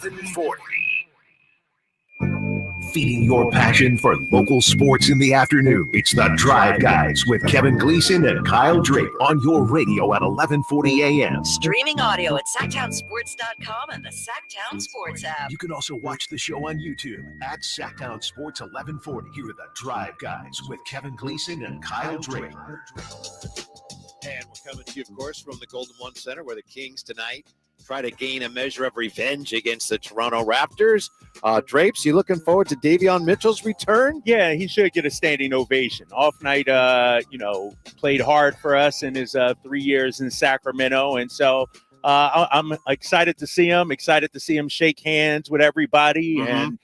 1140. Feeding your passion for local sports in the afternoon. It's the Drive Guys with Kevin Gleason and Kyle Drake on your radio at 1140 a.m. Streaming audio at SacktownSports.com and the Sacktown Sports app. You can also watch the show on YouTube at Sacktown Sports 1140. Here are the Drive Guys with Kevin Gleason and Kyle Drake. And we're coming to you, of course, from the Golden One Center, where the Kings tonight try to gain a measure of revenge against the Toronto Raptors. Drapes, you looking forward to Davion Mitchell's return? Yeah, he should get a standing ovation. Off night, played hard for us in his 3 years in Sacramento. And so I'm excited to see him shake hands with everybody and,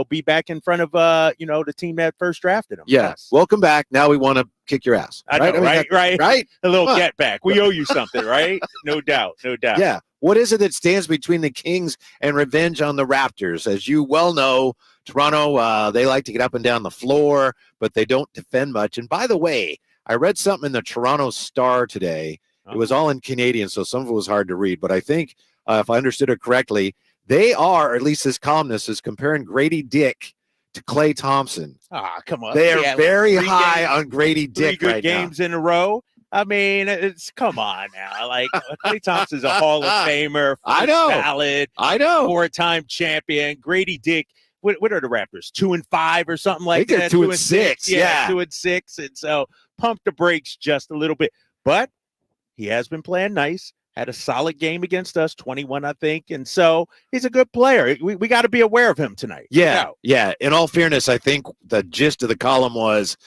be back in front of, the team that first drafted him. Yes. Welcome back. Now we want to kick your ass. I know, right? A little get back. We owe you something, right? No doubt. Yeah. What is it that stands between the Kings and revenge on the Raptors? As you well know, Toronto, they like to get up and down the floor, but they don't defend much. And by the way, I read something in the Toronto Star today. It was all in Canadian, so some of it was hard to read. But I think, if I understood it correctly, they are, or at least this columnist is comparing Grady Dick to Klay Thompson. Come on. They are very high on Grady Dick good right games now. In a row. I mean, come on now. Like, Klay Thompson's a Hall of Famer. I know. Ballot, I know. 4-time champion. Grady Dick. What are the Raptors? 2-5 or something like that? They're 2-6. Yeah. 2-6. And so pump the brakes just a little bit. But he has been playing nice. Had a solid game against us, 21, I think. And so he's a good player. We got to be aware of him tonight. Yeah. In all fairness, I think the gist of the column was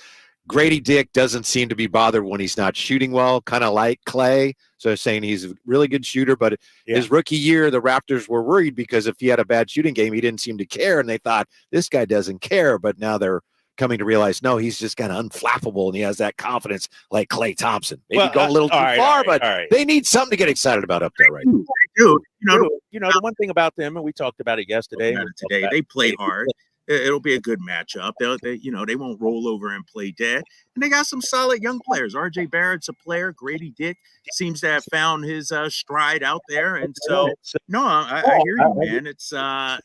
Grady Dick doesn't seem to be bothered when he's not shooting well, kind of like Klay. So they're saying he's a really good shooter, but his rookie year, the Raptors were worried because if he had a bad shooting game, he didn't seem to care. And they thought, this guy doesn't care. But now they're coming to realize, no, he's just kind of unflappable, and he has that confidence like Klay Thompson. Maybe going a little too far, but they need something to get excited about up there right now. Dude, the one thing about them, and we talked about it yesterday. They play hard. It'll be a good matchup. They won't roll over and play dead. And they got some solid young players. RJ Barrett's a player. Grady Dick seems to have found his stride out there. And so, I hear you, man. It's, a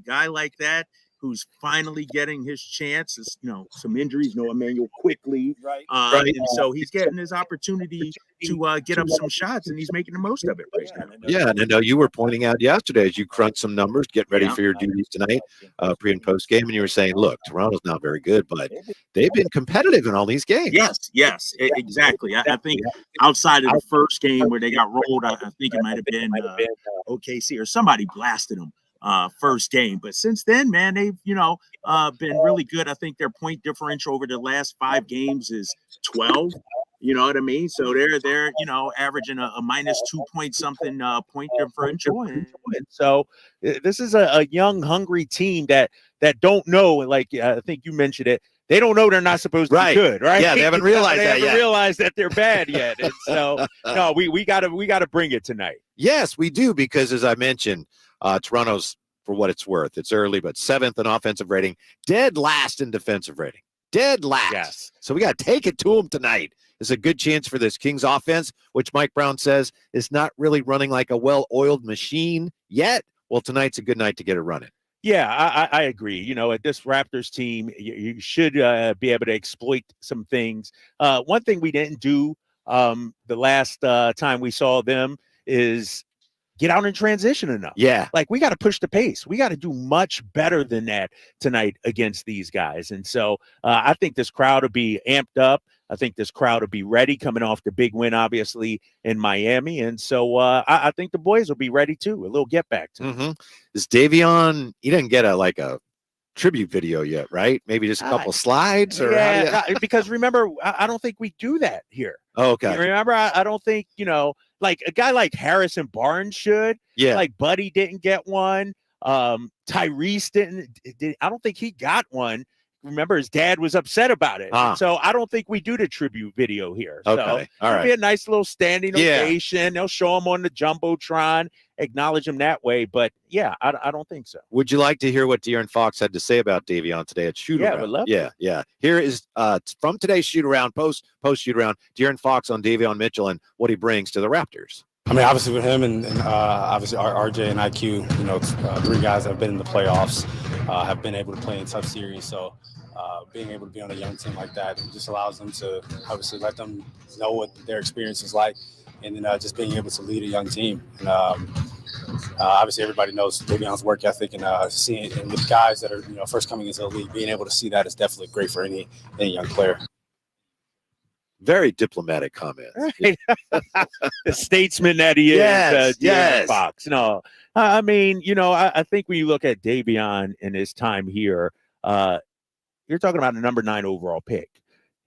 guy like that who's finally getting his chances, some injuries, Emmanuel quickly. And so he's getting his opportunity to get up some shots, and he's making the most of it right now. Yeah, and I know you were pointing out yesterday as you crunched some numbers, get ready for your duties tonight, pre and post game, and you were saying, look, Toronto's not very good, but they've been competitive in all these games. Yes, exactly. I think outside of the first game where they got rolled, I think it might have been OKC or somebody blasted them. First game, but since then, man, they've been really good. I think their point differential over the last 5 games is 12. You know what I mean? So they're averaging a minus 2 point something point differential. And so this is a young, hungry team that don't know. Like I think you mentioned it. They don't know they're not supposed to be good, right? Yeah, they haven't realized they that haven't yet. realized that they're bad yet. And so no, we gotta bring it tonight. Yes, we do, because as I mentioned, Toronto's, for what it's worth, it's early, but 7th in offensive rating, dead last in defensive rating. Dead last. Yes. So we got to take it to them tonight. It's a good chance for this Kings offense, which Mike Brown says is not really running like a well-oiled machine yet. Well, tonight's a good night to get it running. Yeah, I agree. At this Raptors team, you should be able to exploit some things. One thing we didn't do the last time we saw them is get out in transition enough. Yeah. Like, we got to push the pace. We got to do much better than that tonight against these guys. And so I think this crowd will be amped up. I think this crowd will be ready, coming off the big win, obviously, in Miami. And so I think the boys will be ready, too. A little get back to them. Is Davion, he didn't get a tribute video yet, right? Maybe just a couple slides? Or because remember, I don't think we do that here. Oh, okay. Remember, I don't think, like a guy like Harrison Barnes should. Yeah. Like Buddy didn't get one. Tyrese didn't. I don't think he got one. Remember, his dad was upset about it. So I don't think we do the tribute video here. Okay. So All right. It'll be a nice little standing ovation. They'll show him on the Jumbotron, acknowledge him that way. But yeah, I don't think so. Would you like to hear what De'Aaron Fox had to say about Davion today at shoot around? Yeah, would love Yeah. Here is from today's shoot around, post shoot around, De'Aaron Fox on Davion Mitchell and what he brings to the Raptors. I mean, obviously with him and obviously RJ and IQ, you know, three guys that have been in the playoffs, have been able to play in tough series. So being able to be on a young team like that just allows them to obviously let them know what their experience is like, and then just being able to lead a young team. And obviously everybody knows Davion's work ethic, and seeing and with guys that are, you know, first coming into the league, being able to see that is definitely great for any young player. Very diplomatic comment. Right. The statesman that he is, yes. Fox. No, I mean, you know, I think when you look at Davion in his time here, you're talking about a number 9 overall pick.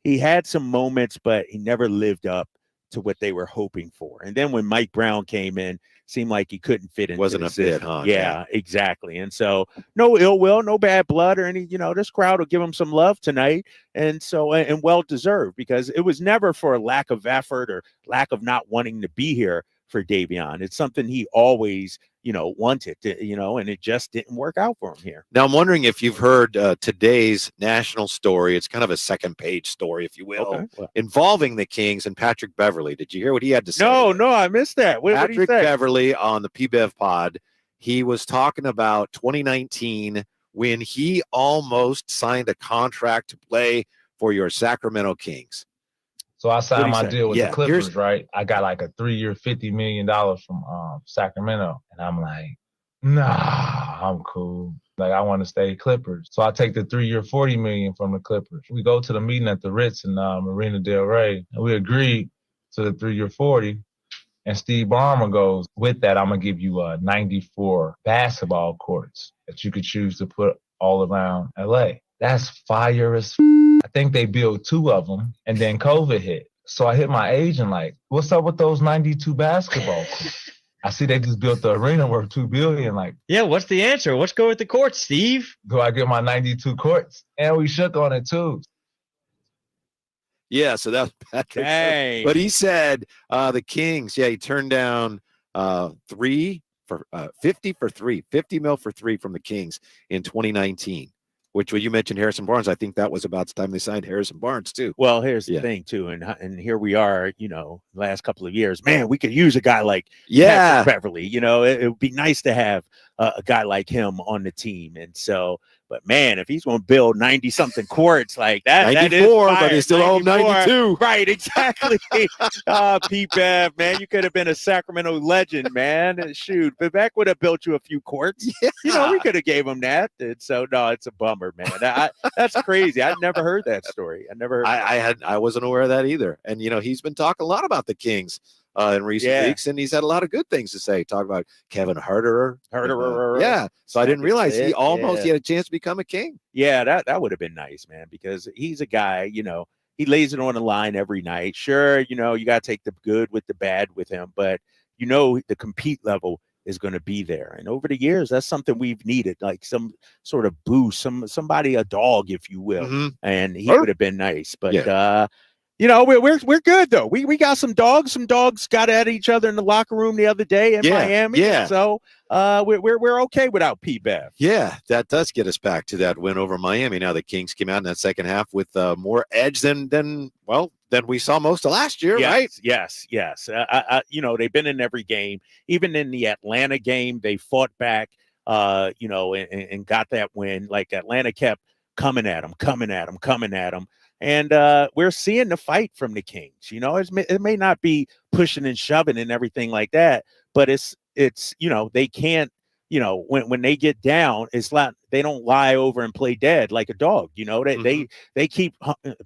He had some moments, but he never lived up to what they were hoping for. And then when Mike Brown came in, seemed like he couldn't fit in. Wasn't a fit, huh? Yeah, exactly. And so no ill will, no bad blood or any, you know, this crowd will give him some love tonight. And so, and well deserved, because it was never for a lack of effort or lack of not wanting to be here for Davion. It's something he always, you know, wanted to, you know, and it just didn't work out for him here. Now, I'm wondering if you've heard today's national story. It's kind of a second page story, if you will, involving the Kings and Patrick Beverley. Did you hear what he had to say? No, I missed that. Patrick Beverley on the PBev pod, he was talking about 2019 when he almost signed a contract to play for your Sacramento Kings. So I signed my deal with the Clippers, right? I got like a 3-year, $50 million from Sacramento. And I'm like, nah, I'm cool. Like, I want to stay Clippers. So I take the 3-year, $40 million from the Clippers. We go to the meeting at the Ritz in Marina Del Rey, and we agreed to the 3-year, 40. And Steve Ballmer goes, with that, I'm going to give you 94 basketball courts that you could choose to put all around LA. That's fire as I think they built 2 of them, and then COVID hit. So I hit my agent like, what's up with those 92 basketball courts? I see they just built the arena worth $2 billion. Like, yeah, what's the answer? What's go with the courts, Steve? Do I get my 92 courts? And we shook on it too. Yeah, so that was Patrick. Dang. But he said the Kings, he turned down 50 for 3, 50 mil for 3 from the Kings in 2019. Which, when you mentioned Harrison Barnes, I think that was about the time they signed Harrison Barnes too. Well, here's the thing too, and here we are, you know, last couple of years, man, we could use a guy like Patrick Beverley. You know, it would be nice to have a guy like him on the team. And so, but man, if he's going to build 90-something courts like that, 94, that is but they still owe 92. Right, exactly. Pete Bev, man, you could have been a Sacramento legend, man. Shoot, Vivek would have built you a few courts. Yeah. You know, we could have gave him that. And so, no, it's a bummer, man. That's crazy. I'd never heard that story. I wasn't aware of that either. And you know, he's been talking a lot about the Kings in recent weeks, and he's had a lot of good things to say. Talk about Kevin Herterer. So I didn't realize he had a chance to become a King. Yeah, that would have been nice, man, because he's a guy, you know, he lays it on the line every night. Sure, you know, you got to take the good with the bad with him, but you know, the compete level is going to be there. And over the years, that's something we've needed, like some sort of boost, somebody, a dog, if you will. Mm-hmm. And he would have been nice, but you know, we're good though. We got some dogs. Some dogs got at each other in the locker room the other day in Miami. Yeah. So we're okay without P-Bev. Yeah, that does get us back to that win over Miami. Now the Kings came out in that second half with more edge than we saw most of last year, right? Yes. You know, they've been in every game. Even in the Atlanta game, they fought back. You know, and got that win. Like Atlanta kept coming at them. And we're seeing the fight from the Kings. You know, it may not be pushing and shoving and everything like that, but it's you know, they can't, you know, when they get down, it's like they don't lie over and play dead like a dog. You know, they keep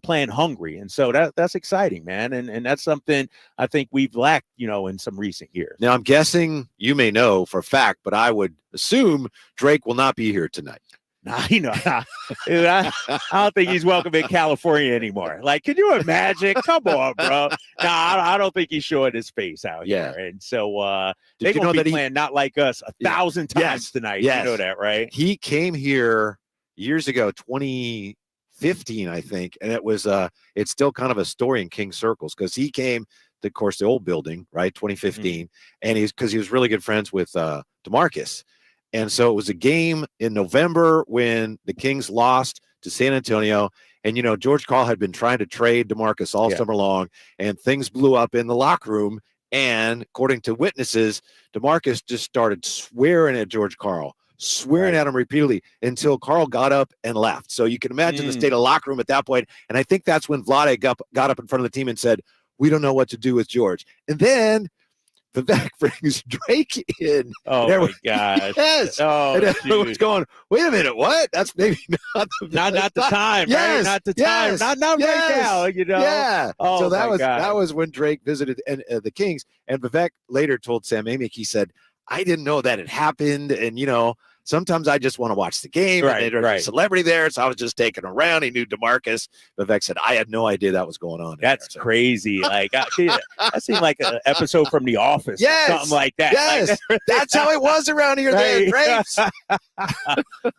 playing hungry, and so that's exciting, man. And that's something I think we've lacked, you know, in some recent years. Now I'm guessing you may know for a fact, but I would assume Drake will not be here tonight. Nah, you know, dude, I don't think he's welcome in California anymore. Like, can you imagine? Come on, bro. I don't think he's showing his face out here. And so they're going to be playing not like us 1,000 times tonight. Yes. You know that, right? He came here years ago, 2015, I think, and it was it's still kind of a story in King circles because he came to, of course, the old building, right, 2015, and he was really good friends with DeMarcus. And so it was a game in November when the Kings lost to San Antonio. And, you know, George Karl had been trying to trade DeMarcus all summer long, and things blew up in the locker room And according to witnesses, DeMarcus just started swearing at George Karl, swearing at him repeatedly until Karl got up and left. So you can imagine the state of the locker room at that point. And I think that's when Vlade got up in front of the team and said, we don't know what to do with George. And then Vivek brings Drake in. Oh, my gosh. Yes. Oh, and everyone's going, wait a minute, what? That's maybe not the time, yes, right? Not the yes, time. Not yes, right now, you know? Yeah. Oh, so that God. was when Drake visited the Kings. And Vivek later told Sam Amick, he said, I didn't know that it happened. And, you know, sometimes I just want to watch the game. Right, and there's a celebrity there. So I was just taking him around. He knew DeMarcus. Vivek said, I had no idea that was going on. That's crazy. Like, that seemed like an episode from The Office. Yes. Something like that. Yes. Like, that's how it was around here. Then, Drapes.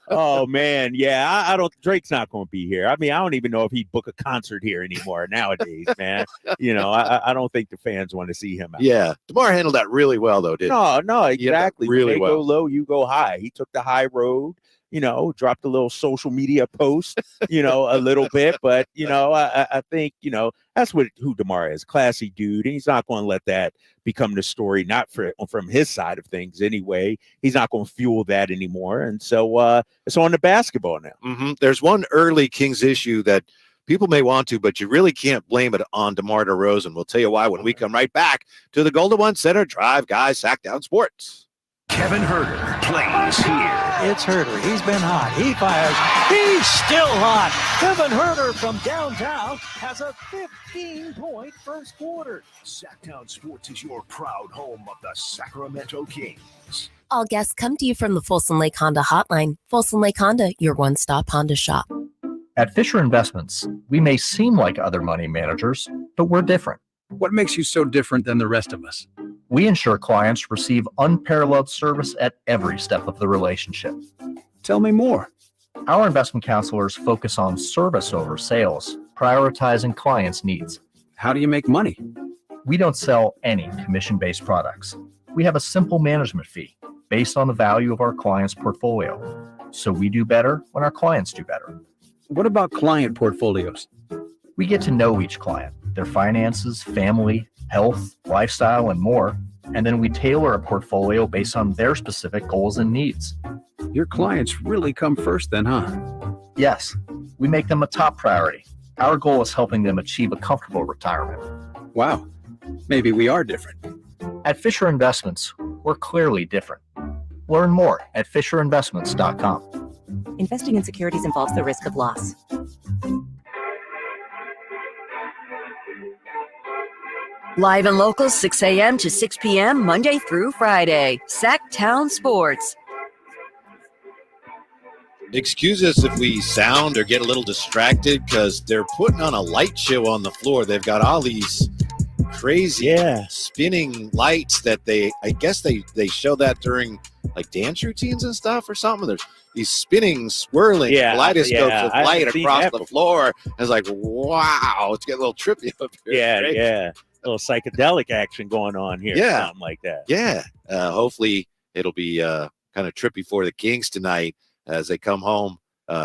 Oh, man. Yeah. Drake's not going to be here. I mean, I don't even know if he'd book a concert here anymore nowadays, man. You know, I don't think the fans want to see him out. Yeah. DeMar handled that really well, though, didn't he? No, exactly. Really when they go low, you go high. He took the high road, you know, dropped a little social media post, you know, a little bit. But, you know, I think, you know, that's who DeMar is, classy dude. And he's not going to let that become the story, not from his side of things anyway. He's not going to fuel that anymore. And so it's on the basketball now. Mm-hmm. There's one early Kings issue that people may want to, but you really can't blame it on DeMar DeRozan. We'll tell you why when we come right back to the Golden One Center Drive Guys Sacktown Sports. Kevin Herter plays here. It's Herter. He's been hot. He fires. He's still hot. Kevin Herter from downtown has a 15-point first quarter. Sacktown Sports is your proud home of the Sacramento Kings. All guests come to you from the Folsom Lake Honda Hotline. Folsom Lake Honda, your one-stop Honda shop. At Fisher Investments, we may seem like other money managers, but we're different. What makes you so different than the rest of us? We ensure clients receive unparalleled service at every step of the relationship. Tell me more. Our investment counselors focus on service over sales, prioritizing clients' needs. How do you make money? We don't sell any commission-based products. We have a simple management fee based on the value of our clients' portfolio. So we do better when our clients do better. What about client portfolios? We get to know each client, their finances, family, health, lifestyle, and more. And then we tailor a portfolio based on their specific goals and needs. Your clients really come first then, huh? Yes, we make them a top priority. Our goal is helping them achieve a comfortable retirement. Wow, maybe we are different. At Fisher Investments, we're clearly different. Learn more at FisherInvestments.com. Investing in securities involves the risk of loss. Live and local, 6 a.m. to 6 p.m., Monday through Friday. Sacktown Sports. Excuse us if we sound or get a little distracted because they're putting on a light show on the floor. They've got all these crazy spinning lights that I guess they show that during like dance routines and stuff or something. There's these spinning, swirling kaleidoscopes of light across the floor. And it's like, wow, it's getting a little trippy up here. Yeah. A little psychedelic action going on here. Yeah. Something like that. Yeah. Hopefully it'll be kind of trippy for the Kings tonight as they come home,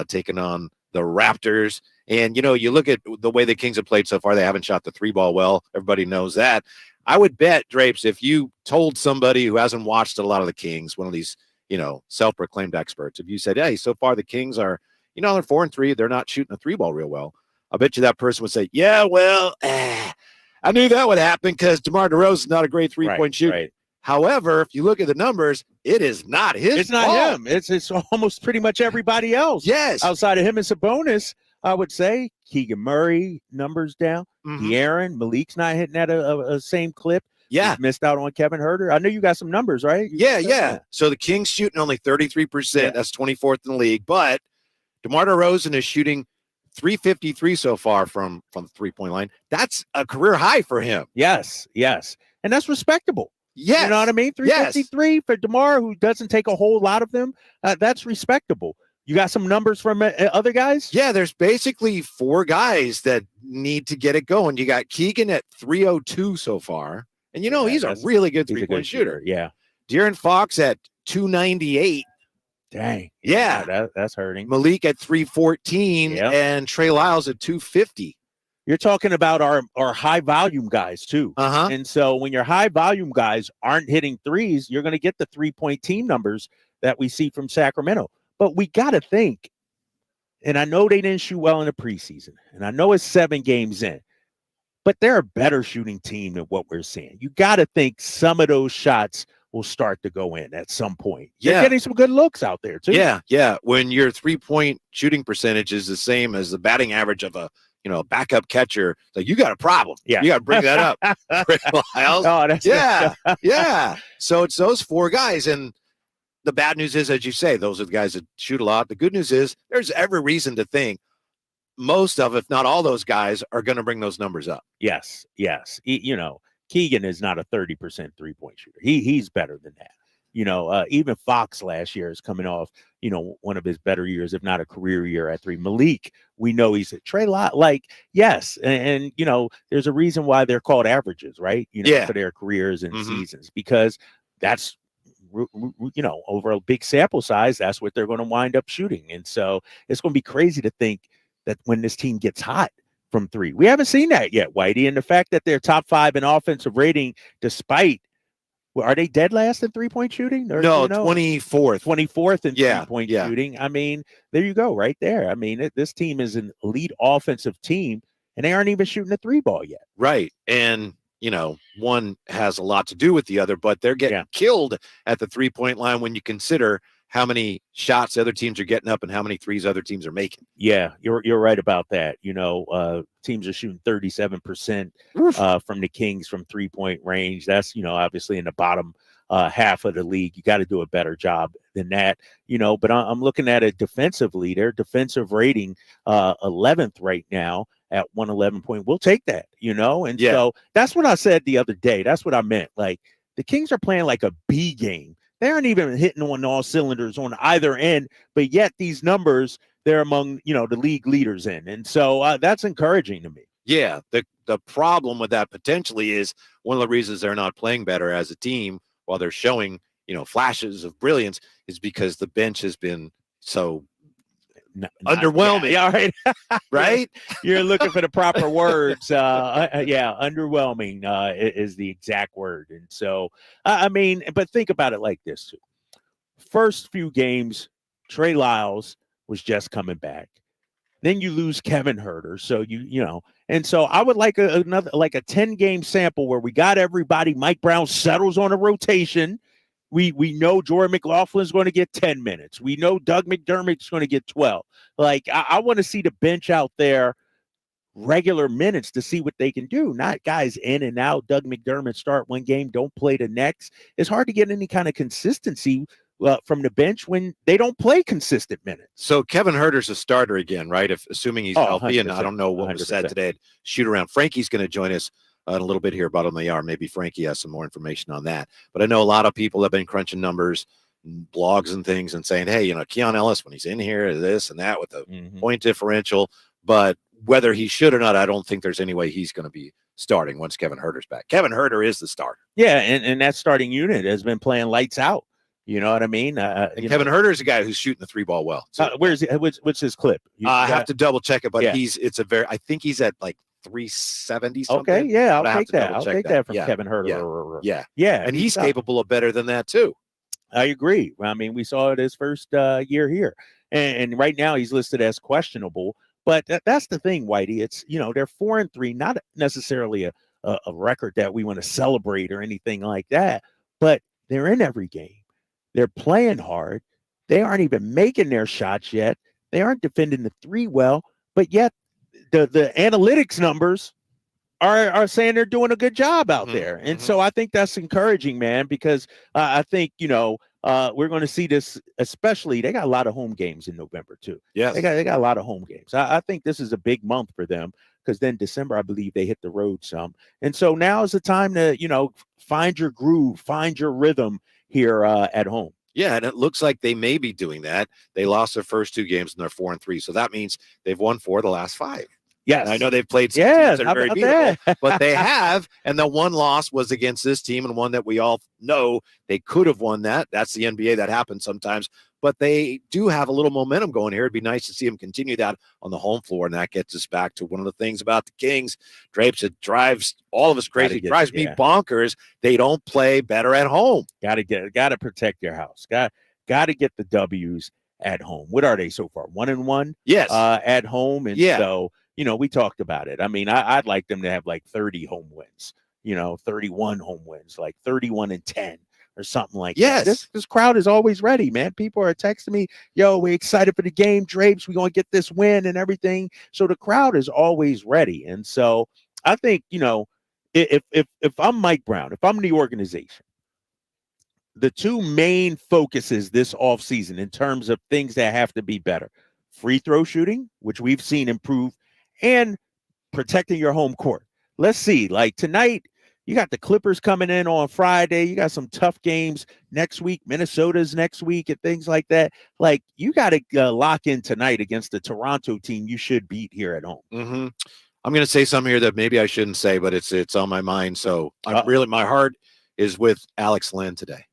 taking on the Raptors. And, you know, you look at the way the Kings have played so far, they haven't shot the three ball well. Everybody knows that. I would bet, Drapes, if you told somebody who hasn't watched a lot of the Kings, one of these, you know, self-proclaimed experts, if you said, hey, so far the Kings are, you know, they're 4-3, they're not shooting the three ball real well. I bet you that person would say, yeah, well, I knew that would happen because DeMar DeRozan is not a great three-point shooter. Right. However, if you look at the numbers, it is not his It's not fault. him. It's almost pretty much everybody else. Yes. Outside of him and Sabonis, I would say Keegan Murray, numbers down. De'Aaron, Malik's not hitting at a same clip. Yeah. He's missed out on Kevin Herter. I know you got some numbers, right? Yeah. So the Kings shooting only 33%. Yeah. That's 24th in the league. But DeMar DeRozan is shooting .353 so far from the three-point line. That's a career high for him. Yes. And that's respectable. Yes. You know what I mean? 353 for DeMar, who doesn't take a whole lot of them. That's respectable. You got some numbers from other guys? Yeah, there's basically four guys that need to get it going. You got Keegan at 302 so far. And, you know, he's a really good three-point shooter. Yeah. De'Aaron Fox at 298. Dang. Yeah. That's hurting. Malik at 314 Yep. and Trey Lyles at 250. You're talking about our high volume guys too. And so when your high volume guys aren't hitting threes, you're going to get the 3-point team numbers that we see from Sacramento. But we got to think, and I know they didn't shoot well in the preseason, and I know it's 7 games in, but they're a better shooting team than what we're seeing. You got to think some of those shots will start to go in at some point. You're getting some good looks out there too. Yeah. When your 3-point shooting percentage is the same as the batting average of a backup catcher, like you got a problem. Yeah, you got to bring that up. Yeah. So it's those 4 guys, and the bad news is, as you say, those are the guys that shoot a lot. The good news is there's every reason to think most of, if not all, those guys are going to bring those numbers up. Yes. Keegan is not a 30% 3-point shooter. He's better than that. Even Fox last year is coming off, one of his better years, if not a career year at 3. Malik, we know he's a Trey Lot. Yes. And there's a reason why they're called averages, right? For their careers and seasons, because that's, over a big sample size, that's what they're going to wind up shooting. And so it's going to be crazy to think that when this team gets hot from 3, we haven't seen that yet, Whitey. And the fact that they're top 5 in offensive rating, despite, are they dead last in 3-point shooting? Or, no, 24th. 24th in 3-point shooting. I mean, there you go, right there. I mean, this team is an elite offensive team, and they aren't even shooting a 3 ball yet. Right. And, one has a lot to do with the other, but they're getting killed at the 3-point line when you consider how many shots the other teams are getting up and how many threes other teams are making. Yeah, you're right about that. Teams are shooting 37% from the Kings from 3-point range. That's, obviously in the bottom half of the league. You got to do a better job than that, but I'm looking at it defensively. Their defensive rating 11th right now at 111 point. We'll take that, and so that's what I said the other day. That's what I meant. Like, the Kings are playing like a B game. They aren't even hitting on all cylinders on either end, but yet these numbers, they're among, the league leaders in. And so that's encouraging to me. Yeah. The problem with that potentially is one of the reasons they're not playing better as a team while they're showing, flashes of brilliance is because the bench has been so underwhelming. Yeah, right. Right? You're looking for the proper words. Underwhelming is the exact word. And so, but think about it like this too. First few games, Trey Lyles was just coming back. Then you lose Kevin Huerter. So and so I would like another 10-game sample where we got everybody. Mike Brown settles on a rotation. We know Jordan McLaughlin is going to get 10 minutes. We know Doug McDermott's going to get 12. I want to see the bench out there regular minutes to see what they can do. Not guys in and out. Doug McDermott start one game, don't play the next. It's hard to get any kind of consistency from the bench when they don't play consistent minutes. So Kevin Huerter's a starter again, right? Assuming he's healthy, and I don't know what 100%. Was said today at shoot around. Frankie's going to join us in a little bit here, bottom of the hour. Maybe Frankie has some more information on that. But I know a lot of people have been crunching numbers, blogs and things, and saying, hey, Keon Ellis, when he's in here, this and that with the point differential. But whether he should or not, I don't think there's any way he's going to be starting once Kevin Huerter's back. Kevin Huerter is the starter. Yeah, and that starting unit has been playing lights out. You know what I mean? Kevin Huerter is a guy who's shooting the 3-ball well. Where's he? What's his clip? I have to double check it, but I think he's at 370 something. Okay, yeah, I'll take that. I'll take that from Kevin Huerter. Yeah. And he's capable of better than that too. I agree. I mean, we saw it his first year here, and right now he's listed as questionable. But that's the thing, Whitey. It's they're 4-3, not necessarily a record that we want to celebrate or anything like that. But they're in every game. They're playing hard. They aren't even making their shots yet. They aren't defending the 3 well, but yet the analytics numbers are saying they're doing a good job out there. And so I think that's encouraging, man, because I think, we're going to see this, especially they got a lot of home games in November too. Yes. They got a lot of home games. I think this is a big month for them because then December, I believe they hit the road some. And so now is the time to, find your groove, find your rhythm here at home. Yeah, and it looks like they may be doing that. They lost their first 2 games and they're 4-3. So that means they've won 4 of the last 5. Yes. And I know they've played some teams that are very beatable, but they have. And the one loss was against this team, and one that we all know they could have won that. That's the NBA. That happens sometimes. But they do have a little momentum going here. It'd be nice to see them continue that on the home floor. And that gets us back to one of the things about the Kings. Drapes, it drives all of us crazy. It drives me bonkers. They don't play better at home. Got to protect your house. Got to get the W's at home. What are they so far? 1-1? Yes. At home. And so, we talked about it. I mean, I'd like them to have like 30 home wins, 31 home wins, like 31-10 or something like that. This crowd is always ready, man. People are texting me, yo, we're excited for the game, Drapes. We're going to get this win and everything. So the crowd is always ready. And so I think, if I'm Mike Brown, if I'm the organization, the two main focuses this offseason in terms of things that have to be better: free throw shooting, which we've seen improve, and protecting your home court. Let's see, like tonight, you got the Clippers coming in on Friday. You got some tough games next week. Minnesota's next week and things like that. Like, you got to lock in tonight against the Toronto team you should beat here at home. Mm-hmm. I'm going to say something here that maybe I shouldn't say, but it's on my mind. So my heart is with Alex Len today.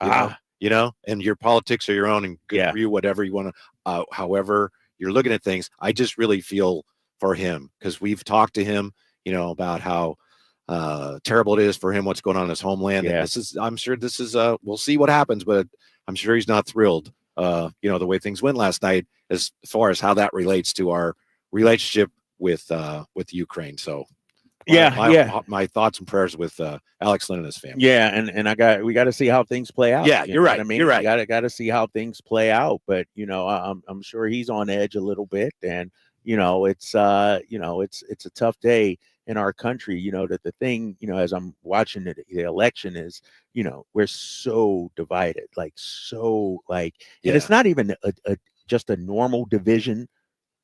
And your politics are your own, and good for you, whatever you want to, however you're looking at things. I just really feel for him, because we've talked to him, about how terrible it is for him, what's going on in his homeland. And I'm sure this is, we'll see what happens, but I'm sure he's not thrilled, the way things went last night, as far as how that relates to our relationship with Ukraine. So my thoughts and prayers with Alex Lynn and his family. Yeah, and we got to see how things play out. Yeah, you're right. I mean, you're right. Got to see how things play out. But I'm sure he's on edge a little bit, and it's a tough day in our country. That the thing, as I'm watching the election is, we're so divided, and it's not even just a normal division.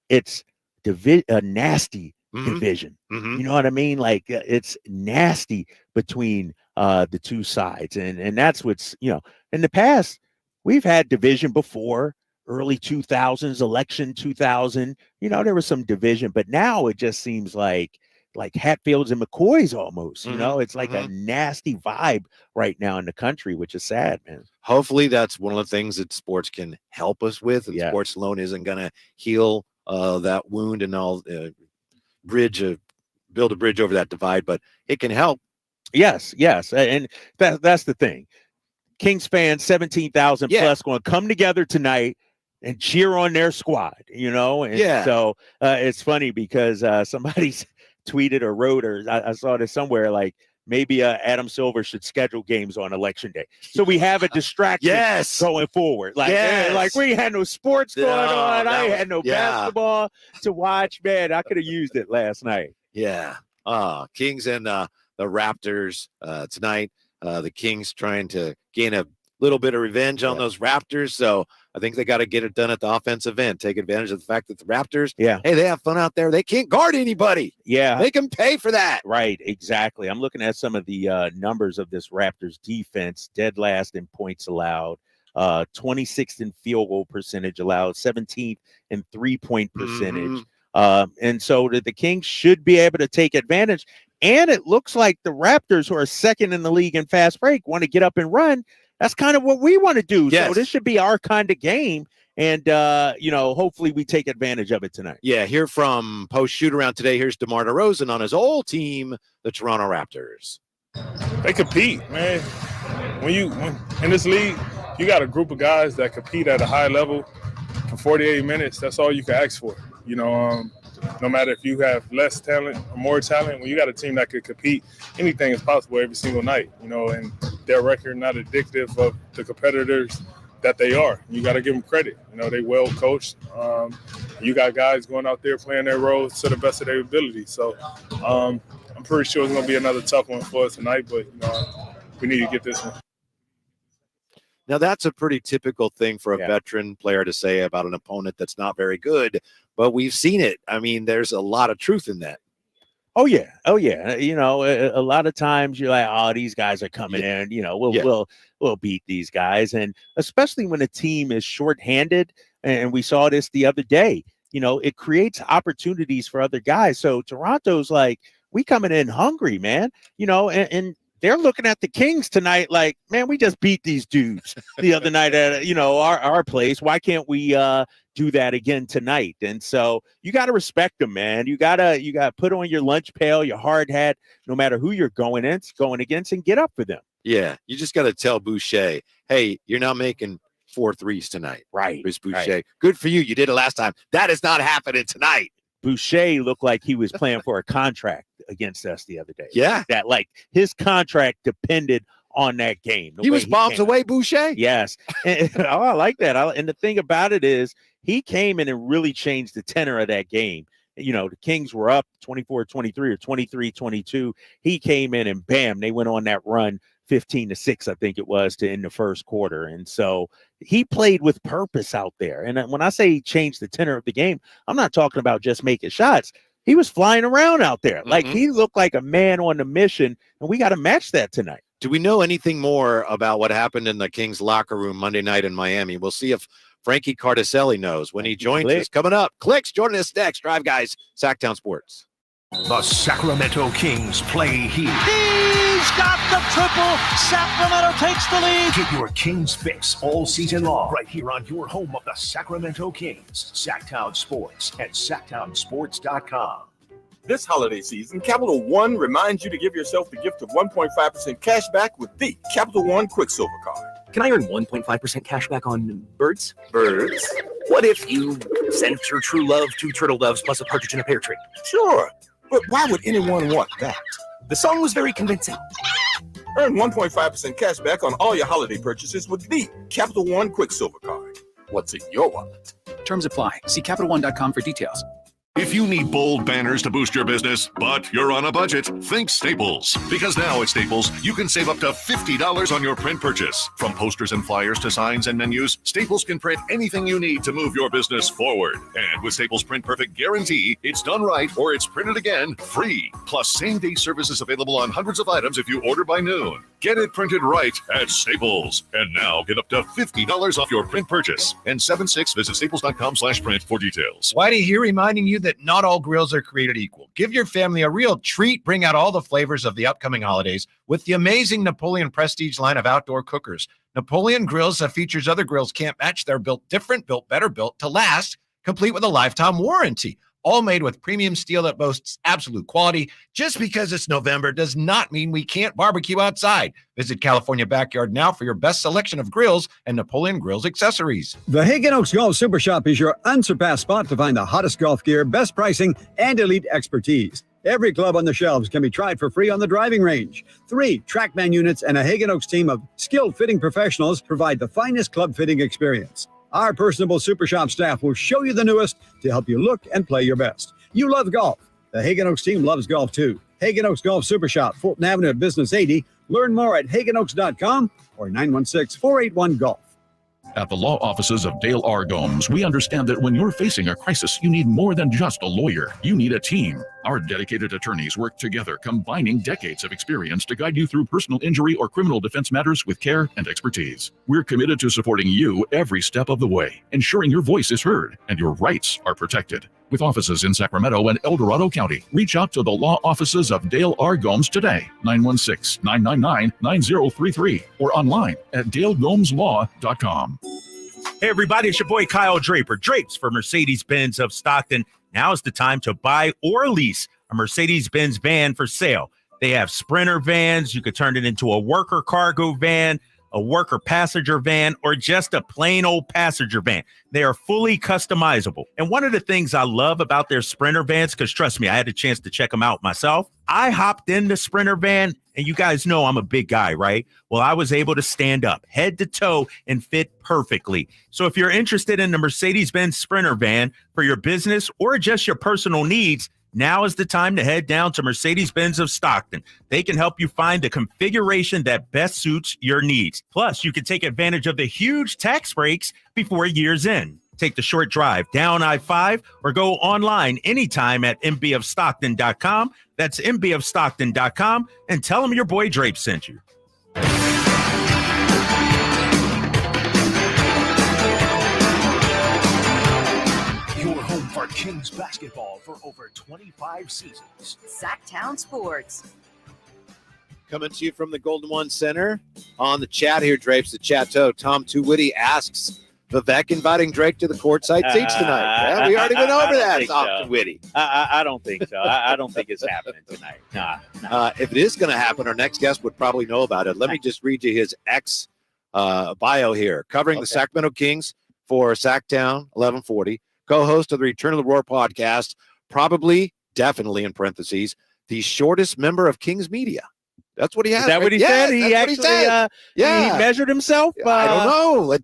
It's a nasty division. Mm-hmm. You know what I mean? Like, it's nasty between the two sides. And that's what's, in the past, we've had division before, early 2000s, election 2000, there was some division, but now it just seems like Hatfields and McCoys almost, it's like a nasty vibe right now in the country, which is sad, man. Hopefully that's one of the things that sports can help us with. And sports alone isn't going to heal that wound and all, build a bridge over that divide, but it can help. Yes. And that's the thing. Kings fans, 17,000 plus, going to come together tonight and cheer on their squad, And so it's funny because somebody's tweeted or wrote, or I saw this somewhere, like, maybe Adam Silver should schedule games on election day, so we have a distraction going forward. Like we had no sports going on. I had no basketball to watch. Man, I could have used it last night. Yeah. Kings and the Raptors tonight. The Kings trying to gain a little bit of revenge on those Raptors. So I think they got to get it done at the offensive end. Take advantage of the fact that the Raptors, hey, they have fun out there. They can't guard anybody. Yeah. They can pay for that. Right, exactly. I'm looking at some of the numbers of this Raptors defense. Dead last in points allowed, 26th in field goal percentage allowed, 17th in three-point percentage. And so the Kings should be able to take advantage. And it looks like the Raptors, who are second in the league in fast break, want to get up and run. That's kind of what we want to do. Yes. So this should be our kind of game. And, hopefully we take advantage of it tonight. Yeah, here from post shoot around today, here's DeMar DeRozan on his old team, the Toronto Raptors. They compete, man. When in this league, you got a group of guys that compete at a high level for 48 minutes. That's all you can ask for. No matter if you have less talent or more talent, when you got a team that could compete, anything is possible every single night, and their record not indicative of the competitors that they are. You got to give them credit. They well coached. You got guys going out there playing their roles to the best of their ability. So I'm pretty sure it's going to be another tough one for us tonight, but we need to get this one. Now, that's a pretty typical thing for a veteran player to say about an opponent that's not very good, but we've seen it. I mean, there's a lot of truth in that. Oh, yeah. A lot of times you're like, oh, these guys are coming in, we'll beat these guys. And especially when a team is shorthanded, and we saw this the other day, it creates opportunities for other guys. So Toronto's like, we coming in hungry, man, and they're looking at the Kings tonight like, man, we just beat these dudes the other night at, our place. Why can't we do that again tonight? And so you got to respect them, man. You got to put on your lunch pail, your hard hat, no matter who you're going against, and get up for them. Yeah, you just got to tell Boucher, hey, you're not making 4 threes tonight. Right. Chris Boucher. Right. Good for you. You did it last time. That is not happening tonight. Boucher looked like he was playing for a contract against us the other day. Yeah. That like his contract depended on that game. He was bombs away, Boucher? Yes. And, I like that. And the thing about it is he came in and really changed the tenor of that game. The Kings were up 24-23 or 23-22. He came in and bam, they went on that run 15-6, I think it was, to end the first quarter. And so he played with purpose out there. And when I say he changed the tenor of the game, I'm not talking about just making shots. He was flying around out there. Like he looked like a man on a mission, and we got to match that tonight. Do we know anything more about what happened in the Kings locker room Monday night in Miami? We'll see if Frankie Cardelli knows when he joins us. Coming up, Clicks joining us next. Drive Guys, Sacktown Sports. The Sacramento Kings play here. He's got the triple. Sacramento takes the lead. Get your Kings fix all season long right here on your home of the Sacramento Kings, Sacktown Sports at sacktownsports.com. This holiday season, Capital One reminds you to give yourself the gift of 1.5% cash back with the Capital One Quicksilver Card. Can I earn 1.5% cash back on birds? Birds? What if you sent your true love 2 turtle doves plus a partridge in a pear tree? Sure, but why would anyone want that? The song was very convincing. Earn 1.5% cash back on all your holiday purchases with the Capital One Quicksilver Card. What's in your wallet? Terms apply. See CapitalOne.com for details. If you need bold banners to boost your business, but you're on a budget, think Staples. Because now at Staples, you can save up to $50 on your print purchase. From posters and flyers to signs and menus, Staples can print anything you need to move your business forward. And with Staples Print Perfect Guarantee, it's done right or it's printed again free. Plus, same-day service is available on hundreds of items if you order by noon. Get it printed right at Staples. And now get up to $50 off your print purchase. And 7/6, visit staples.com/print for details. Whitey here reminding you that not all grills are created equal. Give your family a real treat. Bring out all the flavors of the upcoming holidays with the amazing Napoleon Prestige line of outdoor cookers. Napoleon grills that features other grills can't match. They're built different, built better, built to last, complete with a lifetime warranty. All made with premium steel that boasts absolute quality. Just because it's November does not mean we can't barbecue outside. Visit California Backyard now for your best selection of grills and Napoleon Grills accessories. The Hagen Oaks Golf Super Shop is your unsurpassed spot to find the hottest golf gear, best pricing, and elite expertise. Every club on the shelves can be tried for free on the driving range. 3 TrackMan units and a Hagen Oaks team of skilled fitting professionals provide the finest club fitting experience. Our personable Super Shop staff will show you the newest to help you look and play your best. You love golf. The Hagen Oaks team loves golf too. Hagen Oaks Golf Super Shop, Fulton Avenue at Business 80. Learn more at hagenoaks.com or 916-481-GOLF. At the law offices of Dale R. Gomes, we understand that when you're facing a crisis, you need more than just a lawyer. You need a team. Our dedicated attorneys work together, combining decades of experience to guide you through personal injury or criminal defense matters with care and expertise. We're committed to supporting you every step of the way, ensuring your voice is heard and your rights are protected. With offices in Sacramento and El Dorado County, reach out to the law offices of Dale R. Gomes today, 916-999-9033, or online at dalegomslaw.com. Hey, everybody, it's your boy Kyle Draper. Drapes for Mercedes-Benz of Stockton. Now is the time to buy or lease a Mercedes-Benz van for sale. They have Sprinter vans. You could turn it into a worker cargo van, a worker passenger van, or just a plain old passenger van. They are fully customizable. And one of the things I love about their Sprinter vans, because trust me, I had a chance to check them out myself. I hopped in the Sprinter van, and you guys know I'm a big guy, right? Well, I was able to stand up head to toe and fit perfectly. So if you're interested in the Mercedes-Benz Sprinter van for your business or just your personal needs, now is the time to head down to Mercedes-Benz of Stockton. They can help you find the configuration that best suits your needs. Plus, you can take advantage of the huge tax breaks before year's end. Take the short drive down I-5 or go online anytime at mbofstockton.com. That's mbofstockton.com, and tell them your boy Drape sent you. Kings basketball for over 25 seasons. Sacktown Sports. Coming to you from the Golden One Center. On the chat here, Drapes, the Chateau. Tom Tuwitty asks, Vivek inviting Drake to the courtside seats tonight. Yeah, we already went over that, Tom Tuwitty. I don't think so. I don't think it's happening tonight. Nah. If it is going to happen, our next guest would probably know about it. Let me just read you his bio here. Covering the Sacramento Kings for Sacktown 1140. Co-host of the Return of the Roar podcast. Probably, definitely in parentheses, the shortest member of Kings media. That's what he has. Is that what he said? He actually, he measured himself. I don't know.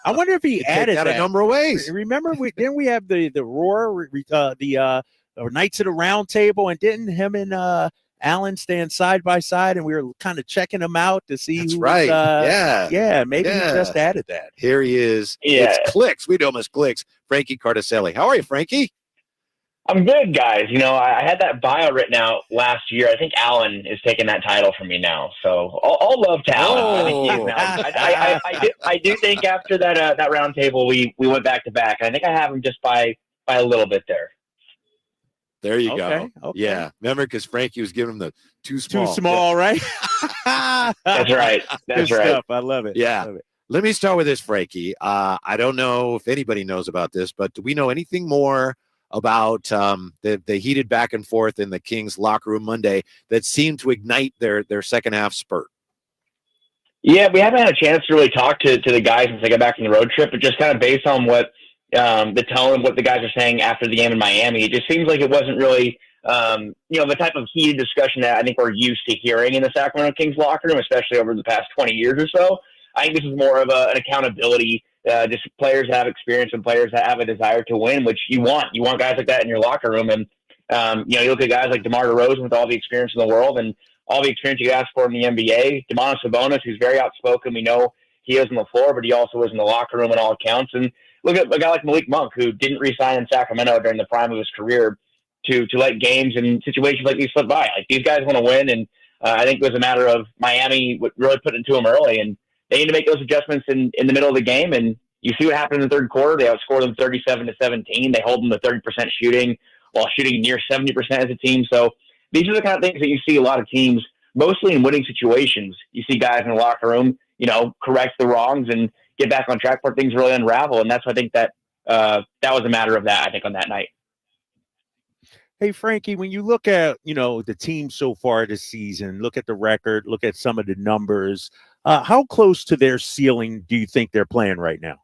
I wonder if he added that a number of ways. Remember, didn't we have the Roar, the Knights of the Round Table, and didn't him and Alan stand side by side, and we were kind of checking him out to see who right. Was, maybe he just added that. Here he is. Yeah. It's Clicks. We know him as Clicks. Frankie Cardelli. How are you, Frankie? I'm good, guys. I had that bio written out last year. I think Alan is taking that title from me now. So all love to Alan. I do think after that round table, we went back to back. I think I have him just by a little bit there. There you go. Okay. Yeah. Remember, because Frankie was giving him the too small. Too small, right? That's right. That's right. Stuff. I love it. Yeah. Love it. Let me start with this, Frankie. I don't know if anybody knows about this, but do we know anything more about the heated back and forth in the Kings locker room Monday that seemed to ignite their second half spurt? Yeah, we haven't had a chance to really talk to the guys since they got back from the road trip, but just kind of based on what the tone of what the guys are saying after the game in Miami, it just seems like it wasn't really the type of heated discussion that I think we're used to hearing in the Sacramento Kings locker room, especially over the past 20 years or so. I think this is more of an accountability. Just players that have experience and players that have a desire to win, which you want. You want guys like that in your locker room. And, you look at guys like DeMar DeRozan with all the experience in the world and all the experience you ask for in the NBA. Domantas Sabonis, who's very outspoken. We know he is on the floor, but he also is in the locker room in all accounts. And look at a guy like Malik Monk, who didn't re-sign in Sacramento during the prime of his career to let games and situations like these slip by. Like, these guys want to win. And I think it was a matter of Miami really put it to them early. And they need to make those adjustments in the middle of the game, and you see what happened in the third quarter. They outscored them 37-17. They hold them to 30% shooting while shooting near 70% as a team. So these are the kind of things that you see a lot of teams, mostly in winning situations. You see guys in the locker room, correct the wrongs and get back on track where things really unravel. And that's why I think that that was a matter of that, I think, on that night. Hey, Frankie, when you look at, the team so far this season, look at the record, look at some of the numbers, how close to their ceiling do you think they're playing right now?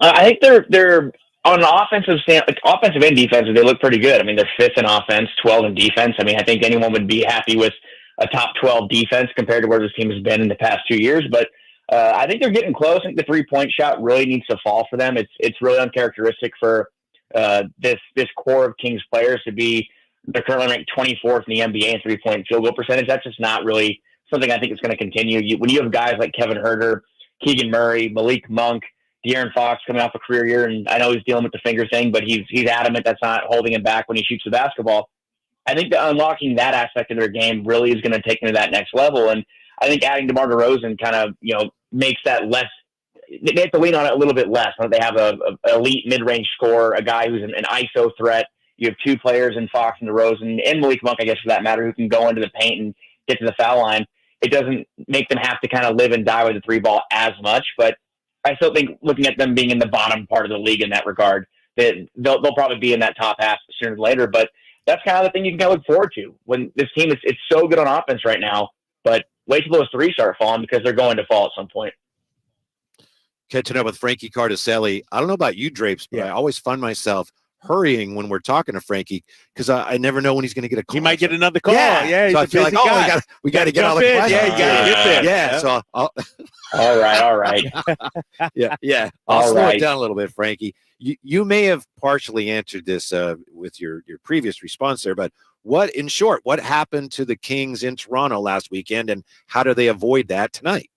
I think they're on an offensive and defensive. They look pretty good. I mean, they're fifth in offense, 12 in defense. I mean, I think anyone would be happy with a top 12 defense compared to where this team has been in the past 2 years. But I think they're getting close. I think the 3-point shot really needs to fall for them. It's really uncharacteristic for this core of Kings players to be. They're currently ranked 24th in the NBA in 3-point field goal percentage. That's just not really something I think is going to continue. When you have guys like Kevin Huerter, Keegan Murray, Malik Monk, De'Aaron Fox coming off a career year, and I know he's dealing with the finger thing, but he's adamant that's not holding him back when he shoots the basketball. I think that unlocking that aspect of their game really is going to take them to that next level. And I think adding DeMar DeRozan kind of, makes that less. They have to lean on it a little bit less. They have a elite mid-range scorer, a guy who's an ISO threat. You have two players in Fox and DeRozan, and Malik Monk, I guess, for that matter, who can go into the paint and get to the foul line. It doesn't make them have to kind of live and die with the three ball as much, but I still think looking at them being in the bottom part of the league in that regard, that they'll probably be in that top half sooner than later. But that's kind of the thing you can kind of look forward to when this team it's so good on offense right now. But wait till those threes start falling because they're going to fall at some point. Catching up with Frankie Cardelli. I don't know about you, Drapes, but I always find myself hurrying when we're talking to Frankie because I never know when he's going to get a call. He might get another call. Yeah, so I feel like, we got to get all the questions. Yeah, you got to get there. Yeah, so all right. yeah. I'll slow it down a little bit, Frankie. You may have partially answered this with your previous response there, but in short, what happened to the Kings in Toronto last weekend, and how do they avoid that tonight?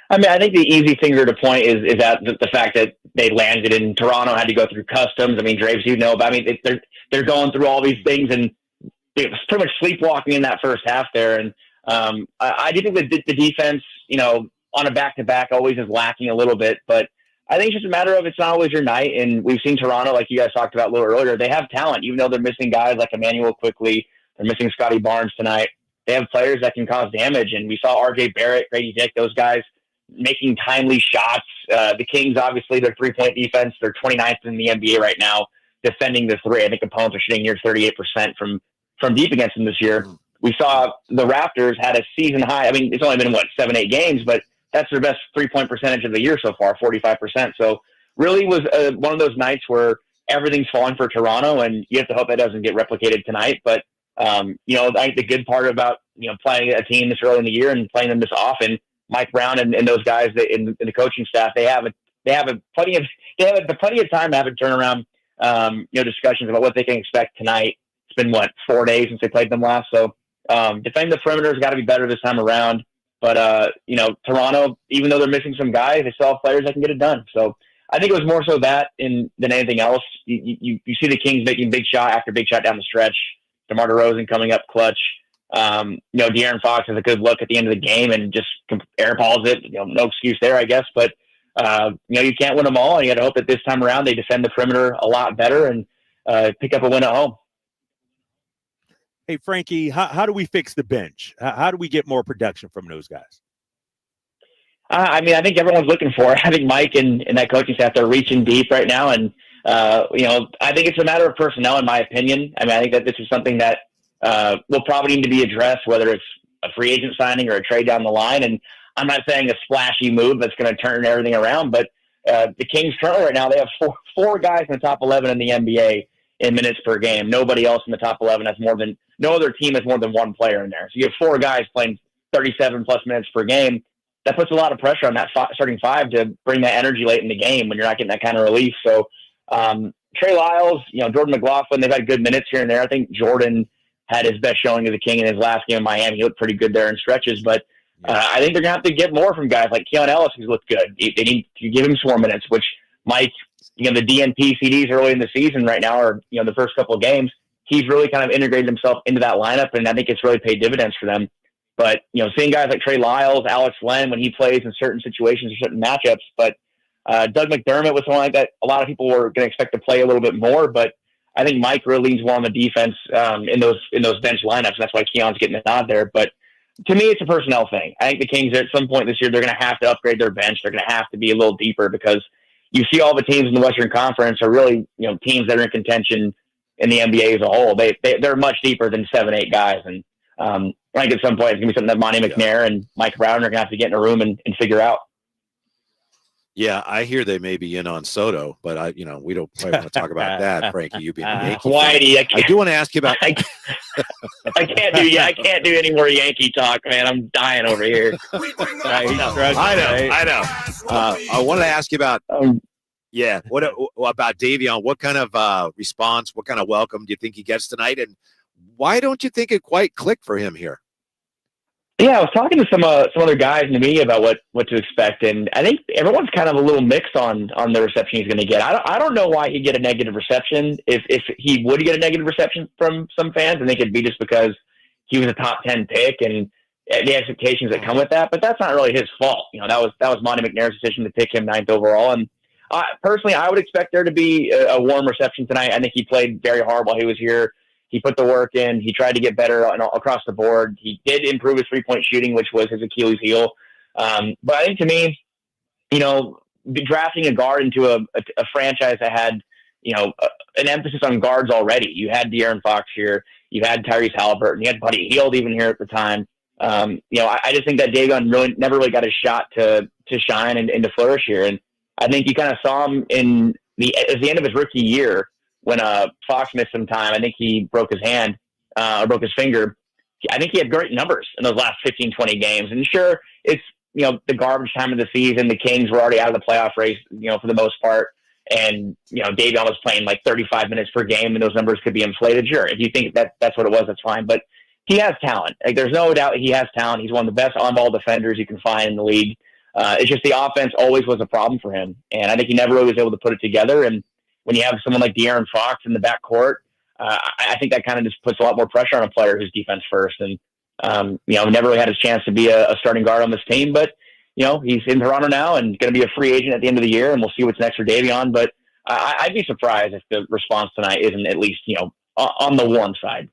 I mean, I think the easy finger to point is that the fact that they landed in Toronto, had to go through customs. I mean, Draves, but I mean, they're going through all these things, and it was pretty much sleepwalking in that first half there. And I do think that the defense, on a back-to-back always is lacking a little bit, but I think it's just a matter of it's not always your night. And we've seen Toronto, like you guys talked about a little earlier, they have talent, even though they're missing guys like Emmanuel quickly. They're missing Scotty Barnes tonight. They have players that can cause damage. And we saw RJ Barrett, Grady Dick, those guys making timely shots. The Kings, obviously, their 3-point defense, they're 29th in the NBA right now, defending the three. I think opponents are shooting near 38% from deep against them this year. We saw the Raptors had a season high. I mean, it's only been, 7-8 games, but that's their best 3-point percentage of the year so far, 45%. So really was one of those nights where everything's falling for Toronto, and you have to hope that doesn't get replicated tonight. But, I think the good part about, playing a team this early in the year and playing them this often, Mike Brown and those guys in the coaching staff, they have plenty of time to have a turnaround, discussions about what they can expect tonight. It's been 4 days since they played them last. So defending the perimeter has got to be better this time around. But Toronto, even though they're missing some guys, they still have players that can get it done. So I think it was more so that than anything else. You see the Kings making big shot after big shot down the stretch. DeMar DeRozan coming up clutch. De'Aaron Fox has a good look at the end of the game and just airballs it. No excuse there, I guess. But you can't win them all, and you got to hope that this time around they defend the perimeter a lot better and pick up a win at home. Hey, Frankie, how do we fix the bench? How do we get more production from those guys? I think everyone's looking for it. I think Mike and that coaching staff, they're reaching deep right now. And, I think it's a matter of personnel, in my opinion. I think that this is something that will probably need to be addressed, whether it's a free agent signing or a trade down the line. And I'm not saying a splashy move that's going to turn everything around, but the Kings currently right now, they have four guys in the top 11 in the NBA in minutes per game. Nobody else in the top 11 has no other team has more than one player in there. So you have four guys playing 37 plus minutes per game. That puts a lot of pressure on that starting five to bring that energy late in the game when you're not getting that kind of relief. So Trey Lyles, Jordan McLaughlin, they've had good minutes here and there. I think Jordan had his best showing as a King in his last game in Miami. He looked pretty good there in stretches, but I think they're going to have to get more from guys like Keon Ellis, who's looked good. They need to give him some more minutes, which Mike, the DNP CDs early in the season right now, or the first couple of games, he's really kind of integrated himself into that lineup, and I think it's really paid dividends for them. But, seeing guys like Trey Lyles, Alex Len, when he plays in certain situations or certain matchups, but Doug McDermott was someone like that a lot of people were going to expect to play a little bit more, but I think Mike really leans well on the defense in those bench lineups. That's why Keon's getting a nod there. But to me, it's a personnel thing. I think the Kings at some point this year, they're going to have to upgrade their bench. They're going to have to be a little deeper because you see all the teams in the Western Conference are really, teams that are in contention in the NBA as a whole. They're much deeper than 7-8 guys. And I think at some point it's going to be something that Monty McNair and Mike Brown are going to have to get in a room and figure out. Yeah, I hear they may be in on Soto, but we don't probably want to talk about that, Frankie. You being a Yankee Whitey, I do want to ask you about. I can't do any more Yankee talk, man. I'm dying over here. I know. I wanted to ask you about. What about Davion? What kind of response? What kind of welcome do you think he gets tonight? And why don't you think it quite clicked for him here? Yeah, I was talking to some other guys in the media about what to expect, and I think everyone's kind of a little mixed on the reception he's going to get. I don't know why he'd get a negative reception. If he would get a negative reception from some fans, I think it'd be just because he was a top 10 pick and the expectations that come with that. But that's not really his fault. That was Monty McNair's decision to pick him 9th overall. And personally, I would expect there to be a warm reception tonight. I think he played very hard while he was here. He put the work in. He tried to get better across the board. He did improve his three-point shooting, which was his Achilles heel. But I think to me, drafting a guard into a franchise that had, an emphasis on guards already. You had De'Aaron Fox here. You had Tyrese Halliburton. You had Buddy Hield even here at the time. I just think that Davion never really got a shot to shine and to flourish here. And I think you kind of saw him at the end of his rookie year, when Fox missed some time. I think he broke his hand or broke his finger. I think he had great numbers in those last 15, 20 games. And sure, it's, the garbage time of the season. The Kings were already out of the playoff race, for the most part. And, Davion was playing like 35 minutes per game and those numbers could be inflated. Sure, if you think that's what it was, that's fine. But he has talent. Like, there's no doubt he has talent. He's one of the best on-ball defenders you can find in the league. It's just the offense always was a problem for him. And I think he never really was able to put it together. And when you have someone like De'Aaron Fox in the backcourt, I think that kind of just puts a lot more pressure on a player who's defense first. And, never really had a chance to be a starting guard on this team, but he's in Toronto now and going to be a free agent at the end of the year, and we'll see what's next for Davion. But I'd be surprised if the response tonight isn't at least, on the warm side.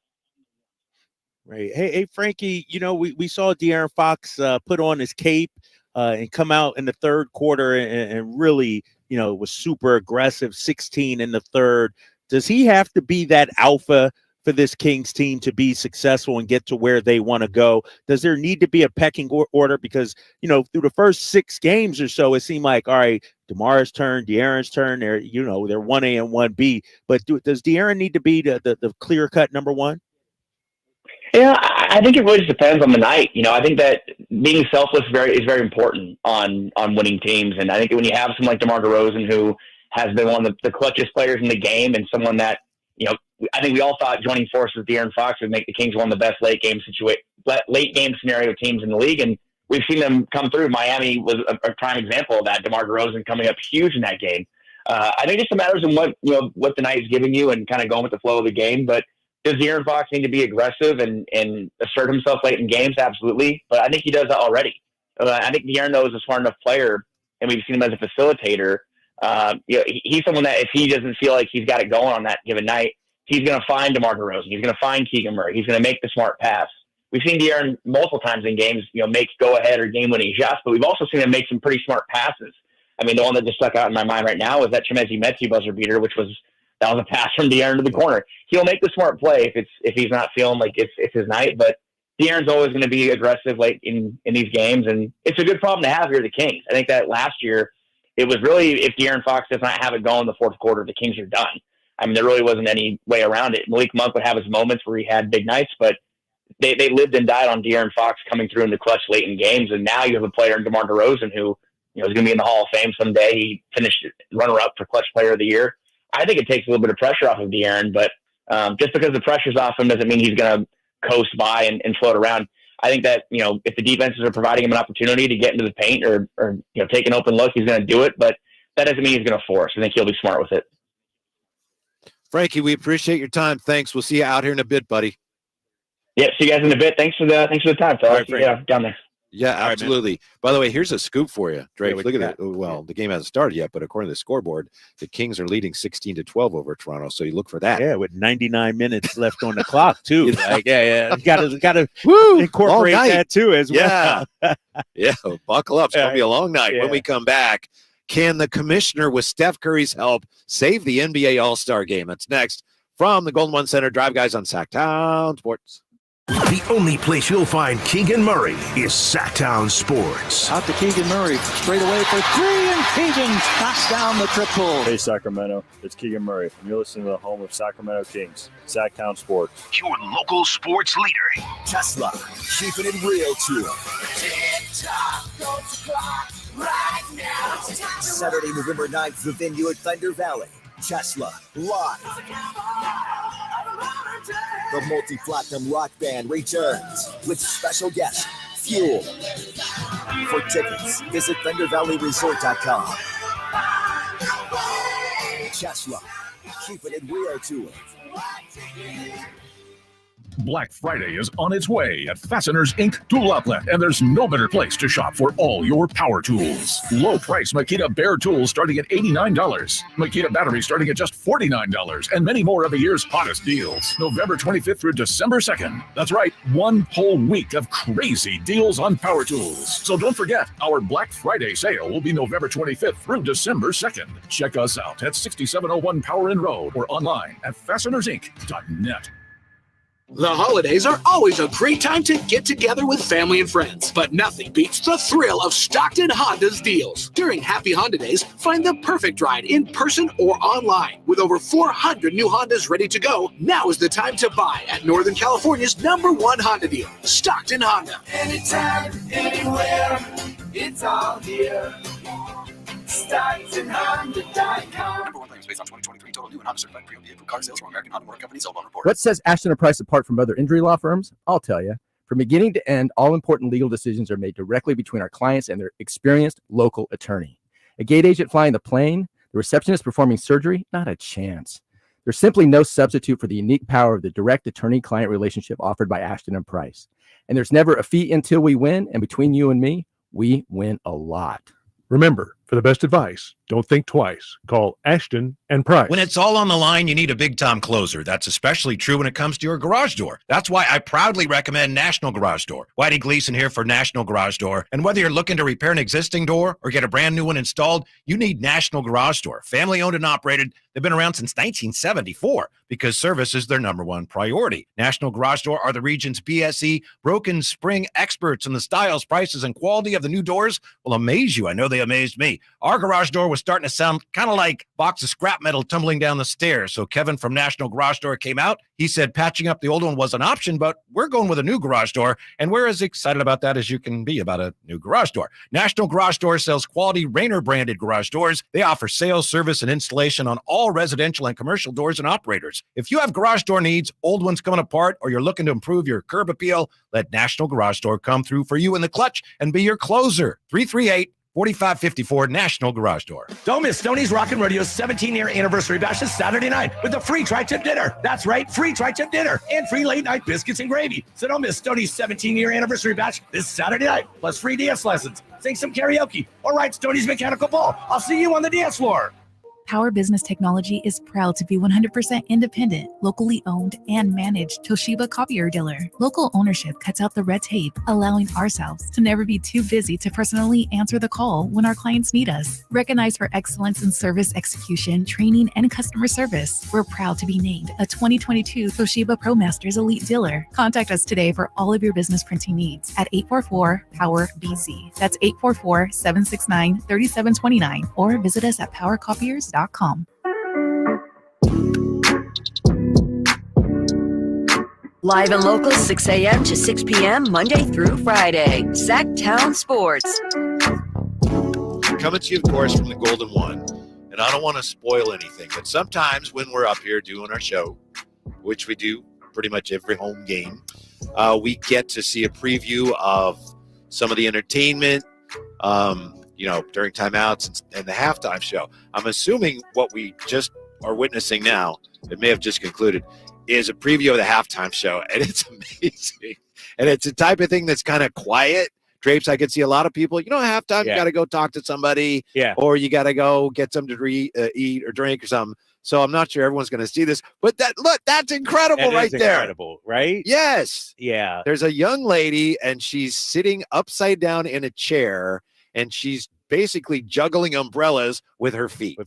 Right. Hey, Frankie, we saw De'Aaron Fox put on his cape and come out in the third quarter and really, was super aggressive, 16 in the third. Does he have to be that alpha for this Kings team to be successful and get to where they want to go? Does there need to be a pecking order? Because, through the first 6 games or so, it seemed like, all right, DeMar's turn, De'Aaron's turn, they're 1A and 1B. But does De'Aaron need to be the clear-cut number one? Yeah, I think it really just depends on the night. I think that being selfless is very important on winning teams. And I think when you have someone like DeMar DeRozan, who has been one of the clutchest players in the game, and someone that, I think we all thought joining forces with De'Aaron Fox would make the Kings one of the best late game scenario teams in the league. And we've seen them come through. Miami was a prime example of that. DeMar DeRozan coming up huge in that game. I think it just matters in what the night is giving you and kind of going with the flow of the game. But does De'Aaron Fox need to be aggressive and assert himself late in games? Absolutely. But I think he does that already. I think De'Aaron, though, is a smart enough player, and we've seen him as a facilitator. He's someone that if he doesn't feel like he's got it going on that given night, he's going to find DeMar DeRozan. He's going to find Keegan Murray. He's going to make the smart pass. We've seen De'Aaron multiple times in games, make go-ahead or game-winning shots, but we've also seen him make some pretty smart passes. I mean, the one that just stuck out in my mind right now was that Chimezie Metu buzzer beater, that was a pass from De'Aaron to the corner. He'll make the smart play if he's not feeling like it's his night, but De'Aaron's always going to be aggressive late in these games, and it's a good problem to have here at the Kings. I think that last year, it was really, if De'Aaron Fox does not have it going in the fourth quarter, the Kings are done. I mean, there really wasn't any way around it. Malik Monk would have his moments where he had big nights, but they lived and died on De'Aaron Fox coming through in the clutch late in games, and now you have a player in DeMar DeRozan who is going to be in the Hall of Fame someday. He finished runner-up for Clutch Player of the Year. I think it takes a little bit of pressure off of De'Aaron, but just because the pressure's off him doesn't mean he's going to coast by and float around. I think that, if the defenses are providing him an opportunity to get into the paint or take an open look, he's going to do it, but that doesn't mean he's going to force. I think he'll be smart with it. Frankie, we appreciate your time. Thanks. We'll see you out here in a bit, buddy. Yeah, see you guys in a bit. Thanks for the time, fellas. Right, down there. Yeah, absolutely. Right, by the way, here's a scoop for you, Drake. Yeah, Look at that. Well, the game hasn't started yet, but according to the scoreboard, the Kings are leading 16-12 over Toronto. So you look for that. Yeah, with 99 minutes left on the clock too. Like, yeah, you got to Woo! incorporate that too as well. Yeah, buckle up. It's going to be a long night. When we come back, can the commissioner, with Steph Curry's help, save the NBA All-Star game? That's next from the Golden One Center. Drive Guys on Sacktown Sports. The only place you'll find Keegan Murray is Sacktown Sports. Out to Keegan Murray, straight away for 3, and Keegan knocks down the triple. Hey, Sacramento, it's Keegan Murray, and you're listening to the home of Sacramento Kings, Sacktown Sports. Your local sports leader. Tesla, keeping it real to it. Saturday, November 9th, the venue at Thunder Valley. Tesla, live. The multi-platinum rock band returns with special guest, Fuel. For tickets, visit ThunderValleyResort.com. Tesla, keeping it real to it. Black Friday is on its way at Fasteners Inc. Tool Outlet, and there's no better place to shop for all your power tools. Low price Makita Bear tools starting at $89, Makita batteries starting at just $49, and many more of the year's hottest deals. November 25th through December 2nd. That's right, one whole week of crazy deals on power tools. So don't forget, our Black Friday sale will be November 25th through December 2nd. Check us out at 6701 Power Inn Road or online at fastenersinc.net. The holidays are always a great time to get together with family and friends, but nothing beats the thrill of Stockton Honda's deals. During Happy Honda Days, find the perfect ride in person or online. With over 400 new Hondas ready to go, now is the time to buy at Northern California's #1 Honda deal, Stockton Honda. Anytime, anywhere, it's all here. StocktonHonda.com. Number 1 claims based on 2023 total new and Honda certified pre-owned vehicle car sales from American Honda Motor Company. Sold on report. What sets Ashton & Price apart from other injury law firms? I'll tell you. From beginning to end, all important legal decisions are made directly between our clients and their experienced local attorney. A gate agent flying the plane, the receptionist performing surgery, not a chance. There's simply no substitute for the unique power of the direct attorney-client relationship offered by Ashton & Price. And there's never a fee until we win, and between you and me, we win a lot. Remember, for the best advice, don't think twice. Call Ashton and Price. When it's all on the line, you need a big-time closer. That's especially true when it comes to your garage door. That's why I proudly recommend National Garage Door. Whitey Gleason here for National Garage Door. And whether you're looking to repair an existing door or get a brand new one installed, you need National Garage Door. Family-owned and operated. They've been around since 1974 because service is their number one priority. National Garage Door are the region's BSE broken spring experts, and the styles, prices, and quality of the new doors will amaze you. I know they amazed me. Our garage door was starting to sound kind of like a box of scrap metal tumbling down the stairs. So Kevin from National Garage Door came out. He said patching up the old one was an option, but we're going with a new garage door, and we're as excited about that as you can be about a new garage door. National Garage Door sells quality Rainer-branded garage doors. They offer sales, service, and installation on all residential and commercial doors and operators. If you have garage door needs, old ones coming apart, or you're looking to improve your curb appeal, let National Garage Door come through for you in the clutch and be your closer. 338-4554 National Garage Door. Don't miss Stoney's Rockin' Rodeo's 17-year anniversary bash this Saturday night with a free tri-tip dinner. That's right, free tri-tip dinner and free late-night biscuits and gravy. So don't miss Stoney's 17-year anniversary bash this Saturday night, plus free dance lessons, sing some karaoke, or ride Stoney's mechanical ball. I'll see you on the dance floor. Power Business Technology is proud to be 100% independent, locally owned, and managed Toshiba copier dealer. Local ownership cuts out the red tape, allowing ourselves to never be too busy to personally answer the call when our clients need us. Recognized for excellence in service execution, training, and customer service, we're proud to be named a 2022 Toshiba ProMasters Elite Dealer. Contact us today for all of your business printing needs at 844-POWER-BZ. That's 844-769-3729, or visit us at powercopiers.com. Live and local, 6 a.m. to 6 p.m., Monday through Friday. Sacktown Sports. Coming to you, of course, from the Golden One. And I don't want to spoil anything, but sometimes when we're up here doing our show, which we do pretty much every home game, we get to see a preview of some of the entertainment, during timeouts and the halftime show. I'm assuming what we just are witnessing now, it may have just concluded, is a preview of the halftime show, and it's amazing. And it's a type of thing that's kind of quiet. Drapes, I could see a lot of people, halftime, you got to go talk to somebody, or you got to go get something to eat or drink or something. So I'm not sure everyone's going to see this, but that's incredible right there. Incredible, right? Yes. Yeah. There's a young lady, and she's sitting upside down in a chair, and she's basically juggling umbrellas with her feet.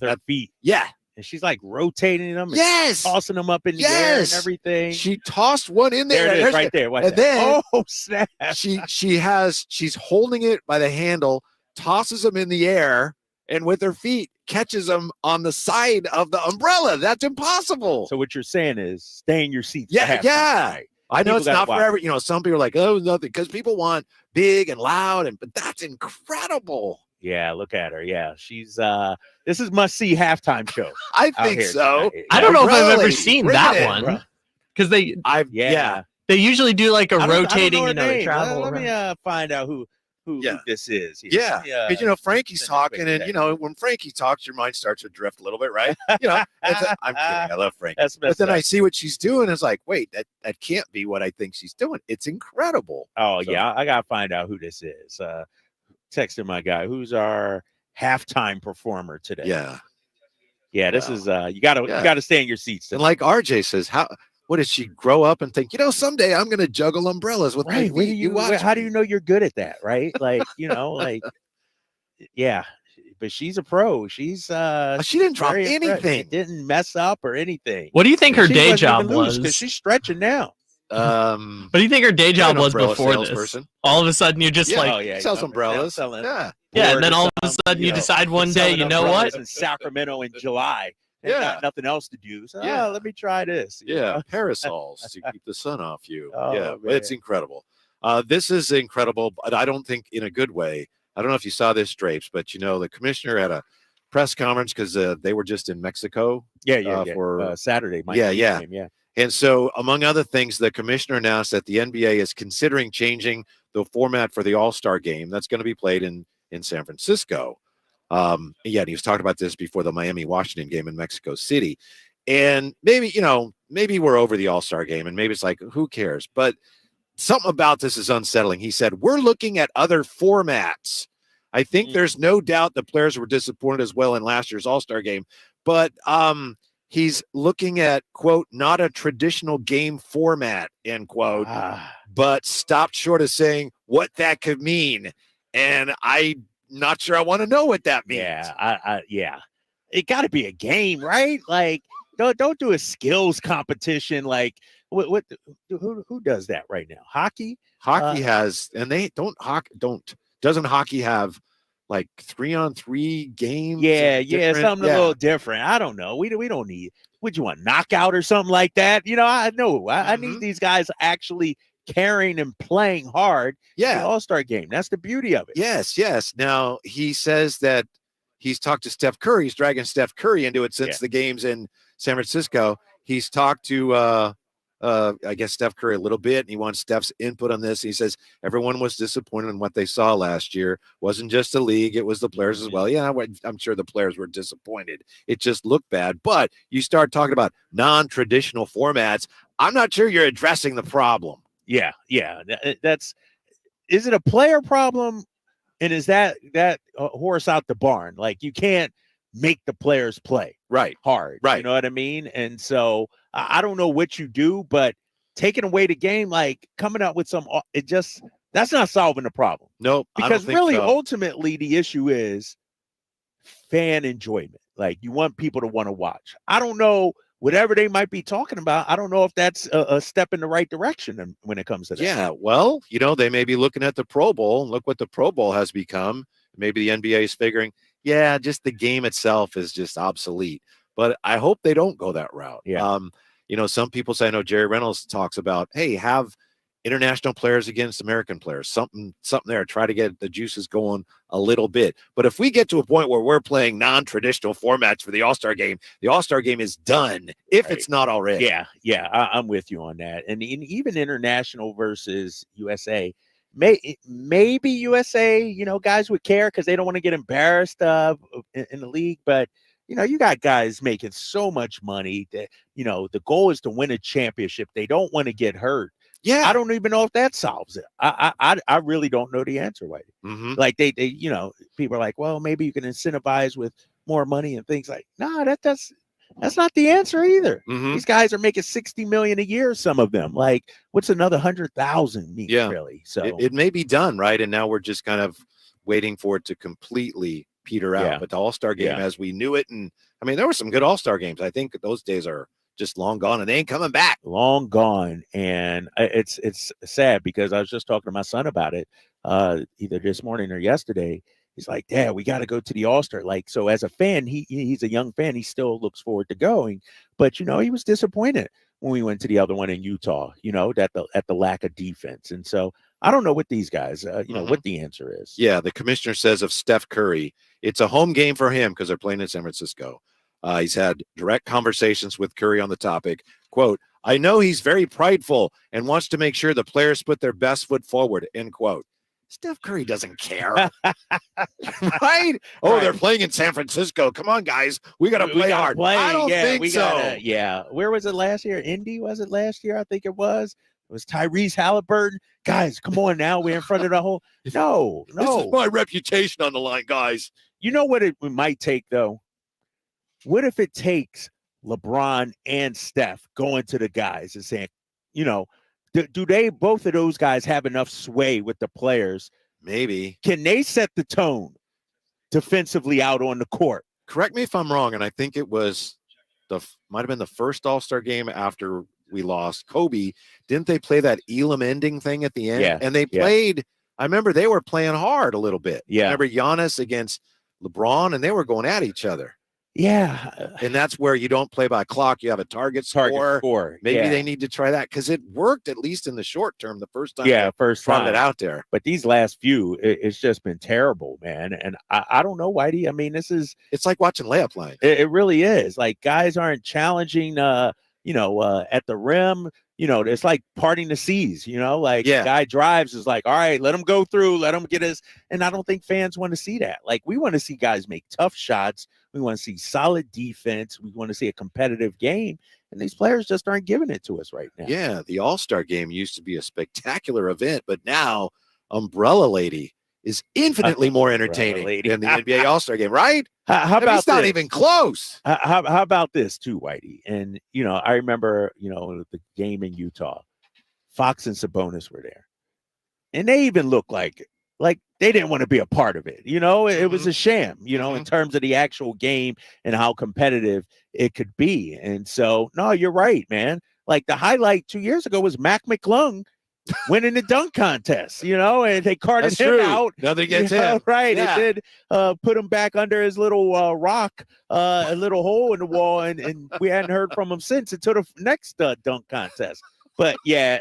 Yeah. And she's like rotating them and tossing them up in the air and everything. She tossed one in there. There it is, right there. Then snap. She's holding it by the handle, tosses them in the air, and with her feet catches them on the side of the umbrella. That's impossible. So what you're saying is stay in your seats. Yeah. I know it's not for every, some people are like, oh, nothing, because people want big and loud, but that's incredible. Yeah, look at her. Yeah, she's this is must-see halftime show. I think so. I don't know if I've ever seen that one, because they usually do like a rotating, travel. Let me find out who this is. Here. Yeah, because Frankie's talking, and when Frankie talks, your mind starts to drift a little bit, right? I'm kidding. I love Frankie, but then I see what she's doing. It's like, wait, that can't be what I think she's doing. It's incredible. Oh yeah, I gotta find out who this is. Texting my guy, who's our halftime performer today. Yeah. This is you gotta stay in your seats. And like RJ says, what did she grow up and think, someday I'm going to juggle umbrellas with my feet. How do you know you're good at that? Right. Like, yeah, but she's a pro. She's she didn't drop anything. Didn't mess up or anything. What do you think her day job was? Because she's stretching now. What do you think her day job was before this? All of a sudden you just sells umbrellas. And then all of a sudden you decide one day, you know what? In Sacramento in July. Got nothing else to do. So let me try this. Parasols to keep the sun off you. It's incredible. This is incredible, but I don't think in a good way. I don't know if you saw this, Drapes, but the commissioner had a press conference because they were just in Mexico. For Saturday. Game. And so, among other things, the commissioner announced that the NBA is considering changing the format for the All-Star game that's going to be played in San Francisco. And he was talking about this before the Miami-Washington game in Mexico City. And maybe we're over the All-Star game, and maybe it's like, who cares? But something about this is unsettling. He said, we're looking at other formats. I think there's no doubt the players were disappointed as well in last year's All-Star game, but he's looking at, quote, not a traditional game format, end quote, but stopped short of saying what that could mean. And I'm not sure I want to know what that means. Yeah. It got to be a game, right? Like, don't do a skills competition. Like, who does that right now? Hockey has, and they doesn't hockey have like 3-on-3 games? Yeah, something a little different. I don't know. We don't need. Would you want knockout or something like that? I know. I need these guys actually carrying and playing hard. Yeah, the All-Star game. That's the beauty of it. Yes. Now he says that he's talked to Steph Curry. He's dragging Steph Curry into it since the games in San Francisco. He's talked to I guess Steph Curry a little bit, and he wants Steph's input on this. He says everyone was disappointed in what they saw last year. Wasn't just the league, it was the players as well. Yeah, I'm sure the players were disappointed. It just looked bad. But you start talking about non-traditional formats, I'm not sure you're addressing the problem. Yeah. Is it a player problem? And is that horse out the barn? Like, you can't make the players play hard. Right. You know what I mean? And so I don't know what you do, but taking away the game, like coming up with that's not solving the problem. Nope. Because really, ultimately, the issue is fan enjoyment. Like, you want people to want to watch. I don't know, whatever they might be talking about, I don't know if that's a step in the right direction when it comes to that. Yeah, well, they may be looking at the Pro Bowl, and look what the Pro Bowl has become. Maybe the NBA is figuring, just the game itself is just obsolete. But I hope they don't go that route. Yeah. Some people say, I know Jerry Reynolds talks about, hey, have international players against American players, something there, try to get the juices going a little bit. But if we get to a point where we're playing non-traditional formats for the All-Star game is done if it's not already. Yeah, I'm with you on that. And even international versus USA, maybe USA, guys would care because they don't want to get embarrassed in the league. But, you got guys making so much money that, the goal is to win a championship. They don't want to get hurt. Yeah. I don't even know if that solves it. I really don't know the answer, Whitey. Mm-hmm. Like they people are like, well, maybe you can incentivize with more money and things like, no, that's not the answer either. Mm-hmm. These guys are making $60 million a year. Some of them, like, what's another 100,000 mean, really? So it may be done, right? And now we're just kind of waiting for it to completely peter out. Yeah. But the All-Star game as we knew it, and I mean, there were some good All-Star games. I think those days are just long gone, and they ain't coming back. Long gone. And it's sad because I was just talking to my son about it either this morning or yesterday. He's like, Dad, we got to go to the All-Star. Like, so as a fan, he's a young fan. He still looks forward to going. But, he was disappointed when we went to the other one in Utah, at the lack of defense. And so I don't know what these guys, what the answer is. Yeah, the commissioner says of Steph Curry, it's a home game for him because they're playing in San Francisco. He's had direct conversations with Curry on the topic. Quote, I know he's very prideful and wants to make sure the players put their best foot forward, end quote. Steph Curry doesn't care. Right? Oh, they're playing in San Francisco. Come on, guys. We got to play hard. I don't think so. Where was it last year? Indy, was it last year? I think it was. It was Tyrese Halliburton. Guys, come on now. We're in front of the whole. No. This is my reputation on the line, guys. You know what it might take, though? What if it takes LeBron and Steph going to the guys and saying, do they, both of those guys, have enough sway with the players? Maybe. Can they set the tone defensively out on the court? Correct me if I'm wrong, and I think it was might have been the first All-Star game after we lost. Kobe, didn't they play that Elam ending thing at the end? Yeah. And they played, I remember they were playing hard a little bit. Yeah. I remember Giannis against LeBron, and they were going at each other. Yeah. And that's where you don't play by clock. You have a target score. Maybe they need to try that because it worked, at least in the short term, the first time. Yeah, first time it out there. But these last few, it's just been terrible, man. And I don't know, Whitey. I mean, it's like watching layup line. It really is. Like, guys aren't challenging, at the rim. it's like parting the seas, like the guy drives is like, all right, let him go through, let him get his. And I don't think fans want to see that. Like, we want to see guys make tough shots. We want to see solid defense. We want to see a competitive game. And these players just aren't giving it to us right now. Yeah, the All-Star game used to be a spectacular event, but now Umbrella Lady is infinitely more entertaining than the NBA All-Star game, right? How about it's not even close. How about this too, Whitey? And I remember, the game in Utah, Fox and Sabonis were there, and they even looked like they didn't want to be a part of it. It was a sham, in terms of the actual game and how competitive it could be. And so, no, you're right, man. Like, the highlight 2 years ago was Mac McClung winning the dunk contest, and they carted him out. Nothing gets him. Right. Yeah. It did put him back under his little rock, a little hole in the wall, and we hadn't heard from him since until the next dunk contest. But yeah,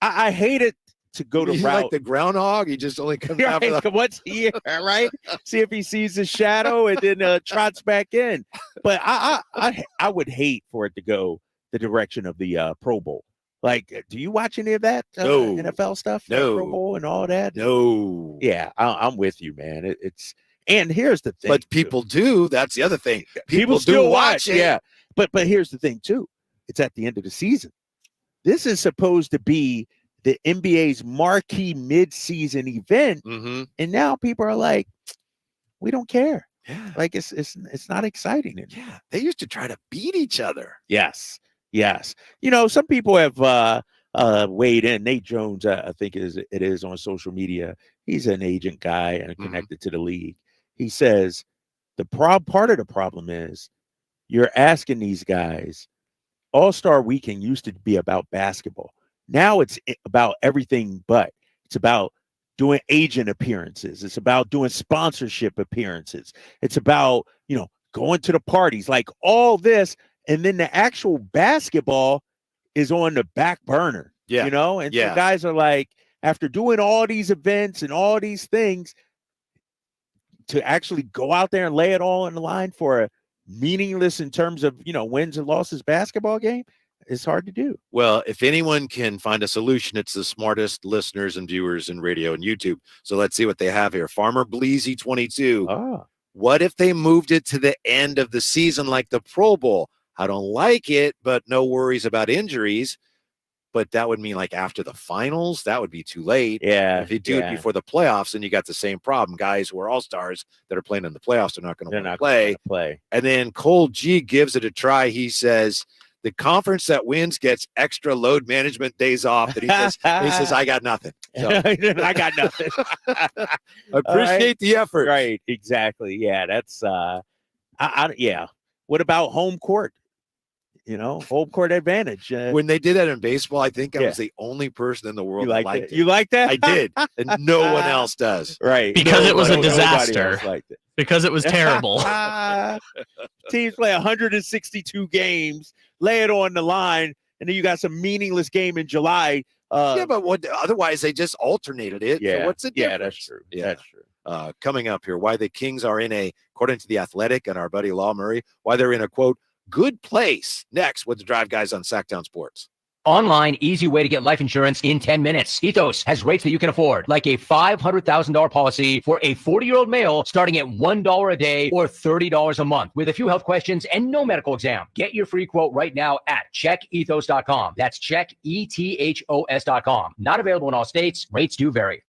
I hate it to go to route. Like the groundhog, he just only comes out for once a year, right? See if he sees his shadow and then trots back in. But I would hate for it to go the direction of the Pro Bowl. Like, do you watch any of that No. NFL stuff? No. Pro Bowl and all that? No. Yeah, I'm with you, man. And here's the thing. But people do. That's the other thing. People do still watch it. Yeah. But here's the thing, too. It's at the end of the season. This is supposed to be the NBA's marquee mid-season event. Mm-hmm. And now people are like, we don't care. Yeah. Like, it's not exciting anymore. Yeah. They used to try to beat each other. Yes. Some people have weighed in. Nate Jones, I think it is on social media. He's an agent guy and connected to the league. He says part of the problem is you're asking these guys. All-Star Weekend used to be about basketball. Now it's about everything but. It's about doing agent appearances. It's about doing sponsorship appearances. It's about, going to the parties, like all this. And then the actual basketball is on the back burner, And so guys are like, after doing all these events and all these things, to actually go out there and lay it all on the line for a meaningless in terms of, wins and losses basketball game, it's hard to do. Well, if anyone can find a solution, it's the smartest listeners and viewers in radio and YouTube. So let's see what they have here. Farmer Bleezy 22. What if they moved it to the end of the season like the Pro Bowl? I don't like it, but no worries about injuries. But that would mean like after the finals, that would be too late. Yeah. If you do it before the playoffs, then you got the same problem. Guys who are all-stars that are playing in the playoffs are not going to play. And then Cole G gives it a try. He says the conference that wins gets extra load management days off. And he says, I got nothing. So. I got nothing. Appreciate the effort. Right. Exactly. Yeah. That's yeah. What about home court? Home court advantage. When they did that in baseball, I think I was the only person in the world that liked it. You like that? I did. And no one else does. Right. Because it was a disaster. Because it was terrible. Teams play 162 games, lay it on the line, and then you got some meaningless game in July. But otherwise they just alternated it. Yeah. So what's the difference? Yeah, that's true. Yeah. That's true. Coming up here, why the Kings are according to The Athletic and our buddy Law Murray, why they're in a, quote, good place. Next with the Drive Guys on Sacktown Sports. Online, easy way to get life insurance in 10 minutes. Ethos has rates that you can afford, like a $500,000 policy for a 40-year-old male starting at $1 a day or $30 a month with a few health questions and no medical exam. Get your free quote right now at checkethos.com. That's checkethos.com. Not available in all states. Rates do vary.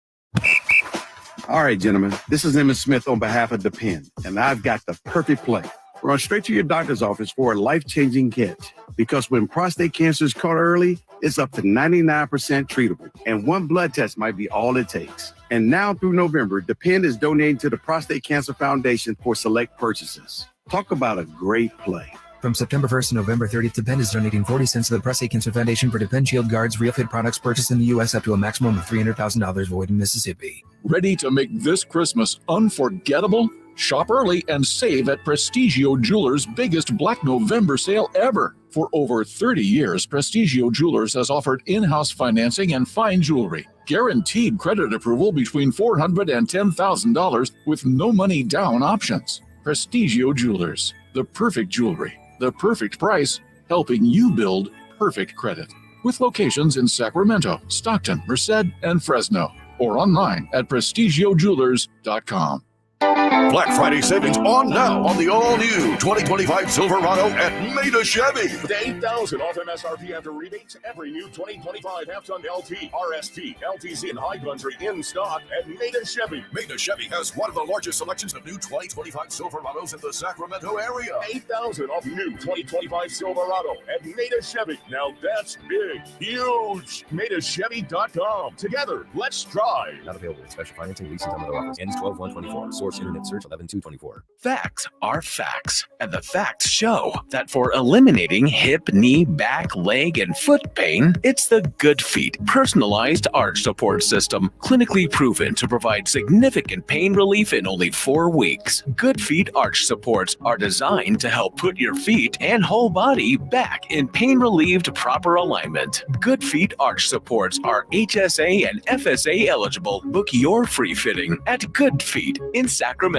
All right, gentlemen, this is Emmett Smith on behalf of Depend, and I've got the perfect play. Run straight to your doctor's office for a life-changing kit. Because when prostate cancer is caught early, it's up to 99% treatable. And one blood test might be all it takes. And now through November, Depend is donating to the Prostate Cancer Foundation for select purchases. Talk about a great play. From September 1st to November 30th, Depend is donating 40 cents to the Prostate Cancer Foundation for Depend Shield Guards Real Fit products purchased in the U.S. up to a maximum of $300,000 void in Mississippi. Ready to make this Christmas unforgettable? Shop early and save at Prestigio Jewelers' biggest Black November sale ever. For over 30 years, Prestigio Jewelers has offered in-house financing and fine jewelry. Guaranteed credit approval between $400 and $10,000 with no money down options. Prestigio Jewelers, the perfect jewelry, the perfect price, helping you build perfect credit. with locations in Sacramento, Stockton, Merced, and Fresno, or online at prestigiojewelers.com. Black Friday savings on now on the all-new 2025 Silverado at Maida Chevy. With $8,000 off MSRP after rebates, every new 2025 half-ton LT, RST, LTZ, and High Country in stock at Maida Chevy. Maida Chevy has one of the largest selections of new 2025 Silverados in the Sacramento area. $8,000 off new 2025 Silverado at Maida Chevy. Now that's big, huge. MaidaChevy.com. Together, let's drive. Not available with special financing, leasing, and other offers. Ends 12/1/24. Source internet search 11/2/24. Facts are facts, and the facts show that for eliminating hip, knee, back, leg, and foot pain, it's the Good Feet personalized arch support system, clinically proven to provide significant pain relief in only 4 weeks. Good Feet arch supports are designed to help put your feet and whole body back in pain-relieved proper alignment. Good Feet arch supports are HSA and FSA eligible. Book your free fitting at Good Feet in Sacramento,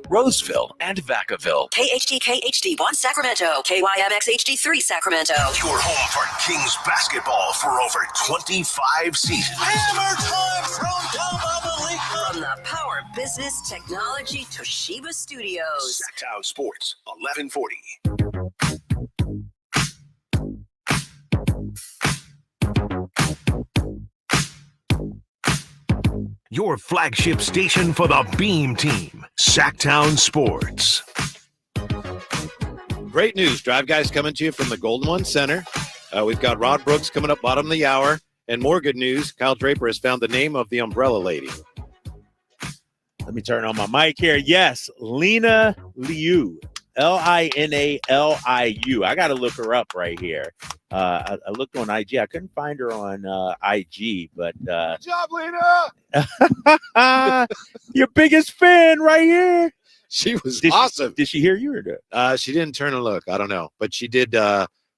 Roseville, and Vacaville. KHD1 Sacramento, KYMX HD3 Sacramento. Your home for Kings basketball for over 25 seasons. Hammer time thrown down by the league. From the Power Business Technology Toshiba Studios. Sacktown Sports, 1140. Your flagship station for the Beam Team, Sacktown Sports. Great news. Drive Guys coming to you from the Golden One Center. We've got Rod Brooks coming up bottom of the hour. And more good news, Kyle Draper has found the name of the umbrella lady. Let me turn on my mic here. Yes, Lina Liu. Linaliu. I got to look her up right here. I looked on IG. I couldn't find her on IG, but Good job, Lina. Your biggest fan right here. She was awesome. Did she hear you or not? She didn't turn and look. I don't know, but she did.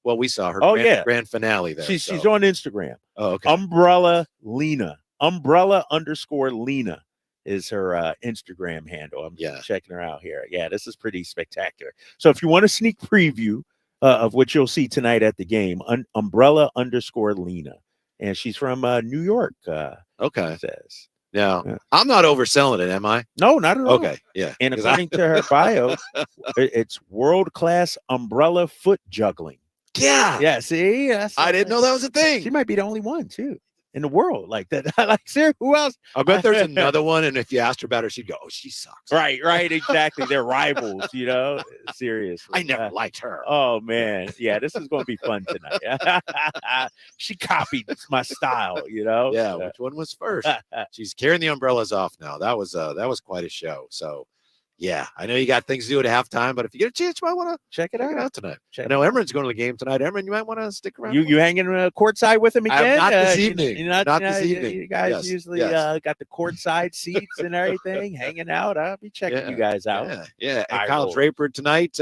Well, we saw her. Grand finale there. She's on Instagram. Oh, okay. Umbrella Lina. Umbrella_Lina is her Instagram handle. I'm checking her out here. Yeah, this is pretty spectacular. So if you want a sneak preview of what you'll see tonight at the game, Umbrella_Lina, and she's from New York. Okay. Says. Now, I'm not overselling it, am I? No, not at all. Okay, yeah. And according to her bio, it's world-class umbrella foot juggling. Yeah. Yeah, see? I didn't know that was a thing. She might be the only one, too, in the world like that. Like, sir, who else? I bet there's another one, and if you asked her about her, she'd go, oh, she sucks. Right, exactly. They're rivals, seriously. I never liked her. Oh, man. Yeah, this is going to be fun tonight. She copied my style, Yeah, which one was first? She's carrying the umbrellas off now. That was quite a show. So, yeah, I know you got things to do at halftime, but if you get a chance, you might want to check it out tonight. I know Emron's going to the game tonight. Emron, you might want to stick around. You hanging courtside with him again? Not this evening. Not this evening. You guys usually got the courtside seats and everything, hanging out. I'll be checking you guys out. Yeah. And Kyle Draper tonight,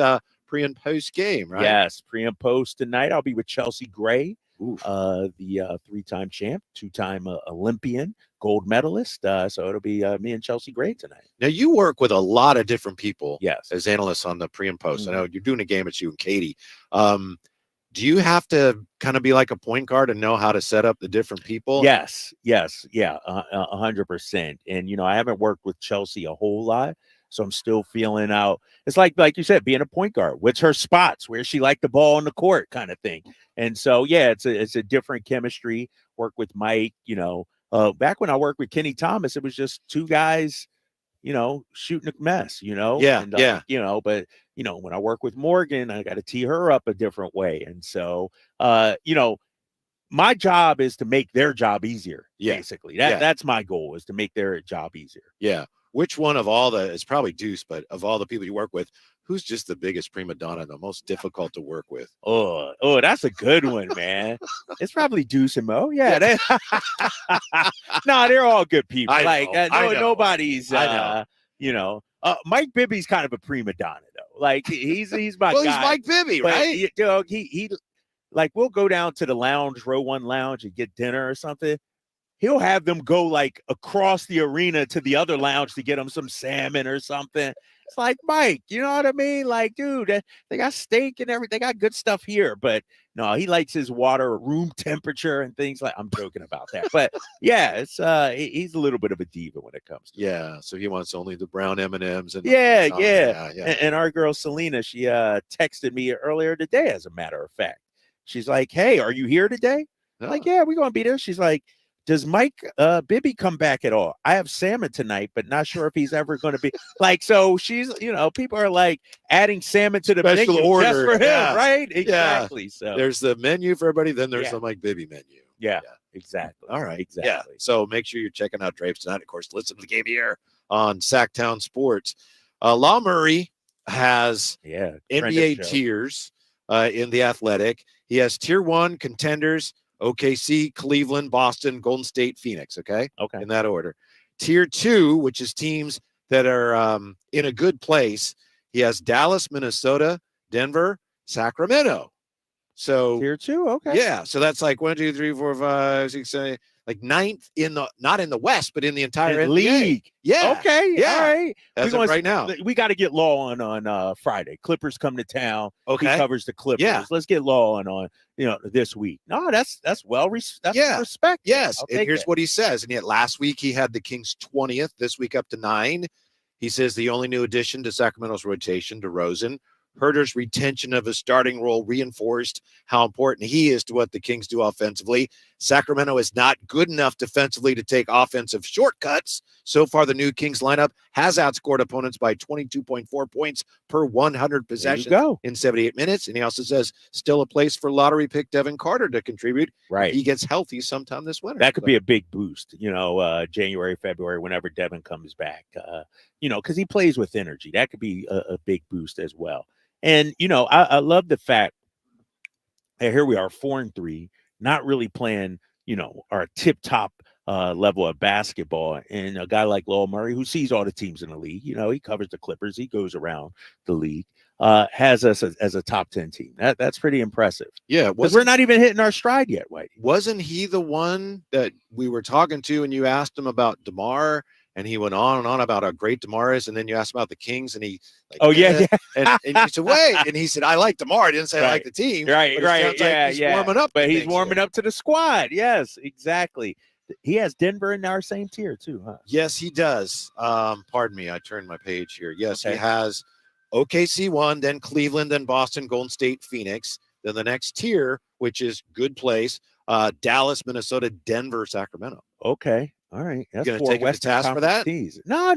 pre and post game, right? Yes, pre and post tonight. I'll be with Chelsea Gray, the 3-time champ, 2-time Olympian, gold medalist. So it'll be me and Chelsea Gray tonight. Now, you work with a lot of different people as analysts on the pre and post. I know you're doing a game, it's you and Katie. Do you have to kind of be like a point guard and know how to set up the different people? Yes. Yeah, 100%. And, I haven't worked with Chelsea a whole lot, so I'm still feeling out. It's like you said, being a point guard. What's her spots? Where she like the ball on the court kind of thing. And so, yeah, it's a different chemistry. Work with Mike, back when I worked with Kenny Thomas, it was just two guys, shooting a mess, but when I work with Morgan, I got to tee her up a different way. And so, my job is to make their job easier. Basically, that's my goal, is to make their job easier. Yeah. Which one of all it's probably Deuce, but of all the people you work with, who's just the biggest prima donna, the most difficult to work with? Oh, that's a good one, man. It's probably Deuce and Mo. Yeah. No, they're all good people. I know. Nobody's, Mike Bibby's kind of a prima donna, though. Like, he's my guy. He's Mike Bibby, right? He we'll go down to the lounge, row 1 lounge, and get dinner or something. he'll have them go like across the arena to the other lounge to get them some salmon or something. It's like, Mike, you know what I mean? Like, dude, they got steak and everything. They got good stuff here. But no, he likes his water room temperature and things like. I'm joking about that. But yeah, it's he's a little bit of a diva when it comes to Yeah, so he wants only the brown M&Ms. And yeah. yeah. And our girl Selena, she texted me earlier today, as a matter of fact. She's like, hey, are you here today? I'm like, yeah, we're going to be there. She's like, does Mike Bibby come back at all? I have salmon tonight, but not sure if he's ever going to be like. So she's, people are like adding salmon to the Special menu order just for him, yeah. right? Yeah. Exactly. So there's the menu for everybody. Then there's the Mike Bibby menu. Yeah, exactly. All right, exactly. Yeah. So make sure you're checking out Drapes tonight. Of course, listen to the game here on Sacktown Sports. Law Murray has NBA tiers in the Athletic. He has tier 1 contenders. OKC, Cleveland, Boston, Golden State, Phoenix. Okay. In that order. Tier 2, which is teams that are in a good place. He has Dallas, Minnesota, Denver, Sacramento. So tier 2. Okay. Yeah. So that's like 1, 2, 3, 4, 5, 6, 7, like 9th in the, not in the West, but in the entire NBA. League. Yeah. Okay. Yeah. All right. That's it right now. We got to get Law on Friday. Clippers come to town. Okay. He covers the Clippers. Yeah. Let's get Law on this week. No, that's respect. Yes. And here's what he says. And yet last week he had the Kings 20th, this week up to 9. He says the only new addition to Sacramento's rotation, DeRozan, Herter's retention of his starting role reinforced how important he is to what the Kings do offensively. Sacramento is not good enough defensively to take offensive shortcuts. So far, the new Kings lineup has outscored opponents by 22.4 points per 100 possessions in 78 minutes. And he also says still a place for lottery pick Devin Carter to contribute. Right. If he gets healthy sometime this winter. That could be a big boost, January, February, whenever Devin comes back, because he plays with energy. That could be a big boost as well. And, I love the fact that here we are 4-3, not really playing, our tip top level of basketball. And a guy like Lowell Murray, who sees all the teams in the league, he covers the Clippers. He goes around the league, has us as a top 10 team. That's pretty impressive. Yeah. Because we're not even hitting our stride yet, Whitey. Wasn't he the one that we were talking to and you asked him about DeMar? And he went on and on about how great DeMar is. And then you asked about the Kings and he yeah. And you said, wait. And he said, I like DeMar. I didn't say I like the team. Right. He's warming up. But he's warming here. up to the squad. Yes, exactly. He has Denver in our same tier too, huh? Yes, he does. Pardon me. I turned my page here. Yes, he has OKC 1, then Cleveland, then Boston, Golden State, Phoenix. Then the next tier, which is good place, Dallas, Minnesota, Denver, Sacramento. Okay. All right. That's going to take him to task for that? No.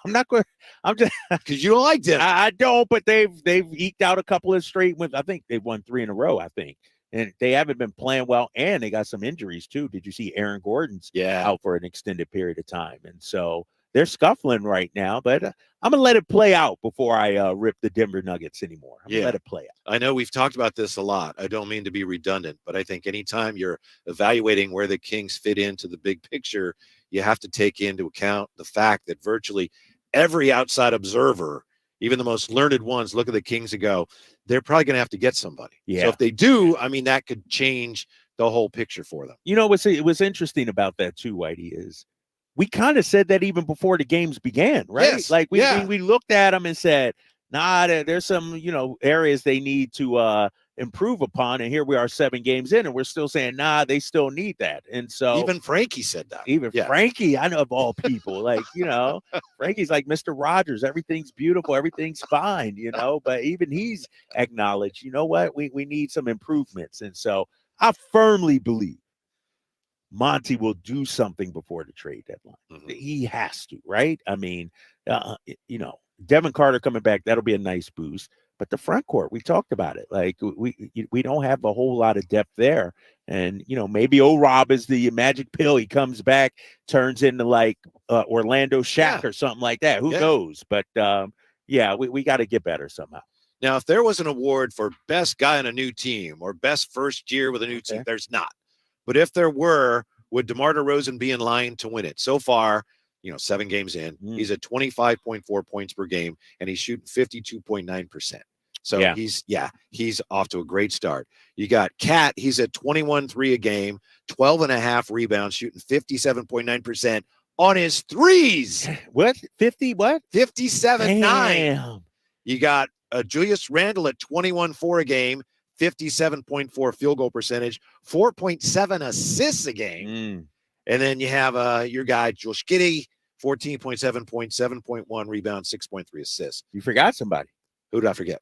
I'm not going. I'm just because you don't like Denver. I don't, but they've eked out a couple of straight wins. I think they've won 3 in a row. I think, and they haven't been playing well, and they got some injuries too. Did you see Aaron Gordon's out for an extended period of time, and so they're scuffling right now. But I'm gonna let it play out before I rip the Denver Nuggets anymore. I'm gonna let it play out. I know we've talked about this a lot. I don't mean to be redundant, but I think anytime you're evaluating where the Kings fit into the big picture, you have to take into account the fact that virtually every outside observer, even the most learned ones, look at the Kings and go, they're probably going to have to get somebody. Yeah. So if they do, I mean, that could change the whole picture for them. What's interesting about that too, Whitey, is we kind of said that even before the games began, right? Yes. Like we looked at them and said, there's some, areas they need to improve upon. And here we are 7 games in and we're still saying, they still need that. And so even Frankie said that. Frankie, I know of all people, Frankie's like Mr. Rogers. Everything's beautiful. Everything's fine, but even he's acknowledged, you know what, we need some improvements. And so I firmly believe Monty will do something before the trade deadline. Mm-hmm. He has to, right? I mean, Devin Carter coming back, that'll be a nice boost. But the front court, we talked about it. Like we don't have a whole lot of depth there. And, maybe O-Rob is the magic pill. He comes back, turns into like Orlando Shaq or something like that. Who knows? But we got to get better somehow. Now, if there was an award for best guy on a new team or best first year with a new team, there's not. But if there were, would DeMar DeRozan be in line to win it? So far, 7 games in, he's at 25.4 points per game, and he's shooting 52.9%. So he's off to a great start. You got Cat. He's at 21-3 a game, 12.5 rebounds, shooting 57.9% on his threes. What? 50 what? 57.9. You got Julius Randle at 21-4 a game, 57.4 field goal percentage, 4.7 assists a game. And then you have your guy, Josh Giddey, 14.7 points, 7.1 rebounds, 6.3 assists. You forgot somebody. Who did I forget?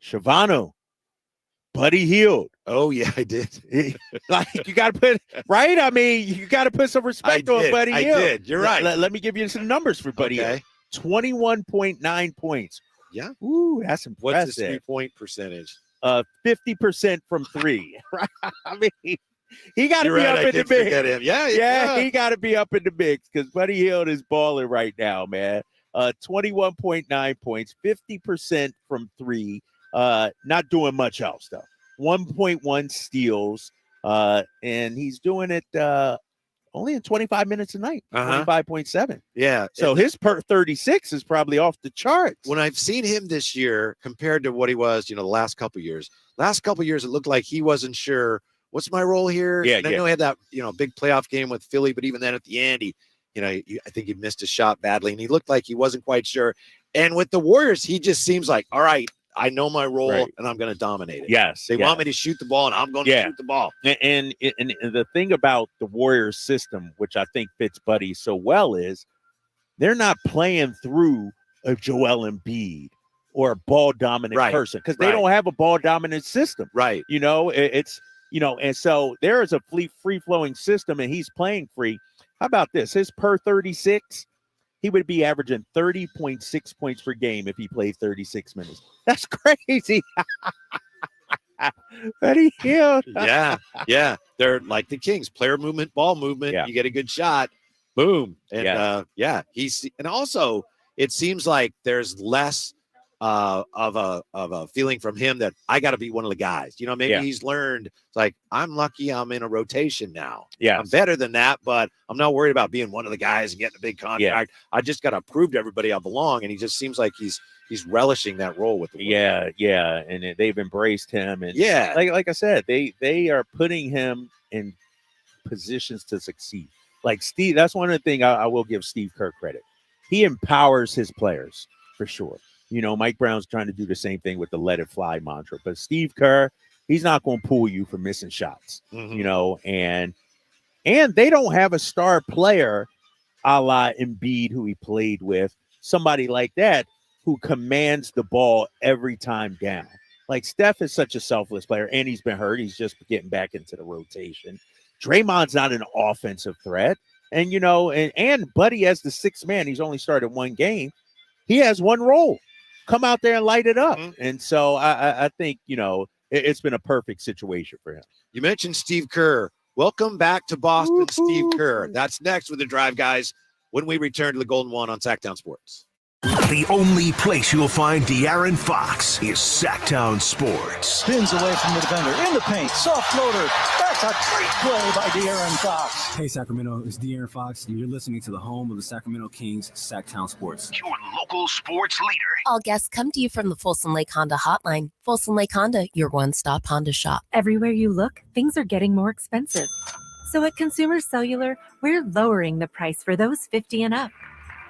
Shavano. Buddy Hield. Oh, yeah, I did. Like, you got to put, right? I mean, you got to put some respect on Buddy Hield. I did. You're right. Let me give you some numbers for Buddy Hield. 21.9 points. Yeah. Ooh, that's impressive. What's his 3-point percentage? 50% from 3. Right? I mean, he got to be up in the mix. Yeah, he got to be up in the mix because Buddy Hield is balling right now, man. 21.9 points, 50% from 3. Not doing much else, though. 1.1 steals, and he's doing it only in 25 minutes a night, 25.7. Yeah. So his per 36 is probably off the charts. When I've seen him this year compared to what he was, the last couple of years, it looked like he wasn't sure, what's my role here? Yeah, and I know he had that, big playoff game with Philly, but even then at the end, I think he missed a shot badly, and he looked like he wasn't quite sure. And with the Warriors, he just seems like, all right, I know my role, and I'm going to dominate it. Yes. They want me to shoot the ball, and I'm going to shoot the ball. And the thing about the Warriors system, which I think fits Buddy so well, is they're not playing through a Joel Embiid or a ball-dominant person because they don't have a ball-dominant system. Right. And so there is a free-flowing system, and he's playing free. How about this? His per 36, he would be averaging 30.6 points per game if he played 36 minutes. That's crazy. Buddy Hield. Yeah. They're like the Kings. Player movement, ball movement. Yeah. You get a good shot. Boom. And and also it seems like there's less of a feeling from him that I got to be one of the guys. Maybe he's learned, it's like, I'm lucky I'm in a rotation now. Yeah. I'm better than that, but I'm not worried about being one of the guys and getting a big contract. I just got to prove to everybody I belong. And he just seems like he's relishing that role with the Warriors. Yeah. And they've embraced him. And like I said, they are putting him in positions to succeed. Like Steve, that's one of the things I will give Steve Kerr credit. He empowers his players for sure. Mike Brown's trying to do the same thing with the let it fly mantra, but Steve Kerr, he's not going to pull you for missing shots, and they don't have a star player a la Embiid who he played with, somebody like that who commands the ball every time down. Like Steph is such a selfless player, and he's been hurt. He's just getting back into the rotation. Draymond's not an offensive threat. And, and Buddy as the sixth man, he's only started one game. He has one role. Come out there and light it up. And so I think, it's been a perfect situation for him. You mentioned Steve Kerr. Welcome back to Boston, Steve Kerr. That's next with the Drive Guys when we return to the Golden One on Sacktown Sports. The only place you'll find De'Aaron Fox is Sacktown Sports. Spins away from the defender. In the paint. Soft floater. That's a great play by De'Aaron Fox. Hey, Sacramento. It's De'Aaron Fox, and you're listening to the home of the Sacramento Kings, Sacktown Sports. Your local sports leader. All guests come to you from the Folsom Lake Honda hotline. Folsom Lake Honda, your one-stop Honda shop. Everywhere you look, things are getting more expensive. So at Consumer Cellular, we're lowering the price for those 50 and up.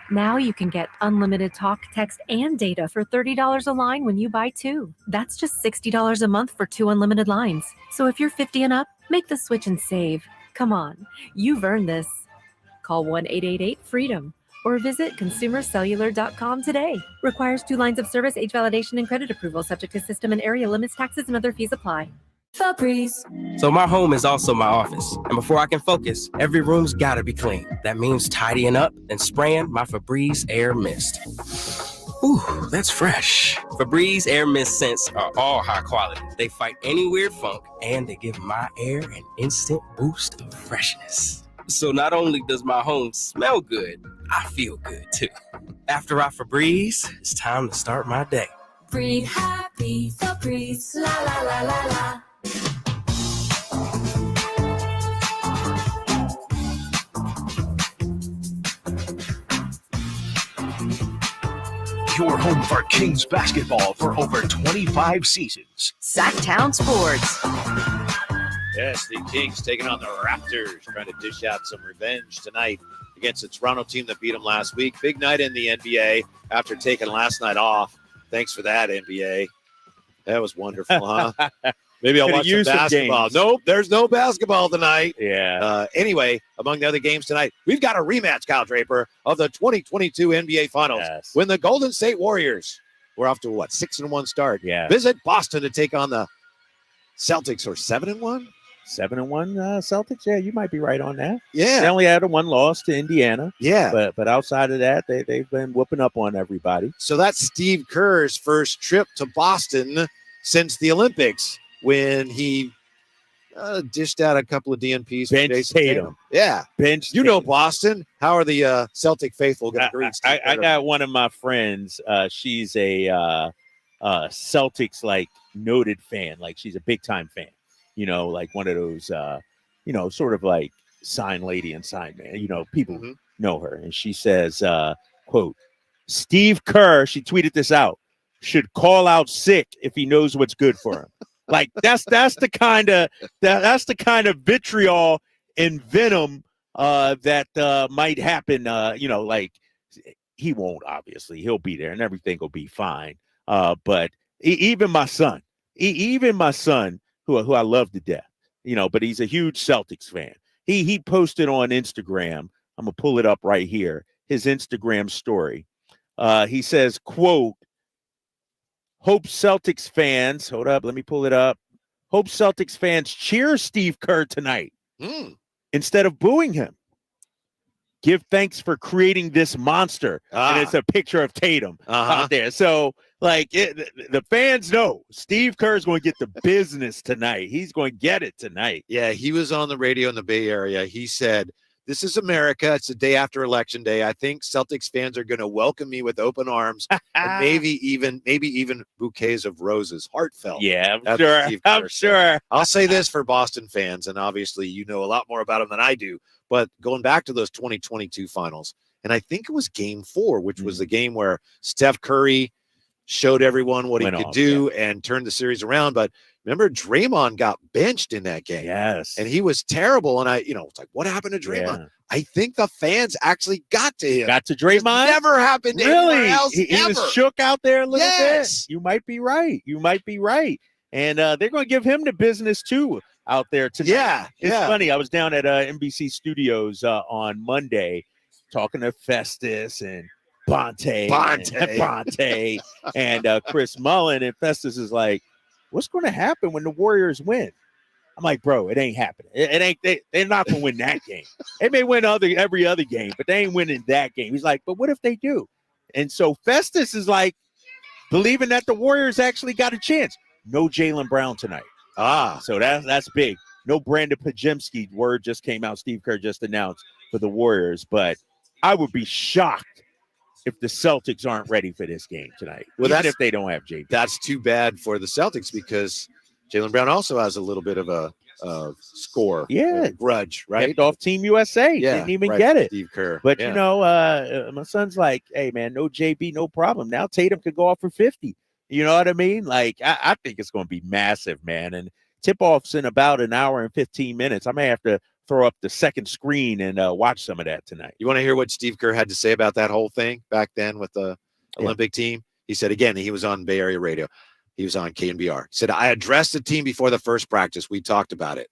Now you can get unlimited talk, text, and data for $30 a line when you buy 2. That's just $60 a month for 2 unlimited lines. So if you're 50 and up, make the switch and save. Come on, you've earned this. Call 1-888-FREEDOM or visit consumercellular.com today. Requires 2 lines of service, age validation, and credit approval, subject to system and area limits, taxes, and other fees apply. Febreze. So my home is also my office. And before I can focus, every room's gotta be clean. That means tidying up and spraying my Febreze Air Mist. Ooh, that's fresh. Febreze Air Mist scents are all high quality. They fight any weird funk, and they give my air an instant boost of freshness. So not only does my home smell good, I feel good too. After I Febreze, it's time to start my day. Breathe happy, Febreze, la la la la la. your home for Kings basketball for over 25 seasons. Sacktown Sports. Yes, the Kings taking on the Raptors, trying to dish out some revenge tonight against the Toronto team that beat them last week. Big night in the NBA after taking last night off. Thanks for that, NBA. That was wonderful, huh? Maybe I'll watch some basketball. Nope, there's no basketball tonight. Yeah. Anyway, among the other games tonight, we've got a rematch, Kyle Draper, of the 2022 NBA Finals. Yes. When the Golden State Warriors, we're off to a 6-1 start. Yeah. Visit Boston to take on the Celtics, or 7-1? 7-1 Celtics. Yeah, you might be right on that. Yeah. They only had a 1 loss to Indiana. Yeah. But outside of that, they've been whooping up on everybody. So that's Steve Kerr's first trip to Boston since the Olympics, when he dished out a couple of DNPs. Bench Tatum. Yeah. Bench. You know Boston. How are the Celtic faithful going to greet Steve I Kerr? got one of my friends. She's a Celtics, like, noted fan. Like, she's a big-time fan. You know, like one of those, sort of like sign lady and sign man. You know, people know her. And she says, quote, Steve Kerr, she tweeted this out, should call out sick if he knows what's good for him. Like that's the kind of vitriol and venom that might happen. Like he won't, obviously. He'll be there and everything will be fine. But even my son, who I love to death, but he's a huge Celtics fan. He posted on Instagram. I'm gonna pull it up right here. His Instagram story. He says, quote, hope Celtics fans, hold up, let me pull it up. Hope Celtics fans cheer Steve Kerr tonight instead of booing him. Give thanks for creating this monster. And it's a picture of Tatum out there. So, the fans know Steve Kerr's going to get the business tonight. He's going to get it tonight. Yeah, he was on the radio in the Bay Area. He said, this is America. It's the day after Election Day. I think Celtics fans are going to welcome me with open arms and maybe even bouquets of roses. Heartfelt. Yeah, I'm sure. I'll say this for Boston fans, and obviously you know a lot more about them than I do, but going back to those 2022 finals, and I think it was Game 4, which was the game where Steph Curry showed everyone what he could do and turned the series around. But remember, Draymond got benched in that game. Yes. And he was terrible. And it's like, what happened to Draymond? Yeah. I think the fans actually got to him. Got to Draymond? It's never happened to anywhere else. He was shook out there a little bit. You might be right. And they're going to give him the business too out there tonight. Yeah. It's funny. I was down at NBC Studios on Monday talking to Festus and Bonte and Chris Mullen, and Festus is like, what's going to happen when the Warriors win? I'm like, bro, it ain't happening. They're not going to win that game. They may win every other game, but they ain't winning that game. He's like, but what if they do? And so Festus is like, believing that the Warriors actually got a chance. No Jaylen Brown tonight. So that's big. No Brandon Pajemski. Word just came out. Steve Kerr just announced for the Warriors, but I would be shocked if the Celtics aren't ready for this game tonight. Well, even if they don't have JB. That's too bad for the Celtics because Jaylen Brown also has a little bit of a score. Grudge, right? Kept off Team USA. Didn't even get it. Steve Kerr. But, my son's like, hey, man, no JB, no problem. Now Tatum could go off for 50. You know what I mean? Like, I think it's going to be massive, man. And tip-off's in about an hour and 15 minutes. I may have to throw up the second screen and watch some of that tonight. You want to hear what Steve Kerr had to say about that whole thing back then with the Olympic team? He said, again, he was on Bay Area radio. He was on KNBR. He said, I addressed the team before the first practice. We talked about it.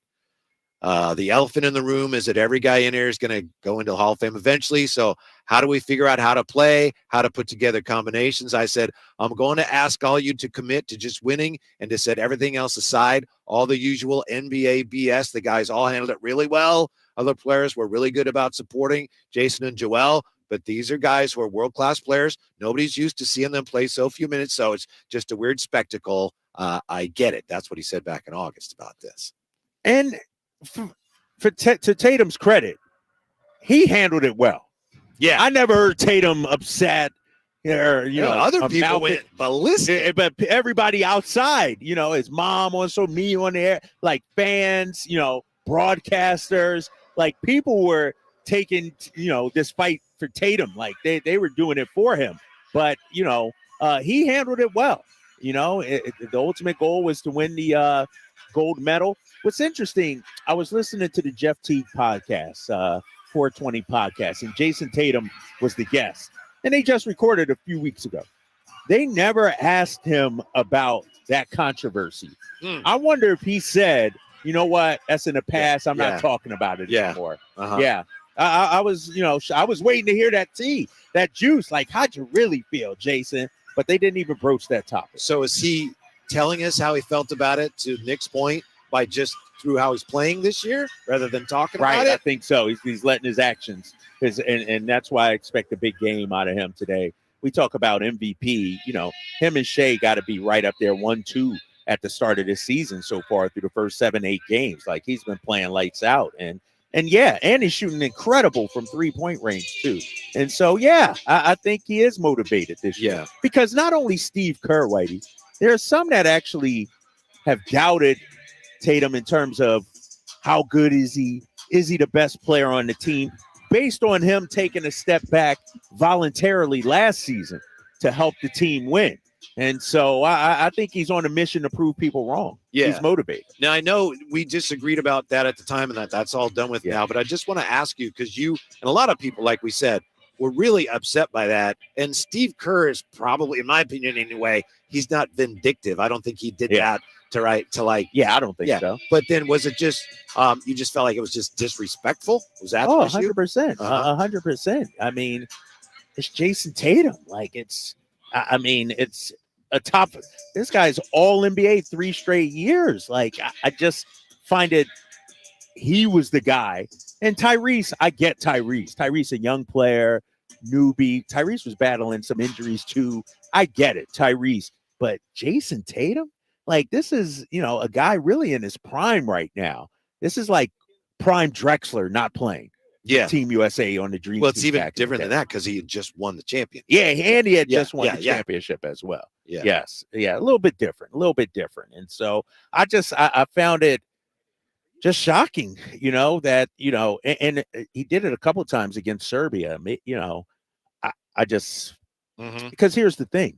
The elephant in the room is that every guy in here is going to go into Hall of Fame eventually. So how do we figure out how to play, how to put together combinations? I said, I'm going to ask all you to commit to just winning and to set everything else aside, all the usual NBA BS. The guys all handled it really well. Other players were really good about supporting Jason and Joel, but these are guys who are world-class players. Nobody's used to seeing them play so few minutes, so it's just a weird spectacle. I get it. That's what he said back in August about this. And to Tatum's credit, he handled it well. Yeah. I never heard Tatum upset. Other people went ballistic. But everybody outside, his mom me on there, like fans, broadcasters, like people were taking, this fight for Tatum. Like they were doing it for him. But, he handled it well. You know, the ultimate goal was to win the gold medal. What's interesting, I was listening to the Jeff Teague podcast, 420 podcast, and Jason Tatum was the guest. And they just recorded a few weeks ago. They never asked him about that controversy. I wonder if he said, you know what, that's in the past. I'm not talking about it anymore. Yeah. I was, I was waiting to hear that tea, that juice. Like, how'd you really feel, Jason? But they didn't even broach that topic. So is he telling us how he felt about it, to Nick's point, by just through how he's playing this year rather than talking about it? I think so. He's letting his actions, and that's why I expect a big game out of him today. We talk about MVP, him and Shea got to be right up there 1-2 at the start of this season so far through the first 7-8 games. Like, he's been playing lights out, and he's shooting incredible from 3-point range too. And so, I think he is motivated this year. Because not only Steve Kerr, Whitey, there are some that actually have doubted Tatum in terms of how good is he? Is he the best player on the team? Based on him taking a step back voluntarily last season to help the team win. And so I think he's on a mission to prove people wrong. Yeah. He's motivated. Now, I know we disagreed about that at the time, and that's all done with now. But I just want to ask you, because you and a lot of people, like we said, were really upset by that. And Steve Kerr is probably, in my opinion anyway, he's not vindictive. I don't think he did that to I don't think so. But then was it just you just felt like it was just disrespectful? Was that the issue? 100%. 100%. I mean, it's Jason Tatum. Like, it's a top. This guy's all NBA 3 straight years. Like, I just find it. He was the guy. And Tyrese, I get Tyrese. Tyrese, a young player, newbie. Tyrese was battling some injuries too. I get it, Tyrese. But Jason Tatum, like, this is, a guy really in his prime right now. This is like prime Drexler not playing. Team USA on the Dream. Well, it's even different than that because he had just won the championship. Yeah, and he had just won the championship as well. Yeah. Yes. Yeah, a little bit different. And so I found it just shocking, that, and he did it a couple of times against Serbia. I just, because here's the thing.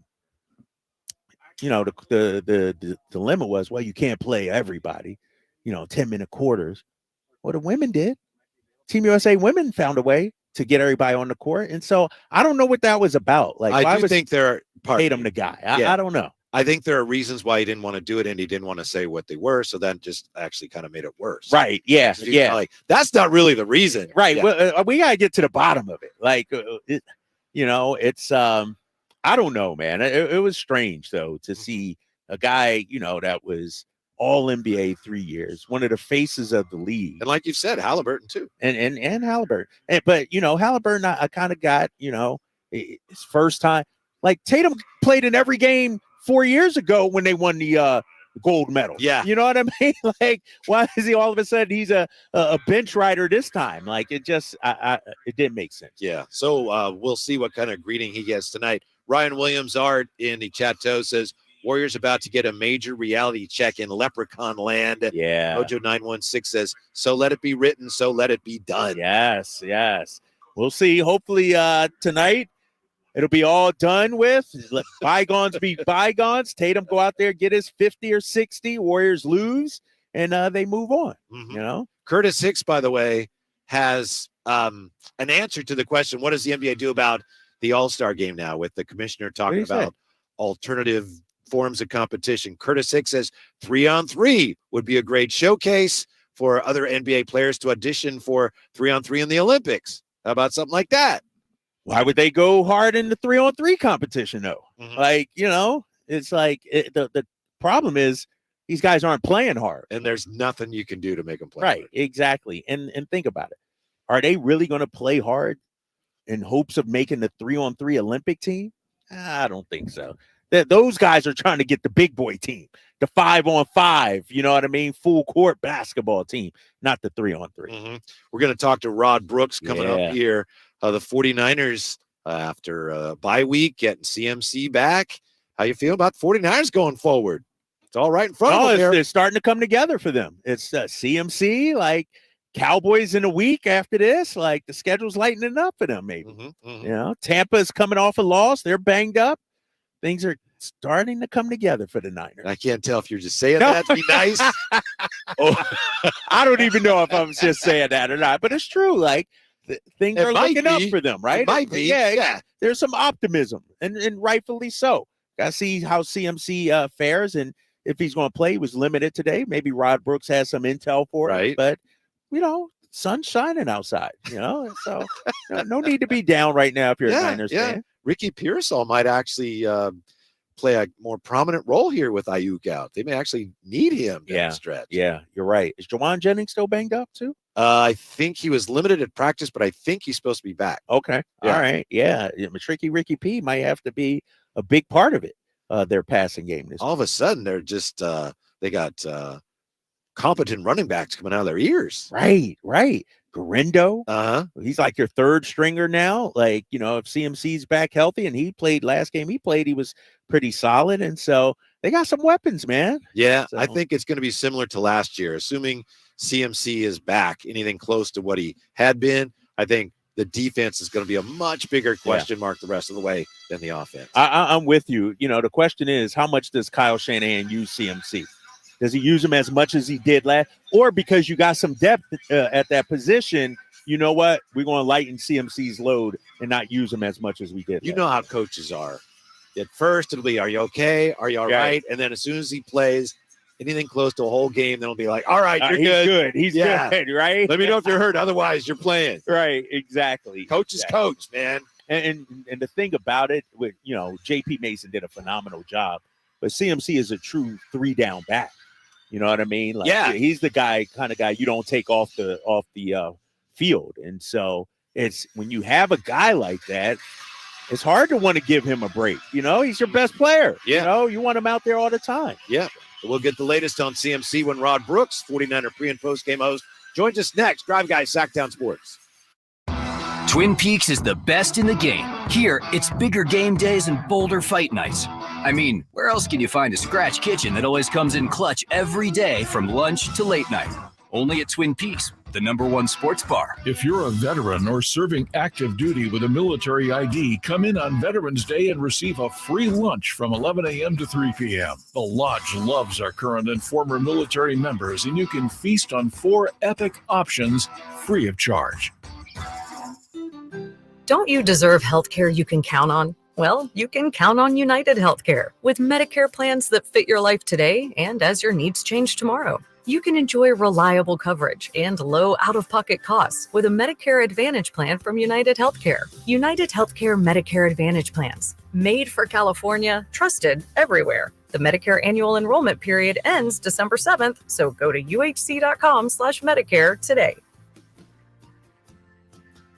The dilemma was, well, you can't play everybody, 10-minute quarters. Well, the women did. Team USA women found a way to get everybody on the court. And so I don't know what that was about. Like, I do think there are Tatum the guy. I don't know. I think there are reasons why he didn't want to do it, and he didn't want to say what they were. So that just actually kind of made it worse. Right. Yeah. Yeah. Like, that's not really the reason. Right. Yeah. Well, we got to get to the bottom of it. Like, it's, I don't know, man. It was strange, though, to see a guy, that was all NBA 3 years, one of the faces of the league. And like you said, Halliburton too. And Halliburton. But, Halliburton, I kind of got, his first time. Like, Tatum played in every game 4 years ago when they won the gold medal. Yeah. You know what I mean? Like, why is he all of a sudden he's a bench rider this time? Like, it just, it didn't make sense. Yeah. So we'll see what kind of greeting he gets tonight. Ryan Williams Art in the chateau says, Warriors about to get a major reality check in Leprechaun land. Yeah. Mojo 916 says, so let it be written, so let it be done. Yes. We'll see. Hopefully tonight it'll be all done with. Let bygones be bygones. Tatum go out there, get his 50 or 60. Warriors lose, and they move on. Curtis Hicks, by the way, has an answer to the question, what does the NBA do about the All-Star game now, with the commissioner talking about alternative forms of competition? Curtis Hicks says 3-on-3 would be a great showcase for other NBA players to audition for 3-on-3 in the Olympics. How about something like that? Why would they go hard in the 3-on-3 competition, though? Like, it's like the problem is these guys aren't playing hard. And there's nothing you can do to make them play hard. Hard. Exactly. And think about it. Are they really going to play hard in hopes of making the 3-on-3 Olympic team? I don't think so. Those guys are trying to get the big boy team, the 5-on-5, you know what I mean? Full court basketball team, not the 3-on-3. We're going to talk to Rod Brooks coming up here. The 49ers, after a bye week, getting CMC back. How you feel about the 49ers going forward? It's all right in front of them. It's starting to come together for them. It's CMC, like Cowboys in a week after this. Like, the schedule's lightening up for them, maybe. Tampa is coming off a loss. They're banged up. things are starting to come together for the Niners. I can't tell if you're just saying that to be nice. I don't even know if I'm just saying that or not, but it's true. Like things are looking up for them, right? It might be. Yeah. There's some optimism, and rightfully so. Got to see how CMC fares, and if he's going to play. He was limited today. Maybe Rod Brooks has some intel for it, but sun's shining outside. So no need to be down right now if you're a Niners fan. Ricky Pearsall might actually play a more prominent role here with Ayuk out. They may actually need him down the stretch. Yeah, you're right. Is Jawan Jennings still banged up too? I think he was limited at practice, but I think he's supposed to be back. Okay. Yeah. All right. Yeah. Tricky Ricky P might have to be a big part of it. Their passing game. All of a sudden, they're just they got competent running backs coming out of their ears. Right. Garindo. He's like your third stringer now. Like, if CMC's back healthy, and he played last game he was pretty solid. And so they got some weapons, man. Yeah, so. I think it's going to be similar to last year. Assuming CMC is back, anything close to what he had been, I think the defense is going to be a much bigger question mark the rest of the way than the offense. I'm with you. The question is, how much does Kyle Shanahan use CMC? Does he use him as much as he did last? Or because you got some depth at that position, you know what? We're going to lighten CMC's load and not use him as much as we did. You know how coaches are. At first, it'll be, are you okay? Are you all right? And then as soon as he plays anything close to a whole game, then it'll be like, all right, you're good. He's good, right? Let me know if you're hurt. Otherwise, you're playing. Right, exactly. Coach is coach, man. And the thing about it, with JP Mason did a phenomenal job, but CMC is a true 3-down back. You know what I mean? Like, he's the kind of guy you don't take off the field. And so it's when you have a guy like that, it's hard to want to give him a break. He's your best player. Yeah. You want him out there all the time. Yeah. We'll get the latest on CMC when Rod Brooks, 49er pre- and post-game host, joins us next. Drive Guys, Sacktown Sports. Twin Peaks is the best in the game. Here, it's bigger game days and bolder fight nights. I mean, where else can you find a scratch kitchen that always comes in clutch every day from lunch to late night? Only at Twin Peaks, the #1 sports bar. If you're a veteran or serving active duty with a military ID, come in on Veterans Day and receive a free lunch from 11 a.m. to 3 p.m. The Lodge loves our current and former military members, and you can feast on 4 epic options free of charge. Don't you deserve healthcare you can count on? Well, you can count on United Healthcare with Medicare plans that fit your life today and as your needs change tomorrow. You can enjoy reliable coverage and low out-of-pocket costs with a Medicare Advantage plan from United Healthcare. United Healthcare Medicare Advantage plans. Made for California, trusted everywhere. The Medicare annual enrollment period ends December 7th, so go to uhc.com/Medicare today.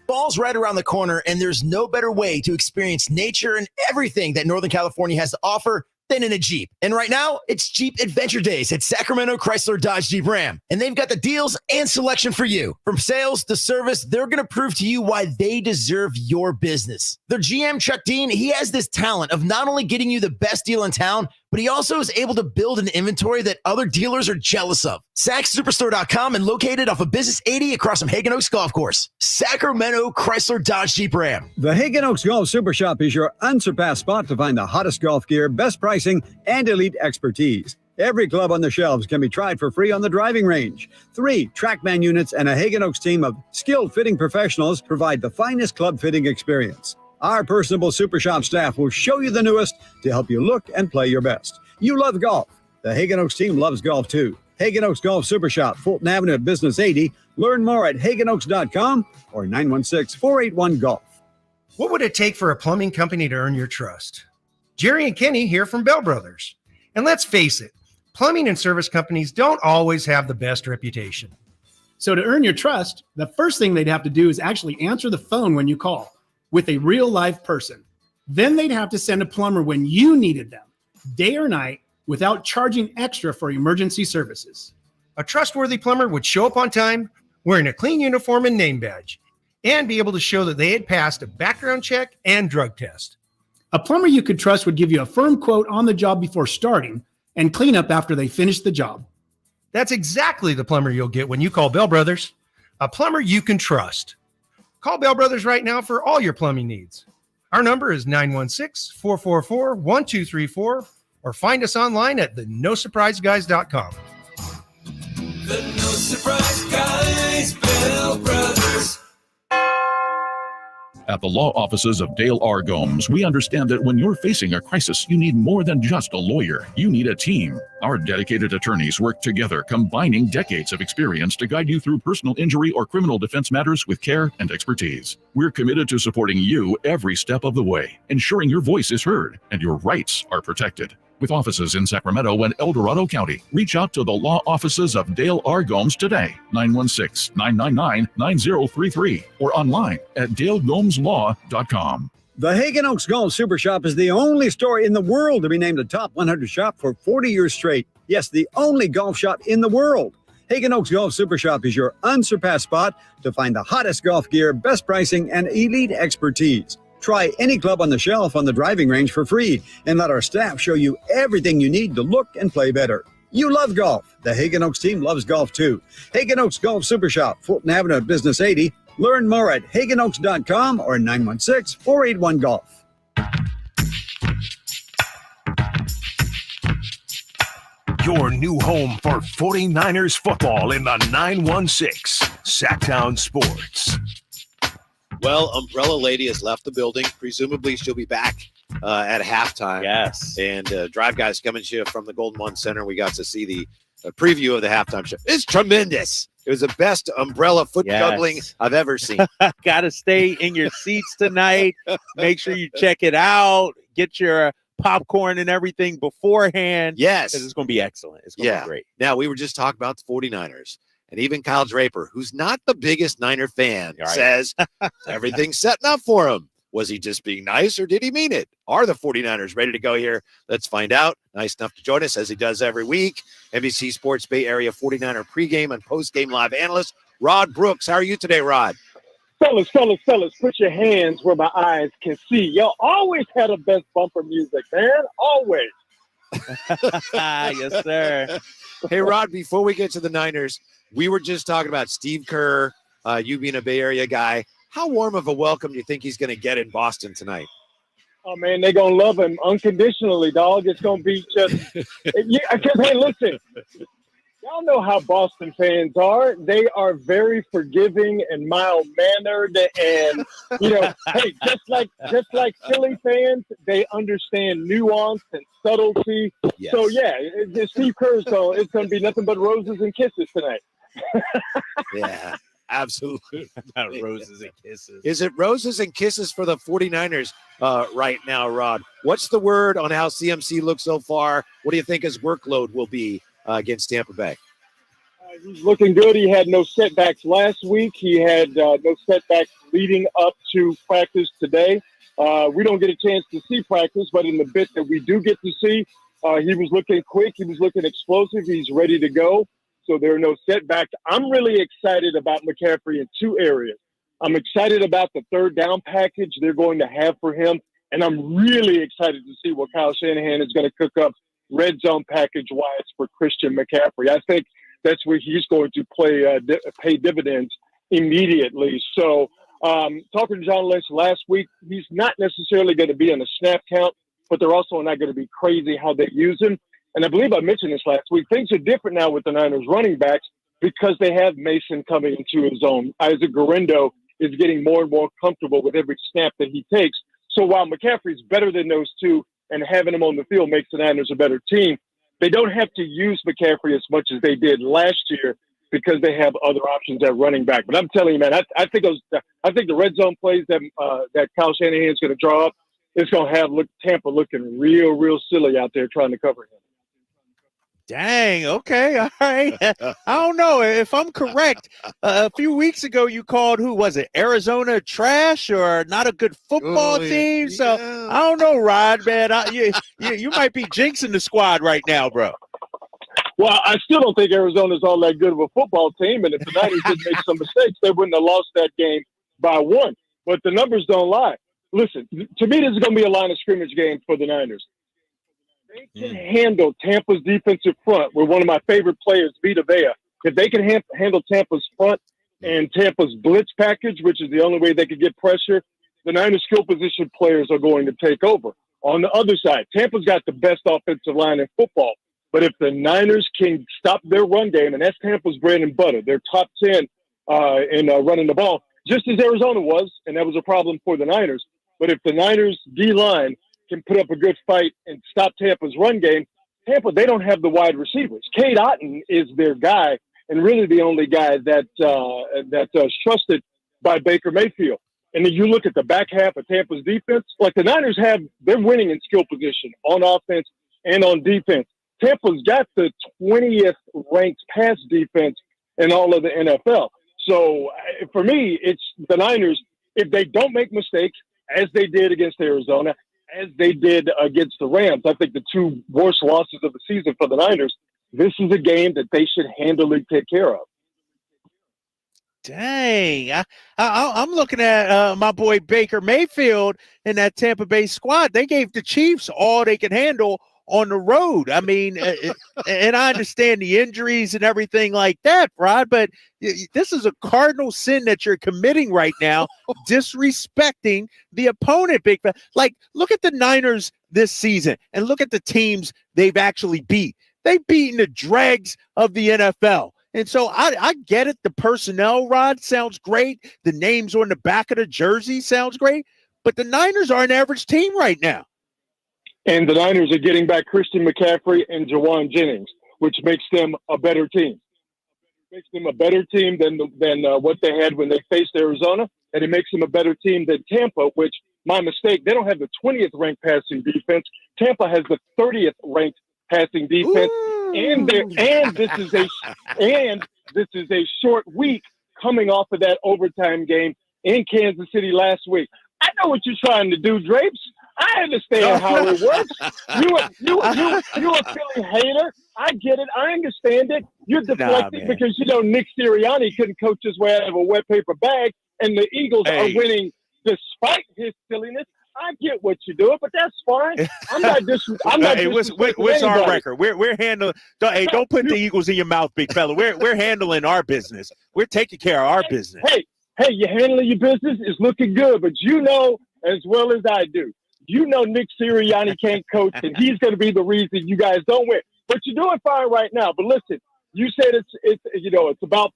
Fall's right around the corner, and there's no better way to experience nature and everything that Northern California has to offer than in a Jeep. And right now, it's Jeep Adventure Days at Sacramento Chrysler Dodge Jeep Ram. And they've got the deals and selection for you. From sales to service, they're going to prove to you why they deserve your business. Their GM, Chuck Dean, he has this talent of not only getting you the best deal in town, but he also is able to build an inventory that other dealers are jealous of. SacsSuperstore.com and located off of Business 80 across from Hagen Oaks Golf Course. Sacramento Chrysler Dodge Jeep Ram. The Hagen Oaks Golf Super Shop is your unsurpassed spot to find the hottest golf gear, best pricing, and elite expertise. Every club on the shelves can be tried for free on the driving range. 3 TrackMan units and a Hagen Oaks team of skilled fitting professionals provide the finest club fitting experience. Our personable Super Shop staff will show you the newest to help you look and play your best. You love golf. The Hagen Oaks team loves golf too. Hagen Oaks Golf Super Shop, Fulton Avenue at Business 80. Learn more at hagenoaks.com or 916-481-GOLF. What would it take for a plumbing company to earn your trust? Jerry and Kenny here from Bell Brothers. And let's face it, plumbing and service companies don't always have the best reputation. So to earn your trust, the first thing they'd have to do is actually answer the phone when you call with a real live person. Then they'd have to send a plumber when you needed them, day or night, without charging extra for emergency services. A trustworthy plumber would show up on time, wearing a clean uniform and name badge, and be able to show that they had passed a background check and drug test. A plumber you could trust would give you a firm quote on the job before starting and clean up after they finish the job. That's exactly the plumber you'll get when you call Bell Brothers, a plumber you can trust. Call Bell Brothers right now for all your plumbing needs. Our number is 916-444-1234, or find us online at thenosurpriseguys.com. The No Surprise Guys, Bell Brothers. At the law offices of Dale R. Gomes, we understand that when you're facing a crisis, you need more than just a lawyer. You need a team. Our dedicated attorneys work together, combining decades of experience to guide you through personal injury or criminal defense matters with care and expertise. We're committed to supporting you every step of the way, ensuring your voice is heard and your rights are protected. With offices in Sacramento and El Dorado County, reach out to the law offices of Dale R. Gomes today, 916-999-9033, or online at dalegomslaw.com. The Hagen Oaks Golf Super Shop is the only store in the world to be named the top 100 shop for 40 years straight. Yes, the only golf shop in the world. Hagen Oaks Golf Super Shop is your unsurpassed spot to find the hottest golf gear, best pricing, and elite expertise. Try any club on the shelf on the driving range for free and let our staff show you everything you need to look and play better. You love golf. The Hagen Oaks team loves golf too. Hagen Oaks Golf Super Shop, Fulton Avenue at Business 80. Learn more at hagenoaks.com or 916-481-GOLF. Your new home for 49ers football in the 916 Sacktown Sports. Well, Umbrella Lady has left the building. Presumably, she'll be back at halftime. Yes. And Drive Guys coming to you from the Golden One Center. We got to see the preview of the halftime show. It's tremendous. It was the best umbrella foot juggling I've ever seen. Got to stay in your seats tonight. Make sure you check it out. Get your popcorn and everything beforehand. Yes. It's going to be excellent. It's going to be great. Now, we were just talking about the 49ers. And even Kyle Draper, who's not the biggest Niner fan, says everything's setting up for him. Was he just being nice or did he mean it? Are the 49ers ready to go here? Let's find out. Nice enough to join us as he does every week. NBC Sports Bay Area 49er pregame and postgame live analyst, Rod Brooks. How are you today, Rod? Fellas, put your hands where my eyes can see. Y'all always had the best bumper music, man. Always. Yes, sir. Hey, Rod, before we get to the Niners, we were just talking about Steve Kerr, you being a Bay Area guy. How warm of a welcome do you think he's going to get in Boston tonight? Oh, man, they're going to love him unconditionally, dog. It's going to be just – because, hey, listen, y'all know how Boston fans are. They are very forgiving and mild-mannered and, hey, just like Philly fans, they understand nuance and subtlety. Yes. So, Steve Kerr's it's going to be nothing but roses and kisses tonight. Yeah, absolutely. About roses and kisses. Is it roses and kisses for the 49ers right now, Rod? What's the word on how CMC looks so far? What do you think his workload will be against Tampa Bay? He's looking good. He had no setbacks last week. He had no setbacks leading up to practice today. We don't get a chance to see practice, but in the bit that we do get to see, he was looking quick. He was looking explosive. He's ready to go. So there are no setbacks. I'm really excited about McCaffrey in two areas. I'm excited about the third down package they're going to have for him. And I'm really excited to see what Kyle Shanahan is going to cook up red zone package-wise for Christian McCaffrey. I think that's where he's going to pay dividends immediately. So talking to John Lynch last week, he's not necessarily going to be on the snap count, but they're also not going to be crazy how they use him. And I believe I mentioned this last week. Things are different now with the Niners running backs because they have Mason coming into his own. Isaac Guerrero is getting more and more comfortable with every snap that he takes. So while McCaffrey's better than those two and having him on the field makes the Niners a better team, they don't have to use McCaffrey as much as they did last year because they have other options at running back. But I'm telling you, man, I think the red zone plays that Kyle Shanahan is going to draw up is going to have Tampa looking real silly out there trying to cover him. Dang. Okay. All right. I don't know if I'm correct. A few weeks ago, you called who was it? Arizona trash or not a good football team. So I don't know, Rod, man. You might be jinxing the squad right now, bro. Well, I still don't think Arizona's all that good of a football team. And if the Niners didn't make some mistakes, they wouldn't have lost that game by one. But the numbers don't lie. Listen, to me, this is going to be a line of scrimmage game for the Niners. They can handle Tampa's defensive front with one of my favorite players, Vita Vea. If they can handle Tampa's front and Tampa's blitz package, which is the only way they could get pressure, the Niners skill position players are going to take over. On the other side, Tampa's got the best offensive line in football. But if the Niners can stop their run game, and that's Tampa's bread and butter, they're top 10 in running the ball, just as Arizona was, and that was a problem for the Niners. But if the Niners D-line can put up a good fight and stop Tampa's run game, Tampa, they don't have the wide receivers. Cade Otton is their guy, and really the only guy that's trusted by Baker Mayfield. And then you look at the back half of Tampa's defense, like the Niners they're winning in skill position on offense and on defense. Tampa's got the 20th ranked pass defense in all of the NFL. So for me, it's the Niners, if they don't make mistakes, as they did against Arizona, as they did against the Rams, I think the two worst losses of the season for the Niners, this is a game that they should handily take care of. Dang. I'm looking at my boy Baker Mayfield and that Tampa Bay squad. They gave the Chiefs all they could handle on the road. I mean, and I understand the injuries and everything like that, Rod, but this is a cardinal sin that you're committing right now, disrespecting the opponent. Like, look at the Niners this season and look at the teams they've actually beat. They've beaten the dregs of the NFL. And so I get it. The personnel, Rod, sounds great. The names on the back of the jersey sounds great. But the Niners are an average team right now. And the Niners are getting back Christian McCaffrey and Jawan Jennings, which makes them a better team. Makes them a better team than what they had when they faced Arizona, and it makes them a better team than Tampa, which, my mistake, they don't have the 20th ranked passing defense. Tampa has the 30th ranked passing defense. And this is a short week coming off of that overtime game in Kansas City last week. I know what you're trying to do, Drapes. I understand how it works. You a Philly hater. I get it. I understand it. You're deflecting because Nick Sirianni couldn't coach his way out of a wet paper bag, and the Eagles are winning despite his silliness. I get what you're doing, but that's fine. I'm not. Hey, what's our record? We're handling. Don't put the Eagles in your mouth, big fella. We're handling our business. We're taking care of our business. Hey, you're handling your business. It's looking good, but you know as well as I do. You know Nick Sirianni can't coach, and he's going to be the reason you guys don't win. But you're doing fine right now. But listen, you said it's about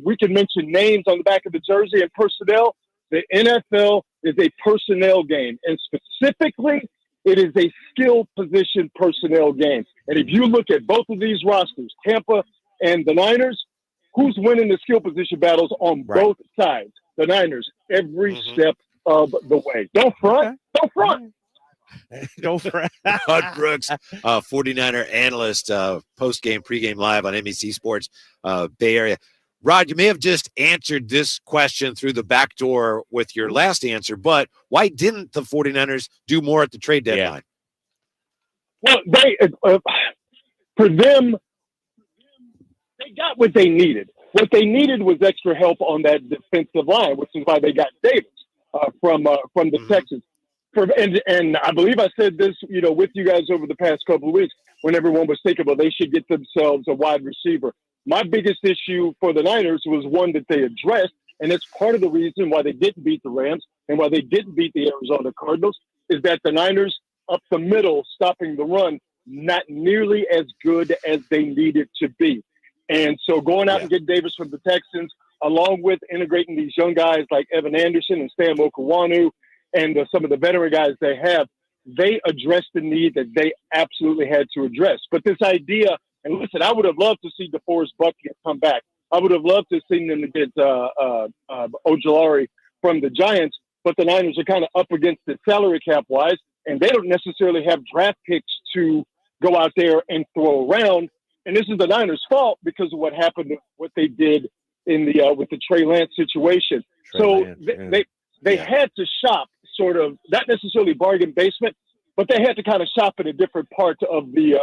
we can mention names on the back of the jersey and personnel. The NFL is a personnel game, and specifically, it is a skill position personnel game. And if you look at both of these rosters, Tampa and the Niners, who's winning the skill position battles on both sides? The Niners, every step of the way. Don't front. Okay. Don't front. Don't front. Bud Brooks, 49er analyst, post-game, pregame live on NBC Sports Bay Area. Rod, you may have just answered this question through the back door with your last answer, but why didn't the 49ers do more at the trade deadline? Well, for them, they got what they needed. What they needed was extra help on that defensive line, which is why they got Davis from the Texans. And I believe I said this, with you guys over the past couple of weeks when everyone was thinking, well, they should get themselves a wide receiver. My biggest issue for the Niners was one that they addressed, and it's part of the reason why they didn't beat the Rams and why they didn't beat the Arizona Cardinals, is that the Niners up the middle, stopping the run, not nearly as good as they needed to be. And so going out and getting Davis from the Texans, along with integrating these young guys like Evan Anderson and Sam Okawanu and some of the veteran guys they have, they addressed the need that they absolutely had to address. But this idea, and listen, I would have loved to see DeForest Buckner come back. I would have loved to have seen them to get Ojulari from the Giants, but the Niners are kind of up against it salary cap-wise, and they don't necessarily have draft picks to go out there and throw around. And this is the Niners' fault because of what happened, what they did in the with the Trey Lance situation. They had to shop, sort of, not necessarily bargain basement, but they had to kind of shop in a different part of the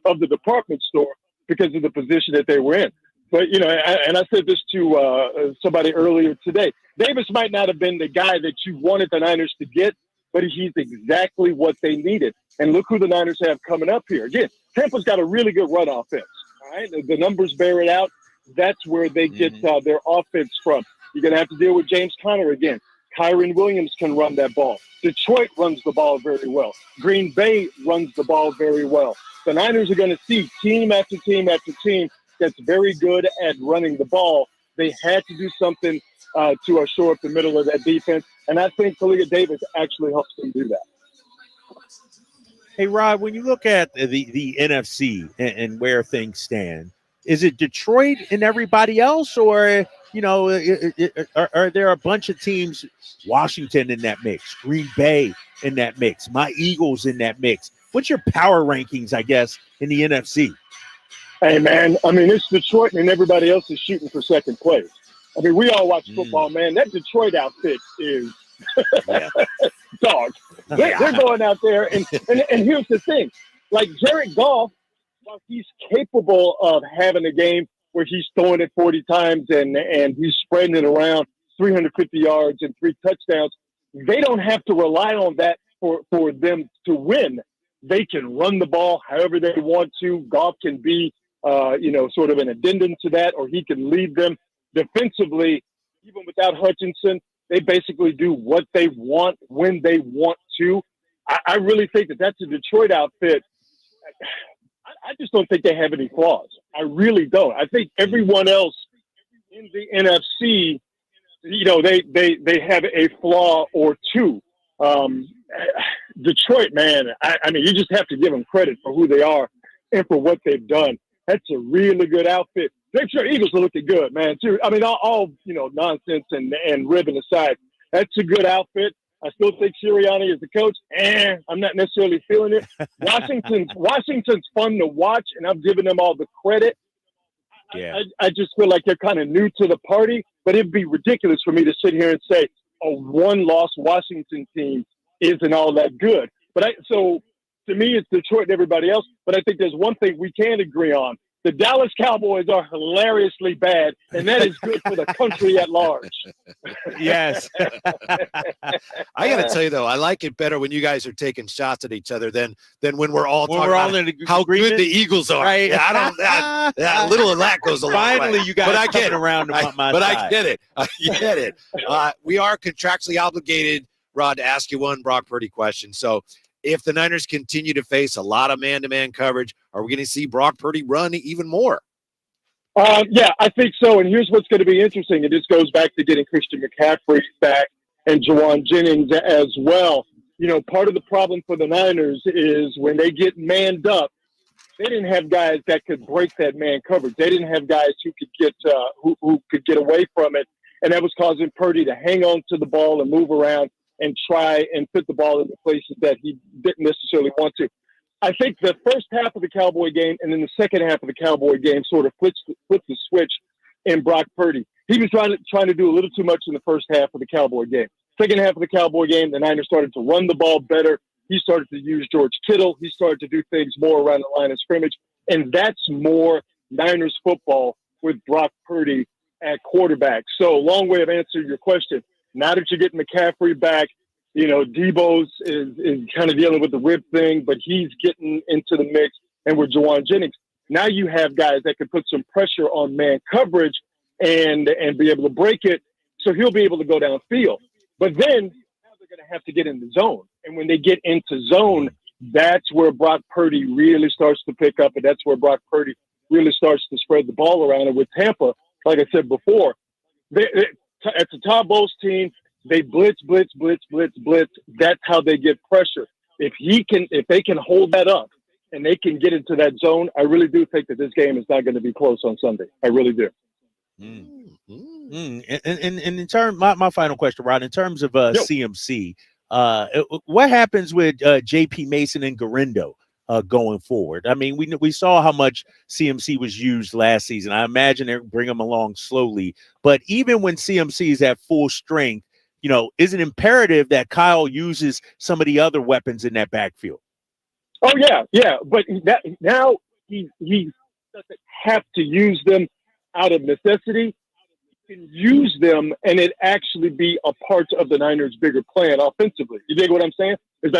of the department store because of the position that they were in. But, and I said this to somebody earlier today, Davis might not have been the guy that you wanted the Niners to get, but he's exactly what they needed. And look who the Niners have coming up here. Again, Tampa's got a really good run offense. All right, the numbers bear it out. That's where they get their offense from. You're going to have to deal with James Conner again. Kyron Williams can run that ball. Detroit runs the ball very well. Green Bay runs the ball very well. The Niners are going to see team after team after team that's very good at running the ball. They had to do something to shore up the middle of that defense, and I think Talia Davis actually helps them do that. Hey, Rod, when you look at the NFC and where things stand, is it Detroit and everybody else, or, you know, are there a bunch of teams, Washington in that mix, Green Bay in that mix, my Eagles in that mix? What's your power rankings, I guess, in the NFC? Hey, man, I mean, it's Detroit and everybody else is shooting for second place. I mean, we all watch football, man. That Detroit outfit is dog. They're going out there, and here's the thing. Like Jared Goff, while he's capable of having a game where he's throwing it 40 times and he's spreading it around 350 yards and 3 touchdowns, they don't have to rely on that for them to win. They can run the ball however they want to. Goff can be, sort of an addendum to that, or he can lead them defensively. Even without Hutchinson, they basically do what they want when they want to. I really think that's a Detroit outfit. I just don't think they have any flaws. I really don't. I think everyone else in the NFC, they have a flaw or two. Detroit, man, I mean, you just have to give them credit for who they are and for what they've done. That's a really good outfit. Make sure Eagles are looking good, man. Too. I mean, all nonsense and ribbon aside, that's a good outfit. I still think Sirianni is the coach. I'm not necessarily feeling it. Washington's fun to watch, and I'm giving them all the credit. Yeah. I just feel like they're kind of new to the party, but it'd be ridiculous for me to sit here and say a one-loss Washington team isn't all that good. So to me, it's Detroit and everybody else. But I think there's one thing we can agree on. The Dallas Cowboys are hilariously bad, and that is good for the country at large. Yes. I got to tell you, though, I like it better when you guys are taking shots at each other than when we're all talking about how good the Eagles are. Right. Yeah, that little of that goes a long way. Finally, you guys are coming around to my But side. I get it. We are contractually obligated, Rod, to ask you one Brock Purdy question. So if the Niners continue to face a lot of man-to-man coverage, are we going to see Brock Purdy run even more? Yeah, I think so. And here's what's going to be interesting. And this goes back to getting Christian McCaffrey back and Jawan Jennings as well. Part of the problem for the Niners is when they get manned up, they didn't have guys that could break that man coverage. They didn't have guys who could get who could get away from it. And that was causing Purdy to hang on to the ball and move around and try and fit the ball in the places that he didn't necessarily want to. I think the first half of the Cowboy game and then the second half of the Cowboy game sort of flipped the switch in Brock Purdy. He was trying to do a little too much in the first half of the Cowboy game. Second half of the Cowboy game, the Niners started to run the ball better. He started to use George Kittle. He started to do things more around the line of scrimmage. And that's more Niners football with Brock Purdy at quarterback. So long way of answering your question. Now that you're getting McCaffrey back, Debo's is kind of dealing with the rib thing, but he's getting into the mix. And with Jawan Jennings, now you have guys that can put some pressure on man coverage and be able to break it. So he'll be able to go downfield. But then now they're going to have to get in the zone. And when they get into zone, that's where Brock Purdy really starts to pick up. And that's where Brock Purdy really starts to spread the ball around. And with Tampa, like I said before, it's a Todd Bowles team. They blitz. That's how they get pressure. If they can hold that up and they can get into that zone, I really do think that this game is not going to be close on Sunday. I really do. And in terms, my final question, Rod, in terms of CMC, what happens with J.P. Mason and Garindo going forward? I mean, we saw how much CMC was used last season. I imagine they bring him along slowly. But even when CMC is at full strength, is it imperative that Kyle uses some of the other weapons in that backfield? Oh, yeah. But now he doesn't have to use them out of necessity. He can use them and it actually be a part of the Niners' bigger plan offensively. You dig what I'm saying? It's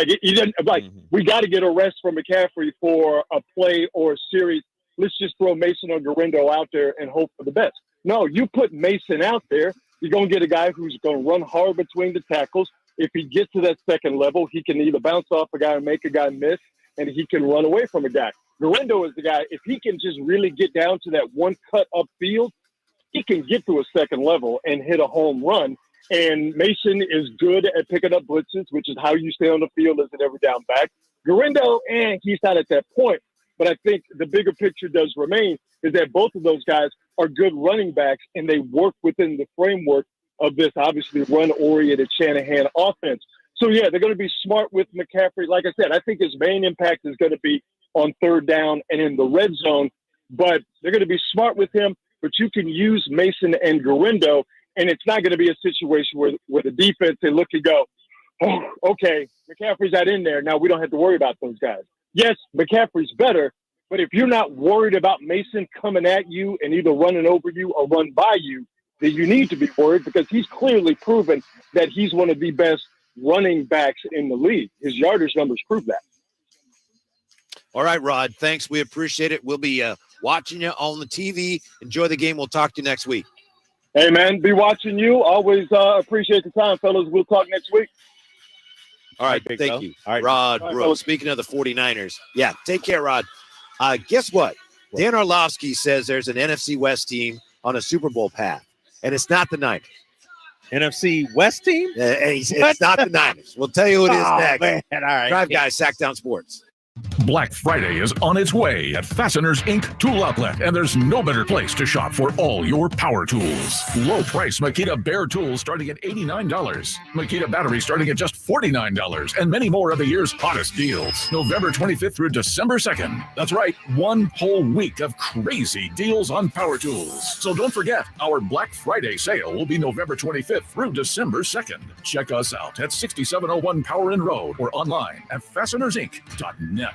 like, we got to get a rest from McCaffrey for a play or a series. Let's just throw Mason or Garindo out there and hope for the best. No, you put Mason out there You're going to get a guy who's going to run hard between the tackles. If he gets to that second level, he can either bounce off a guy or make a guy miss, and he can run away from a guy. Gurindo is the guy, if he can just really get down to that one cut upfield, he can get to a second level and hit a home run. And Mason is good at picking up blitzes, which is how you stay on the field as an every down back. Gurindo, he's not at that point. But I think the bigger picture does remain is that both of those guys are good running backs, and they work within the framework of this, obviously, run-oriented Shanahan offense. So, yeah, they're going to be smart with McCaffrey. Like I said, I think his main impact is going to be on third down and in the red zone. But they're going to be smart with him. But you can use Mason and Gurindo, and it's not going to be a situation where the defense, they look and go, oh, okay, McCaffrey's not in there. Now we don't have to worry about those guys. Yes, McCaffrey's better, but if you're not worried about Mason coming at you and either running over you or run by you, then you need to be worried because he's clearly proven that he's one of the best running backs in the league. His yardage numbers prove that. All right, Rod, thanks. We appreciate it. We'll be watching you on the TV. Enjoy the game. We'll talk to you next week. Hey, man, be watching you. Always appreciate the time, fellas. We'll talk next week. All right, thank you. All right, Rod Brooks. Speaking of the 49ers, yeah, take care, Rod. Guess what? Dan Orlovsky says there's an NFC West team on a Super Bowl path, and it's not the Niners. NFC West team? It's not the Niners. We'll tell you who it is next. Man. All right. Drive Guys, Sacktown Sports. Black Friday is on its way at Fasteners Inc. Tool Outlet, and there's no better place to shop for all your power tools. Low price Makita Bear tools starting at $89, Makita batteries starting at just $49, and many more of the year's hottest deals. November 25th through December 2nd. That's right, one whole week of crazy deals on power tools. So don't forget, our Black Friday sale will be November 25th through December 2nd. Check us out at 6701 Power Inn Road or online at fastenersinc.net.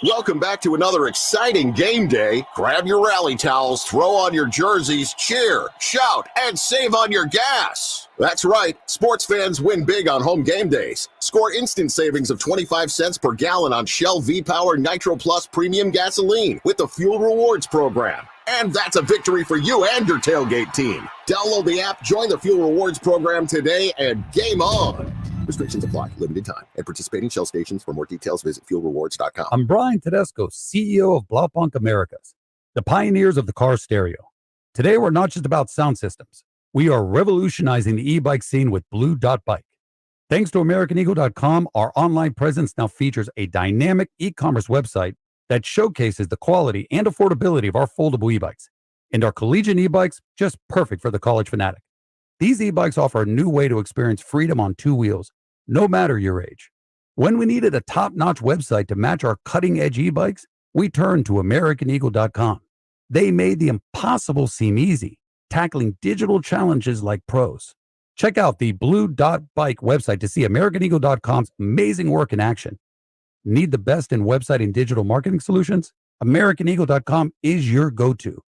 Welcome back to another exciting game day. Grab your rally towels, throw on your jerseys, cheer, shout, and save on your gas. That's right, sports fans win big on home game days. Score instant savings of 25 cents per gallon on Shell V-Power Nitro Plus Premium Gasoline with the Fuel Rewards program. And that's a victory for you and your tailgate team. Download the app, join the Fuel Rewards program today, and game on. Restrictions apply. Limited time. At participating Shell stations. For more details, visit fuelrewards.com. I'm Brian Tedesco, CEO of Blaupunkt Americas, the pioneers of the car stereo. Today, we're not just about sound systems. We are revolutionizing the e-bike scene with Blue Dot Bike. Thanks to AmericanEagle.com, our online presence now features a dynamic e-commerce website that showcases the quality and affordability of our foldable e-bikes. And our collegiate e-bikes, just perfect for the college fanatic. These e-bikes offer a new way to experience freedom on two wheels, no matter your age. When we needed a top-notch website to match our cutting-edge e-bikes, we turned to AmericanEagle.com. They made the impossible seem easy, tackling digital challenges like pros. Check out the Blue Dot Bike website to see AmericanEagle.com's amazing work in action. Need the best in website and digital marketing solutions? AmericanEagle.com is your go-to.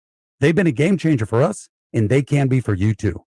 They've been a game changer for us, and they can be for you too.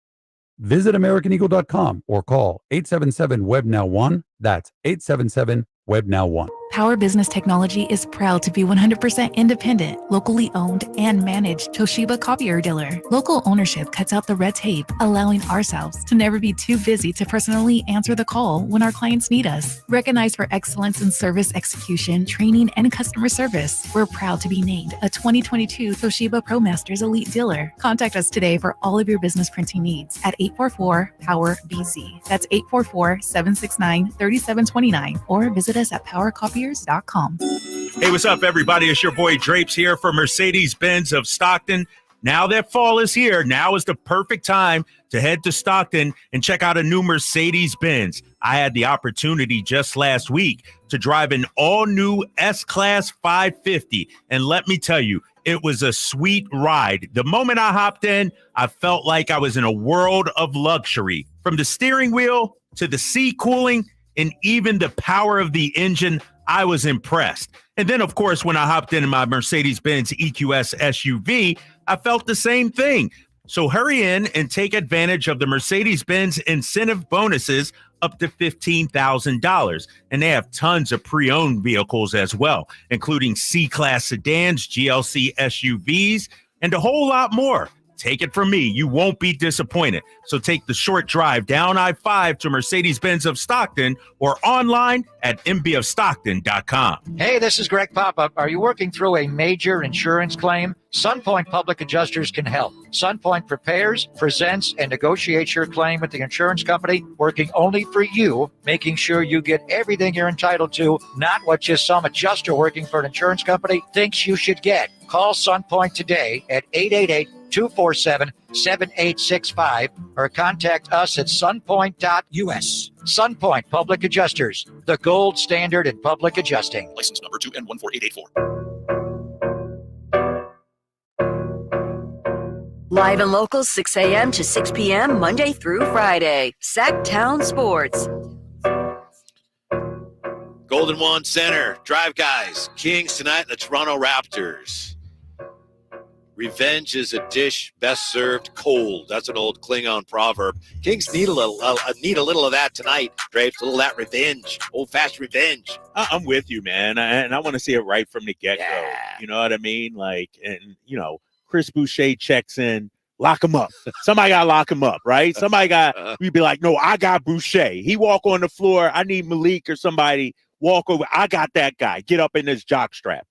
Visit AmericanEagle.com or call 877-WEB-NOW-1. That's 877-WEB-NOW-1. Power Business Technology is proud to be 100% independent, locally owned, and managed Toshiba copier dealer. Local ownership cuts out the red tape, allowing ourselves to never be too busy to personally answer the call when our clients need us. Recognized for excellence in service execution, training, and customer service, we're proud to be named a 2022 Toshiba ProMasters Elite Dealer. Contact us today for all of your business printing needs at 844-POWER-BZ. That's 844-769-3729, or visit us at PowerCopiers.com. Hey, what's up, everybody? It's your boy Drapes here for Mercedes-Benz of Stockton. Now that fall is here, now is the perfect time to head to Stockton and check out a new Mercedes-Benz. I had the opportunity just last week to drive an all-new S-Class 550, and let me tell you, it was a sweet ride. The moment I hopped in, I felt like I was in a world of luxury. From the steering wheel to the seat cooling and even the power of the engine, I was impressed. And then, of course, when I hopped into my Mercedes-Benz EQS SUV, I felt the same thing. So hurry in and take advantage of the Mercedes-Benz incentive bonuses up to $15,000. And they have tons of pre-owned vehicles as well, including C-Class sedans, GLC SUVs, and a whole lot more. Take it from me, you won't be disappointed. So take the short drive down I-5 to Mercedes-Benz of Stockton or online at mbofstockton.com. Hey, this is Greg Papa. Are you working through a major insurance claim? SunPoint Public Adjusters can help. SunPoint prepares, presents, and negotiates your claim with the insurance company, working only for you, making sure you get everything you're entitled to, not what just some adjuster working for an insurance company thinks you should get. Call SunPoint today at 888-247-7865 or contact us at sunpoint.us. SunPoint Public Adjusters, the gold standard in public adjusting. License number 2N14884. Live and local, 6 a.m. to 6 p.m., Monday through Friday. Sacktown Sports. Golden Wand Center, Drive Guys, Kings tonight, and the Toronto Raptors. Revenge is a dish best served cold. That's an old Klingon proverb. Kings need a little of that tonight, Drapes. A little of that revenge, old-fashioned revenge. I'm with you, man, and I want to see it right from the get-go. Yeah. You know what I mean? Like, and Chris Boucher checks in, lock him up. Somebody got to lock him up, right? Somebody got. We'd be like, no, I got Boucher. He walk on the floor. I need Malik or somebody. Walk over. I got that guy. Get up in this jock strap.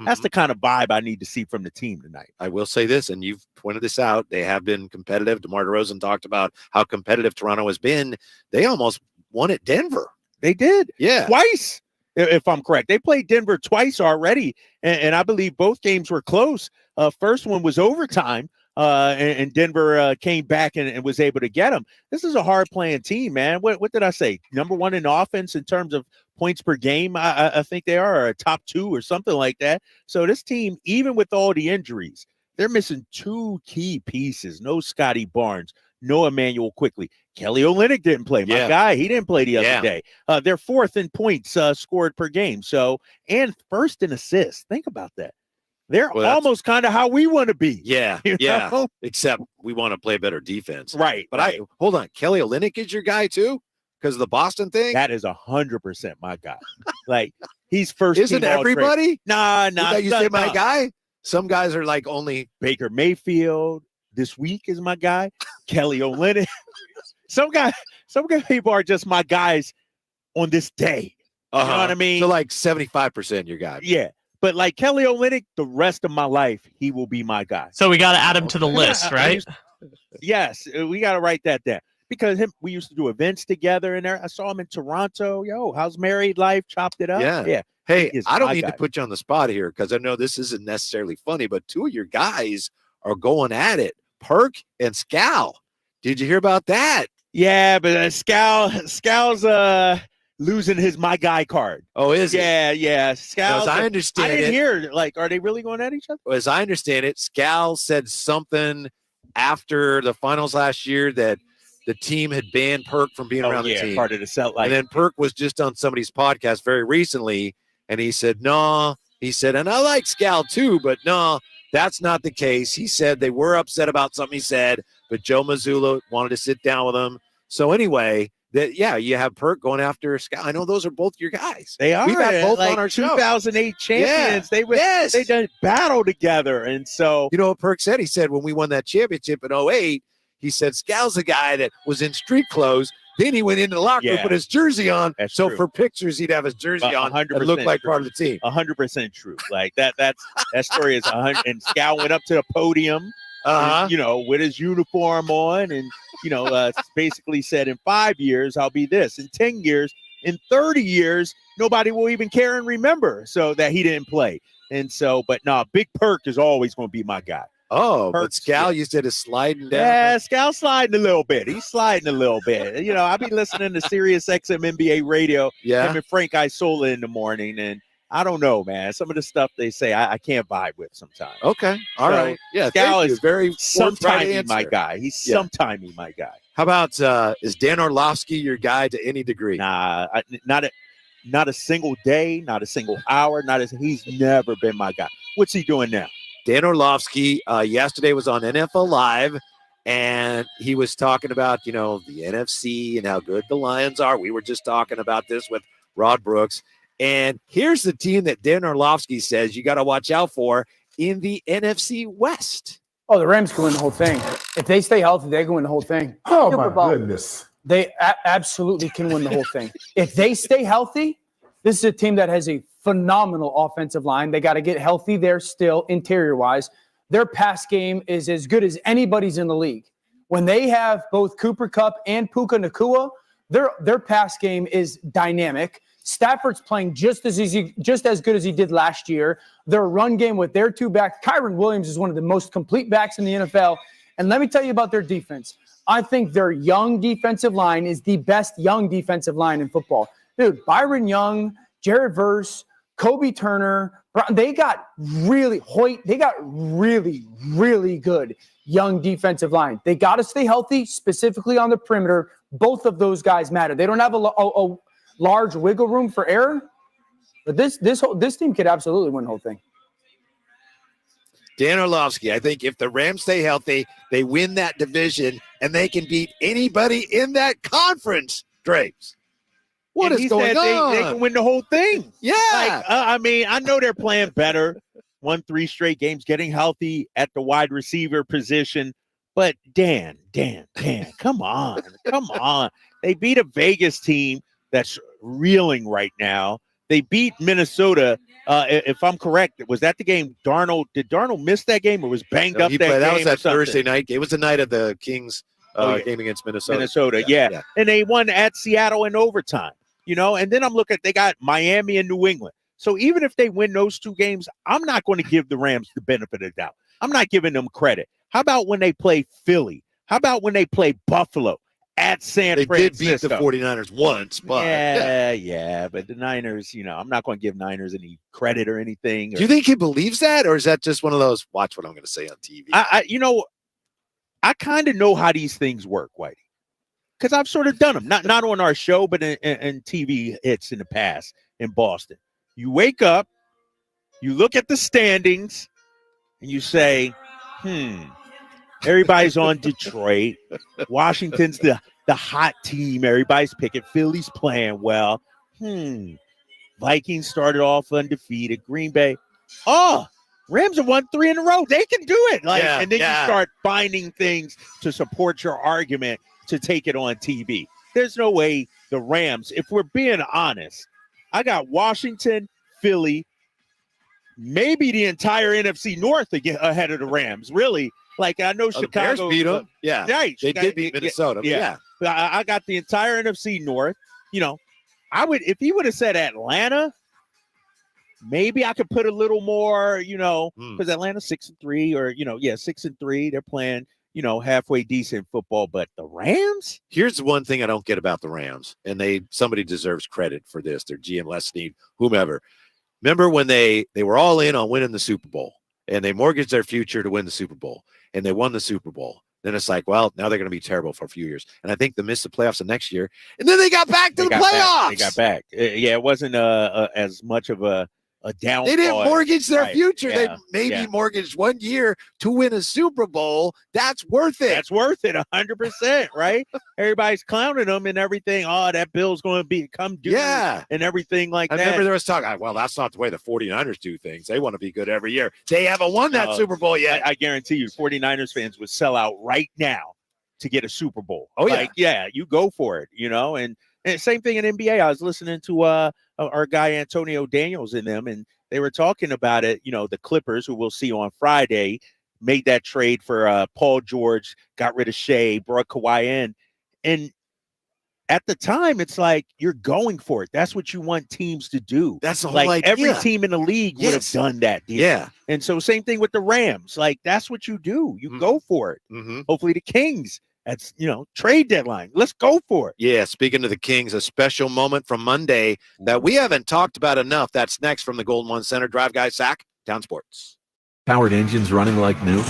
That's the kind of vibe I need to see from the team tonight. I will say this, and you've pointed this out. They have been competitive. DeMar DeRozan talked about how competitive Toronto has been. They almost won at Denver. They did. Yeah. Twice, if I'm correct. They played Denver twice already, and I believe both games were close. First one was overtime. And Denver came back and was able to get them. This is a hard-playing team, man. What did I say? Number one in offense in terms of points per game, I think they are, or a top 2 or something like that. So this team, even with all the injuries, they're missing 2 key pieces. No Scotty Barnes, no Emmanuel Quickly. Kelly Olynyk didn't play. My guy, he didn't play the other day. They're 4th in points scored per game. So, and 1st in assists. Think about that. They're almost kind of how we want to be. Yeah, yeah. Except we want to play better defense. Right. But hold on. Kelly Olynyk is your guy too? Because of the Boston thing? That is 100% my guy. Like, he's first. Isn't everybody? Nah. You say my guy? Some guys are like only Baker Mayfield this week is my guy. Kelly Olynyk. Some people are just my guys on this day. You know what I mean? So like 75% your guy. Yeah. But like Kelly Olynyk, the rest of my life, he will be my guy. So we got to add him to the list, right? Yes, we got to write that down. Because we used to do events together in there. I saw him in Toronto. Yo, how's married life? Chopped it up. Yeah. Hey, I don't need to put you on the spot here because I know this isn't necessarily funny, but 2 of your guys are going at it. Perk and Scal. Did you hear about that? Yeah, but Scal's losing his my guy card. Oh, is it? Yeah. Scal, as I understand I didn't hear, like, are they really going at each other? As I understand it, Scal said something after the finals last year that the team had banned Perk from being around the team. Part of the Celtics. And then Perk was just on somebody's podcast very recently, and he said, no. He said, and I like Scal too, but no, that's not the case. He said they were upset about something he said, but Joe Mazzulla wanted to sit down with him. So anyway, you have Perk going after Scal. I know those are both your guys. They are. We've had both like on our show. 2008 champions. Yeah. They done battle together. And so, you know what Perk said? He said when we won that championship in 2008, he said Scal's a guy that was in street clothes. Then he went into the locker room, put his jersey on. That's so true. for pictures, he'd have his jersey on and look like part of the team. 100% true. Like that story is 100. And Scal went up to the podium, with his uniform on, and basically said, in 5 years I'll be this. In 10 years, in 30 years, nobody will even care and remember. So that he didn't play. And so, but no, Big Perk is always going to be my guy. Oh, but Scal, you said is sliding down. Yeah, Scal's sliding a little bit. He's sliding a little bit. I be listening to Sirius XM NBA radio. Yeah. Him and Frank Isola in the morning, and I don't know, man. Some of the stuff they say, I can't vibe with sometimes. Okay, all right. Yeah, Scal is very sometime my guy. He's sometime my guy. How about is Dan Orlovsky your guy to any degree? Nah, not a single day, not a single hour. He's never been my guy. What's he doing now? Dan Orlovsky yesterday was on NFL Live, and he was talking about, the NFC and how good the Lions are. We were just talking about this with Rod Brooks. And here's the team that Dan Orlovsky says you got to watch out for in the NFC West. Oh, the Rams can win the whole thing. If they stay healthy, they can win the whole thing. Oh, my goodness. They absolutely can win the whole thing. If they stay healthy, this is a team that has a phenomenal offensive line. They got to get healthy there still, interior-wise. Their pass game is as good as anybody's in the league. When they have both Cooper Kupp and Puka Nacua, their pass game is dynamic. Stafford's playing just as good as he did last year. Their run game with their two backs. Kyron Williams is one of the most complete backs in the NFL. And let me tell you about their defense. I think their young defensive line is the best young defensive line in football. Dude, Byron Young, Jared Verse, Kobe Turner, they got really good young defensive line. They got to stay healthy, specifically on the perimeter. Both of those guys matter. They don't have a large wiggle room for error, but this team could absolutely win the whole thing. Dan Orlovsky, I think if the Rams stay healthy, they win that division, and they can beat anybody in that conference, Drapes. What is going on? They can win the whole thing. Yeah. I mean, I know they're playing better. Won 3 straight games, getting healthy at the wide receiver position. But Dan, come on. Come on. They beat a Vegas team that's reeling right now. They beat Minnesota. If I'm correct, was that the game? Did Darnold miss that game or was banged up that game? That was that Thursday night. It was the night of the Kings game against Minnesota. Yeah. And they won at Seattle in overtime, and then I'm looking at, they got Miami and New England. So even if they win those 2 games, I'm not going to give the Rams the benefit of the doubt. I'm not giving them credit. How about when they play Philly? How about when they play Buffalo at San Francisco? They did beat the 49ers once, but but the Niners, I'm not going to give Niners any credit or anything. Do you think he believes that, or is that just one of those, watch what I'm going to say on TV? I kind of know how these things work, Whitey, because I've sort of done them, not on our show, but in TV hits in the past in Boston. You wake up, you look at the standings, and you say, everybody's on Detroit. Washington's the hot team. Everybody's picking. Philly's playing well. Vikings started off undefeated. Green Bay. Rams have won 3 in a row. They can do it. And then you start finding things to support your argument to take it on TV. There's no way the Rams, if we're being honest, I got Washington, Philly, maybe the entire NFC North ahead of the Rams. Really, I know Chicago Bears beat them. Right. They did beat Minnesota. Yeah. I got the entire NFC North. I would, if he would have said Atlanta, maybe I could put a little more. Because Atlanta's 6-3, or 6-3. They're playing. Halfway decent football, but the Rams? Here's one thing I don't get about the Rams, and somebody deserves credit for this. Their GM, Les Snead, whomever. Remember when they were all in on winning the Super Bowl, and they mortgaged their future to win the Super Bowl, and they won the Super Bowl. Then it's like, well, now they're going to be terrible for a few years. And I think they missed the playoffs the next year, and then they got back to the playoffs. They got back. It wasn't as much of a downfall. They didn't mortgage their future. They maybe mortgaged 1 year to win a Super Bowl. That's worth it. That's worth it, 100%, right? Everybody's clowning them and everything. Oh, that bill's going to come due and everything like that. I remember there was talk, well, that's not the way the 49ers do things. They want to be good every year. They haven't won that Super Bowl yet. I guarantee you 49ers fans would sell out right now to get a Super Bowl. Oh, you go for it, and same thing in NBA. I was listening to our guy Antonio Daniels in them, and they were talking about it. The Clippers, who we'll see on Friday, made that trade for Paul George, got rid of Shea, brought Kawhi in. And at the time, it's like you're going for it. That's what you want teams to do. That's the whole idea. Every team in the league would have done that deal. Yeah. And so same thing with the Rams. That's what you do. You go for it. Mm-hmm. Hopefully the Kings. That's, trade deadline. Let's go for it. Yeah, speaking of the Kings, a special moment from Monday that we haven't talked about enough. That's next from the Golden One Center. Drive Guy Sack, Town Sports. Powered engines running like new?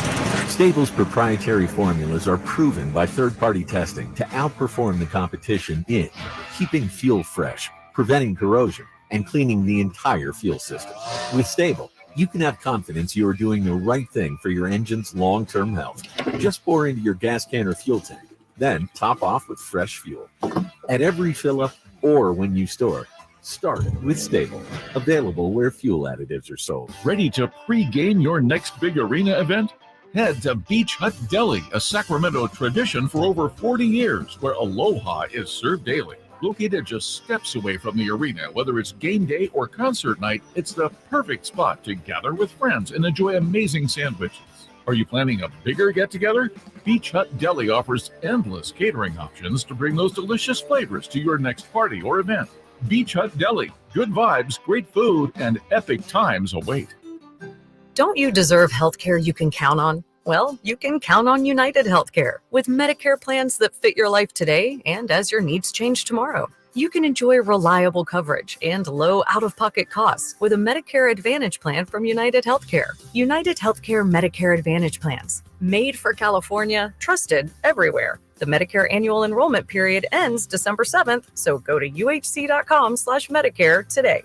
Stable's proprietary formulas are proven by third-party testing to outperform the competition in keeping fuel fresh, preventing corrosion, and cleaning the entire fuel system. With Stable, you can have confidence you are doing the right thing for your engine's long-term health. Just pour into your gas can or fuel tank, then top off with fresh fuel. At every fill-up or when you store, start with Stable. Available where fuel additives are sold. Ready to pre-game your next big arena event? Head to Beach Hut Deli, a Sacramento tradition for over 40 years, where aloha is served daily. Located just steps away from the arena, whether it's game day or concert night, it's the perfect spot to gather with friends and enjoy amazing sandwiches. Are you planning a bigger get-together? Beach Hut Deli offers endless catering options to bring those delicious flavors to your next party or event. Beach Hut Deli. Good vibes, great food, and epic times await. Don't you deserve healthcare you can count on? Well, you can count on United Healthcare with Medicare plans that fit your life today and as your needs change tomorrow. You can enjoy reliable coverage and low out-of-pocket costs with a Medicare Advantage plan from United Healthcare. United Healthcare Medicare Advantage plans, made for California, trusted everywhere. The Medicare annual enrollment period ends December 7th, so go to uhc.com/Medicare today.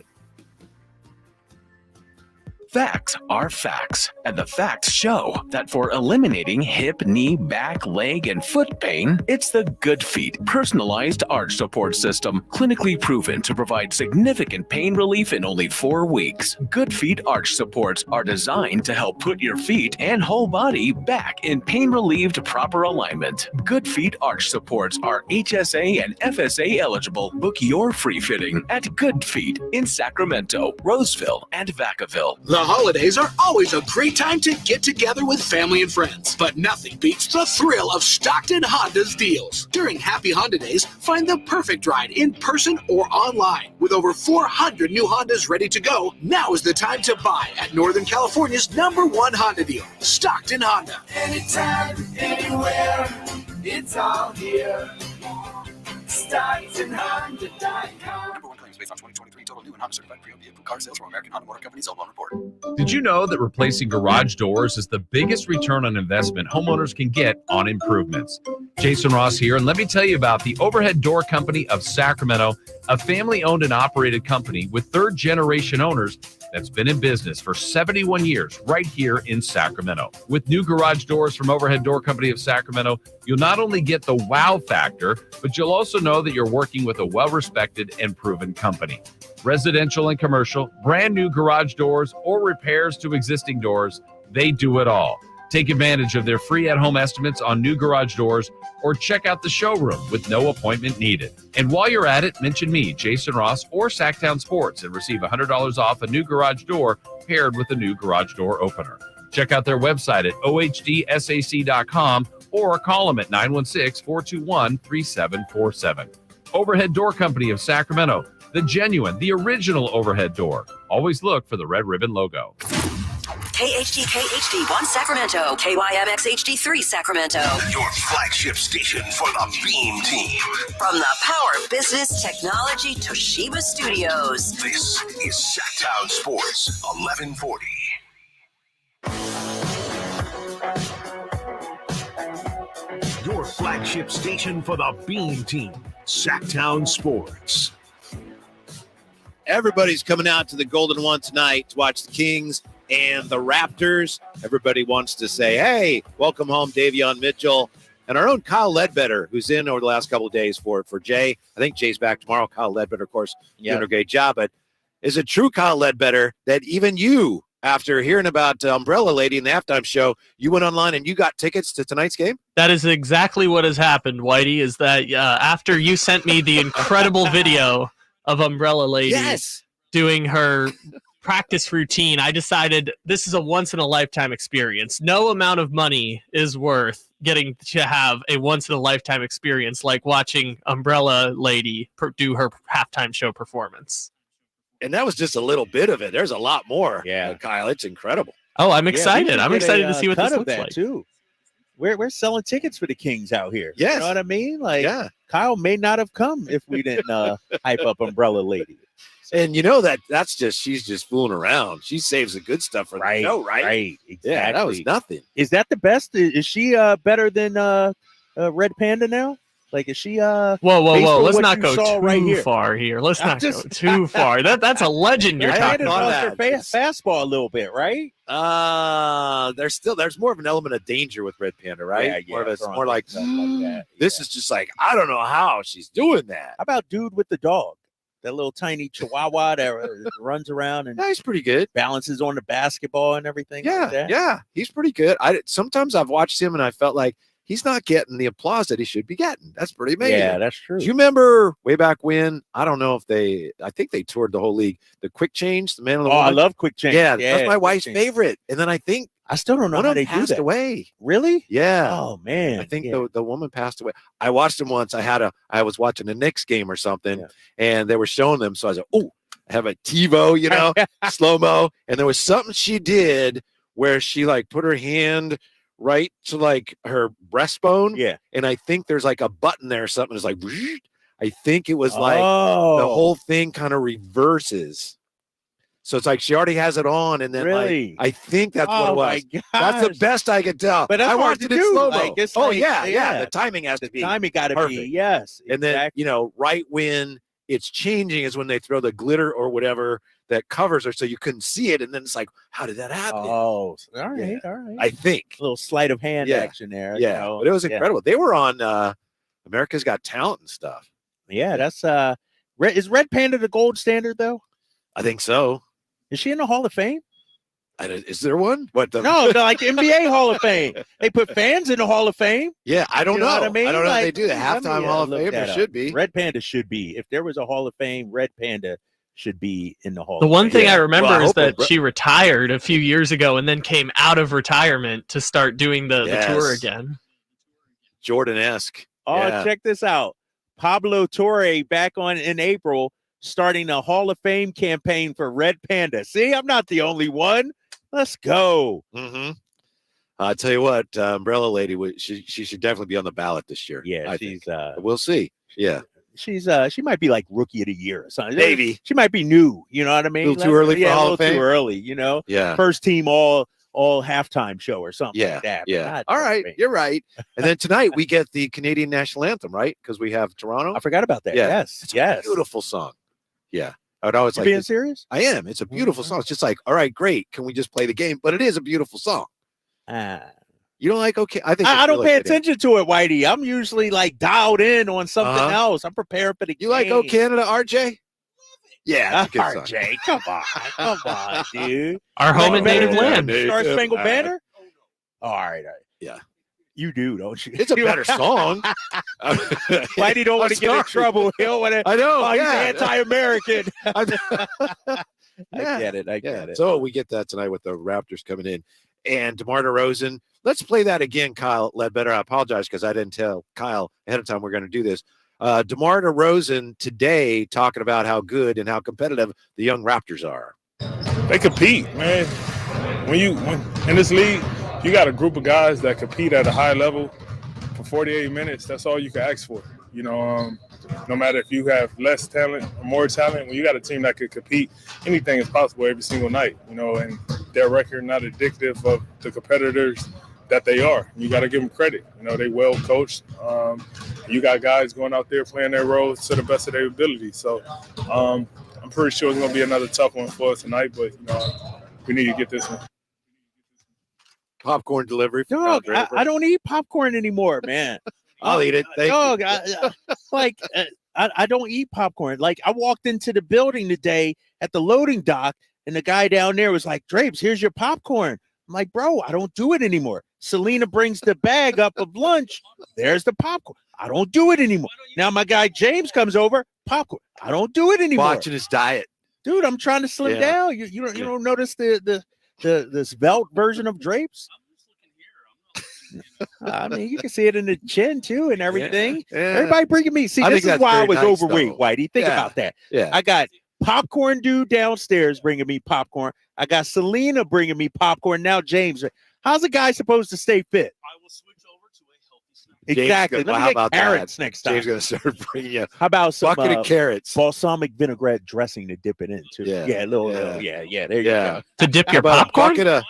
Facts are facts, and the facts show that for eliminating hip, knee, back, leg, and foot pain, it's the Good Feet personalized arch support system, clinically proven to provide significant pain relief in only 4 weeks. Good Feet arch supports are designed to help put your feet and whole body back in pain-relieved proper alignment. Good Feet arch supports are HSA and FSA eligible. Book your free fitting at Good Feet in Sacramento, Roseville, and Vacaville. The holidays are always a great time to get together with family and friends, but nothing beats the thrill of Stockton Honda's deals. During Happy Honda Days, find the perfect ride in person or online. With over 400 new Hondas ready to go, now is the time to buy at Northern California's #1 Honda deal, Stockton Honda. Anytime, anywhere, it's all here. StocktonHonda.com. Based on 2023 total new and Honda certified pre-owned vehicle car sales from American Honda Motor Company Zone Report. Did you know that replacing garage doors is the biggest return on investment homeowners can get on improvements? Jason Ross here, and let me tell you about the Overhead Door Company of Sacramento, a family-owned and operated company with third-generation owners that's been in business for 71 years right here in Sacramento. With new garage doors from Overhead Door Company of Sacramento, you'll not only get the wow factor, but you'll also know that you're working with a well-respected and proven company. Residential and commercial, brand new garage doors, or repairs to existing doors, they do it all. Take advantage of their free at-home estimates on new garage doors or check out the showroom with no appointment needed. And while you're at it, mention me, Jason Ross, or Sacktown Sports and receive $100 off a new garage door paired with a new garage door opener. Check out their website at ohdsac.com or call them at 916-421-3747. Overhead Door Company of Sacramento, the genuine, the original overhead door. Always look for the red ribbon logo. KHTK HD1 Sacramento, KYMX HD3 Sacramento. Your flagship station for the Beam Team. From the Power Business Technology Toshiba Studios. This is Sacktown Sports 1140. Your flagship station for the Beam Team, Sacktown Sports. Everybody's coming out to the Golden One tonight to watch the Kings and the Raptors. Everybody wants to say, hey, welcome home, Davion Mitchell. And our own Kyle Ledbetter, who's in over the last couple of days for Jay. I think Jay's back tomorrow. Kyle Ledbetter, of course, doing a great job. But is it true, Kyle Ledbetter, that even you, after hearing about Umbrella Lady in the halftime show, you went online and you got tickets to tonight's game? That is exactly what has happened, Whitey, is that after you sent me the incredible video of Umbrella Lady doing her practice routine, I decided this is a once-in-a-lifetime experience. No amount of money is worth getting to have a once-in-a-lifetime experience like watching Umbrella Lady do her halftime show performance. And that was just a little bit of it. There's a lot more, Kyle. It's incredible. Oh, I'm excited. I'm excited to see what this looks like. Too. We're selling tickets for the Kings out here. Yes. You know what I mean? Like, Kyle may not have come if we didn't hype up Umbrella Lady. And you know that's just, she's just fooling around. She saves the good stuff for the show, right? Right, exactly. Yeah, that was nothing. Is that the best? Is she better than Red Panda now? Like, is she whoa, let's not go too far here. Let's not go too far. That's a legend you're talking about. Her fastball a little bit, right? There's more of an element of danger with Red Panda, right? Yeah, more like that. This is just like, I don't know how she's doing that. How about Dude with the Dog? that little tiny chihuahua that runs around and he's pretty good. Balances on the basketball and everything. Yeah, like that. yeah, he's pretty good. Sometimes I've watched him and I felt like he's not getting the applause that he should be getting. That's pretty amazing. Yeah, that's true. Do you remember way back when? I don't know if I think they toured the whole league. The Quick Change, the man of the woman. I love Quick Change. Yeah, that's my wife's favorite. And then I think I still don't know one how of them they do passed that. away. Really? Yeah. Oh man. I think the woman passed away. I watched him once. I was watching a Knicks game or something, and they were showing them. So I was like, oh, I have a TiVo, slow-mo. And there was something she did where she like put her hand right to like her breastbone. Yeah. And I think there's like a button there or something. It's like, I think it was like the whole thing kind of reverses. So it's like she already has it on, and then really? I think that's what it was. That's the best I could tell. But that's I hard watched to it in do. slow-mo. Like, yeah. The timing has to be. Timing got to perfect. be. Yes. And then right when it's changing is when they throw the glitter or whatever that covers her, so you couldn't see it, and then it's like, how did that happen? Oh, all right, all right. I think a little sleight of hand action there. Yeah, but it was incredible. They were on America's Got Talent and stuff. Yeah, that's is Red Panda the gold standard though? I think so. Is she in the Hall of Fame? Is there one? No, like NBA Hall of Fame. They put fans in the Hall of Fame. Yeah, I don't know. What I mean? I don't know if Like, they do the halftime Hall of Fame. There should be. Red Panda should be. If there was a Hall of Fame, Red Panda should be in the Hall. The of one Fame. thing I remember is that she retired a few years ago and then came out of retirement to start doing the tour again. Jordan-esque. Oh, check this out. Pablo Torre back in April, starting a Hall of Fame campaign for Red Panda. See, I'm not the only one. Let's go. Mm-hmm. I'll tell you what, Umbrella Lady, she should definitely be on the ballot this year. Yeah, we'll see. Yeah. She might be like Rookie of the Year or something. Maybe. She might be new. You know what I mean? A little too early for Hall of Fame. Too early, you know? Yeah. First team all halftime show or something like that. Yeah. All right. You're right. And then tonight we get the Canadian national anthem, right? Because we have Toronto. I forgot about that. Yeah. Yes. It's a beautiful song. Yeah. I would always being serious? I am. It's a beautiful song. It's just like, all right, great. Can we just play the game? But it is a beautiful song. You don't like okay? I think I don't pay attention to it, Whitey. I'm usually like dialed in on something else. I'm prepared for the game. You like "Oh Canada," RJ? Yeah, RJ. Come on, dude. Our home and native land. Star Spangled Banner. All right. Yeah. You do, don't you? It's a better song. Whitey don't want to get in trouble. He don't want to. I know. He's anti-American. I get it. I get it. So we get that tonight with the Raptors coming in. And DeMar DeRozan, let's play that again, Kyle Ledbetter. I apologize because I didn't tell Kyle ahead of time we're going to do this. DeMar DeRozan today talking about how good and how competitive the young Raptors are. They compete, man. When in this league, you got a group of guys that compete at a high level for 48 minutes. That's all you can ask for. You know, no matter if you have less talent or more talent, when you got a team that could compete, anything is possible every single night, you know, and their record not indicative of the competitors that they are. You got to give them credit. You know, they well coached. You got guys going out there playing their roles to the best of their ability. So I'm pretty sure it's going to be another tough one for us tonight, but, you know, we need to get this one. Popcorn delivery. Dog, I don't eat popcorn anymore, man. I'll eat it. Thank you. I don't eat popcorn. Like, I walked into the building today at the loading dock, and the guy down there was like, Drapes, here's your popcorn. I'm like, bro, I don't do it anymore. Selena brings the bag up of lunch. There's the popcorn. I don't do it anymore. Now my guy James comes over, popcorn. I don't do it anymore. Watching his diet. Dude, I'm trying to slim down. You don't notice the svelte version of Drapes? I mean, you can see it in the chin too and everything. Yeah. Everybody bringing me. See, this is why I was overweight, Whitey. Think about that. Yeah. I got popcorn dude downstairs bringing me popcorn. I got Selena bringing me popcorn. Now James. How's a guy supposed to stay fit? I will switch over to a healthy snack. Exactly. Let me get carrots next time. James going to start bringing you how about some bucket of carrots, balsamic vinaigrette dressing to dip it into? Yeah, there you go. To dip your popcorn?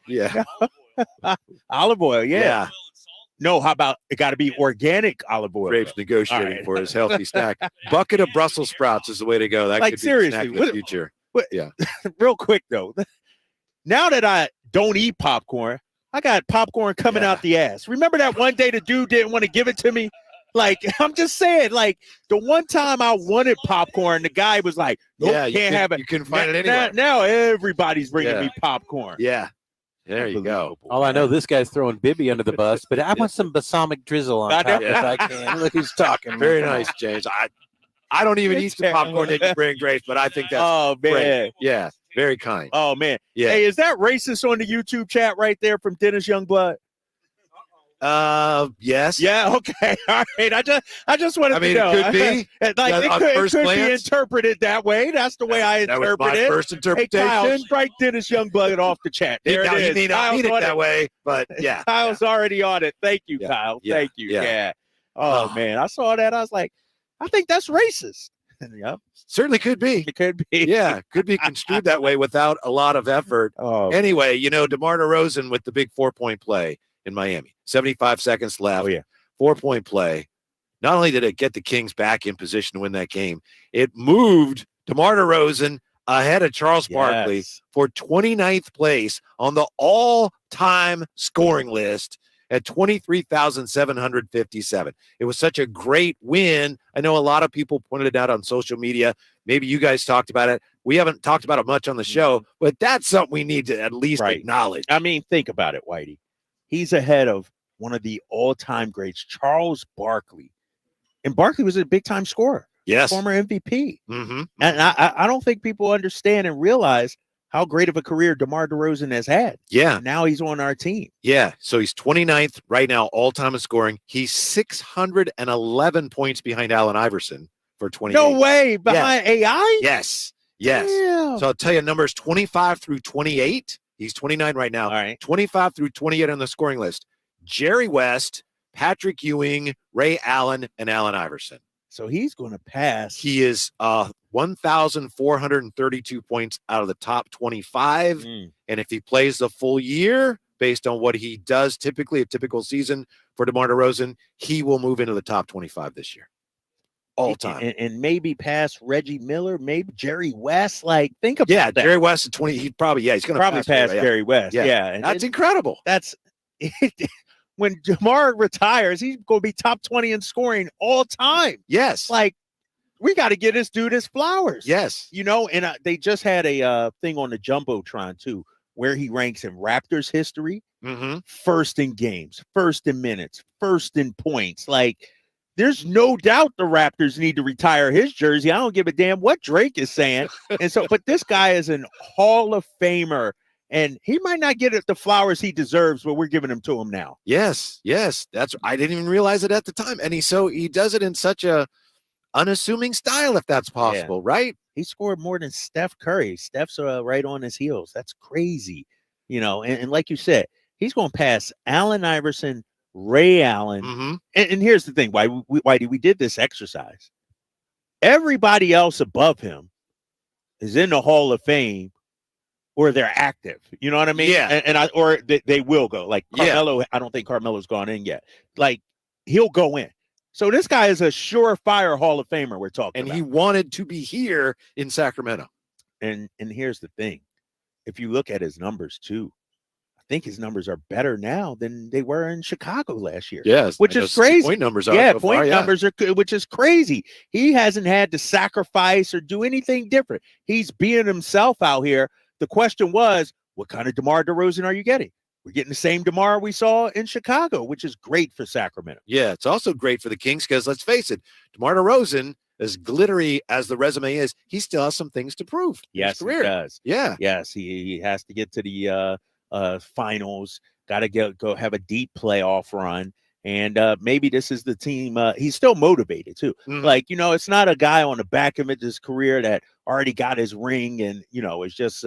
Yeah. Olive oil, yeah. No, how about it got to be organic olive oil? Drapes negotiating for his healthy snack. Bucket of Brussels sprouts is the way to go. That like, could be seriously, the snack of the future. Yeah. Real quick though, now that I don't eat popcorn, I got popcorn coming out the ass. Remember that one day the dude didn't want to give it to me? Like, I'm just saying, like, the one time I wanted popcorn, the guy was like, nope, Yeah, can't have it. You couldn't find it anywhere. Now everybody's bringing Yeah. me popcorn. Yeah. There you go. All I know, this guy's throwing Bibby under the bus, but I want some balsamic drizzle on top if I can. Look who's talking. Very nice, James. I don't even eat the popcorn that you bring, Grace, but I think that's great. Yeah, very kind. Oh, man. Yeah. Hey, is that racist on the YouTube chat right there from Dennis Youngblood? Yes. Yeah, okay. All right. I just wanted to know. It could be. Like, On it first could be glance. interpreted that way. That's the way I That was interpret my it. first interpretation. Hey, Kyle, strike Dennis Youngblood off the chat. There Now, it he is. may not Kyle's mean it on that way, but yeah. Kyle's already on it. Thank you, Kyle. Yeah. Thank you. Yeah. Yeah. Oh, man. I saw that. I was like, I think that's racist. Yep. Certainly could be. It could be. Yeah, could be construed that way without a lot of effort. Oh. Anyway, DeMar DeRozan with the big 4-point play in Miami. 75 seconds left. Oh, yeah. 4-point play. Not only did it get the Kings back in position to win that game, it moved DeMar DeRozan ahead of Charles Barkley for 29th place on the all-time scoring list at 23,757. It was such a great win. I know a lot of people pointed it out on social media. Maybe you guys talked about it. We haven't talked about it much on the show, but that's something we need to at least acknowledge. I mean, think about it, Whitey. He's ahead of one of the all-time greats, Charles Barkley. And Barkley was a big-time scorer. Yes. Former MVP. Mm-hmm. And I don't think people understand and realize how great of a career DeMar DeRozan has had. Yeah. Now he's on our team. Yeah. So he's 29th right now, all-time in scoring. He's 611 points behind Allen Iverson for 28. No way. Behind AI? Yes. Yes. Damn. So I'll tell you numbers 25 through 28. He's 29 right now. All right. 25 through 28 on the scoring list. Jerry West, Patrick Ewing, Ray Allen, and Allen Iverson. So he's going to pass. He is 1,432 points out of the top 25. And if he plays the full year, based on what he does typically, a typical season for DeMar DeRozan, he will move into the top 25 this year. All time. And maybe pass Reggie Miller, maybe Jerry West. Like, think about that. Jerry West at 20. He's probably, he's going to probably pass Jerry West. Yeah. And that's incredible. That's when DeMar retires, he's going to be top 20 in scoring all time. Yes. Like, we got to get this dude his flowers. Yes. And they just had a thing on the Jumbotron, too, where he ranks in Raptors history. First in games, first in minutes, first in points. Like, there's no doubt the Raptors need to retire his jersey. I don't give a damn what Drake is saying. And so, but this guy is an Hall of Famer. And he might not get the flowers he deserves, but we're giving them to him now. Yes, yes. I didn't even realize it at the time. And he does it in such a unassuming style, if that's possible, right? He scored more than Steph Curry. Steph's right on his heels. That's crazy. And like you said, he's going to pass Allen Iverson, Ray Allen. And here's the thing, why we did this exercise. Everybody else above him is in the Hall of Fame, or they're active. You know what I mean? Yeah. Or they will go. Like Carmelo, I don't think Carmelo's gone in yet. Like, he'll go in. So this guy is a surefire Hall of Famer we're talking about. And he wanted to be here in Sacramento. And here's the thing. If you look at his numbers too, I think his numbers are better now than they were in Chicago last year. Yes. Which is crazy. Point numbers are. Point numbers are, which is crazy. He hasn't had to sacrifice or do anything different. He's being himself out here. The question was, what kind of DeMar DeRozan are you getting? We're getting the same DeMar we saw in Chicago, which is great for Sacramento. Yeah, it's also great for the Kings because, let's face it, DeMar DeRozan, as glittery as the resume is, he still has some things to prove. Yes, he does. Yeah. Yes, he has to get to the finals, got to go have a deep playoff run. And maybe this is the team. He's still motivated, too. Like, it's not a guy on the back of his career that already got his ring and, is just,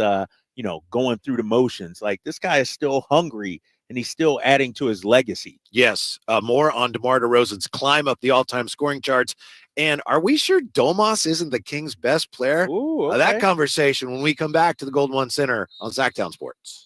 going through the motions. Like, this guy is still hungry and he's still adding to his legacy. Yes. More on DeMar DeRozan's climb up the all-time scoring charts. And are we sure Domas isn't the Kings' best player? Ooh, okay. That conversation when we come back to the Golden One Center on Sacktown Sports.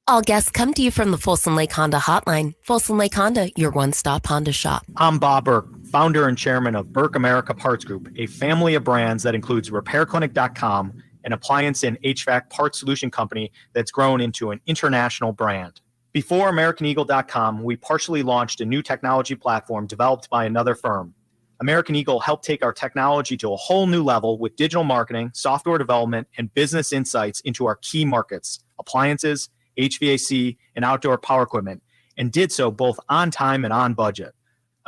All guests come to you from the Folsom Lake Honda Hotline. Folsom Lake Honda, your one-stop Honda shop. I'm Bob Burke, founder and chairman of Burke America Parts Group, a family of brands that includes RepairClinic.com, an appliance and HVAC parts solution company that's grown into an international brand. Before AmericanEagle.com, we partially launched a new technology platform developed by another firm. American Eagle helped take our technology to a whole new level with digital marketing, software development, and business insights into our key markets, appliances, HVAC, and outdoor power equipment, and did so both on time and on budget.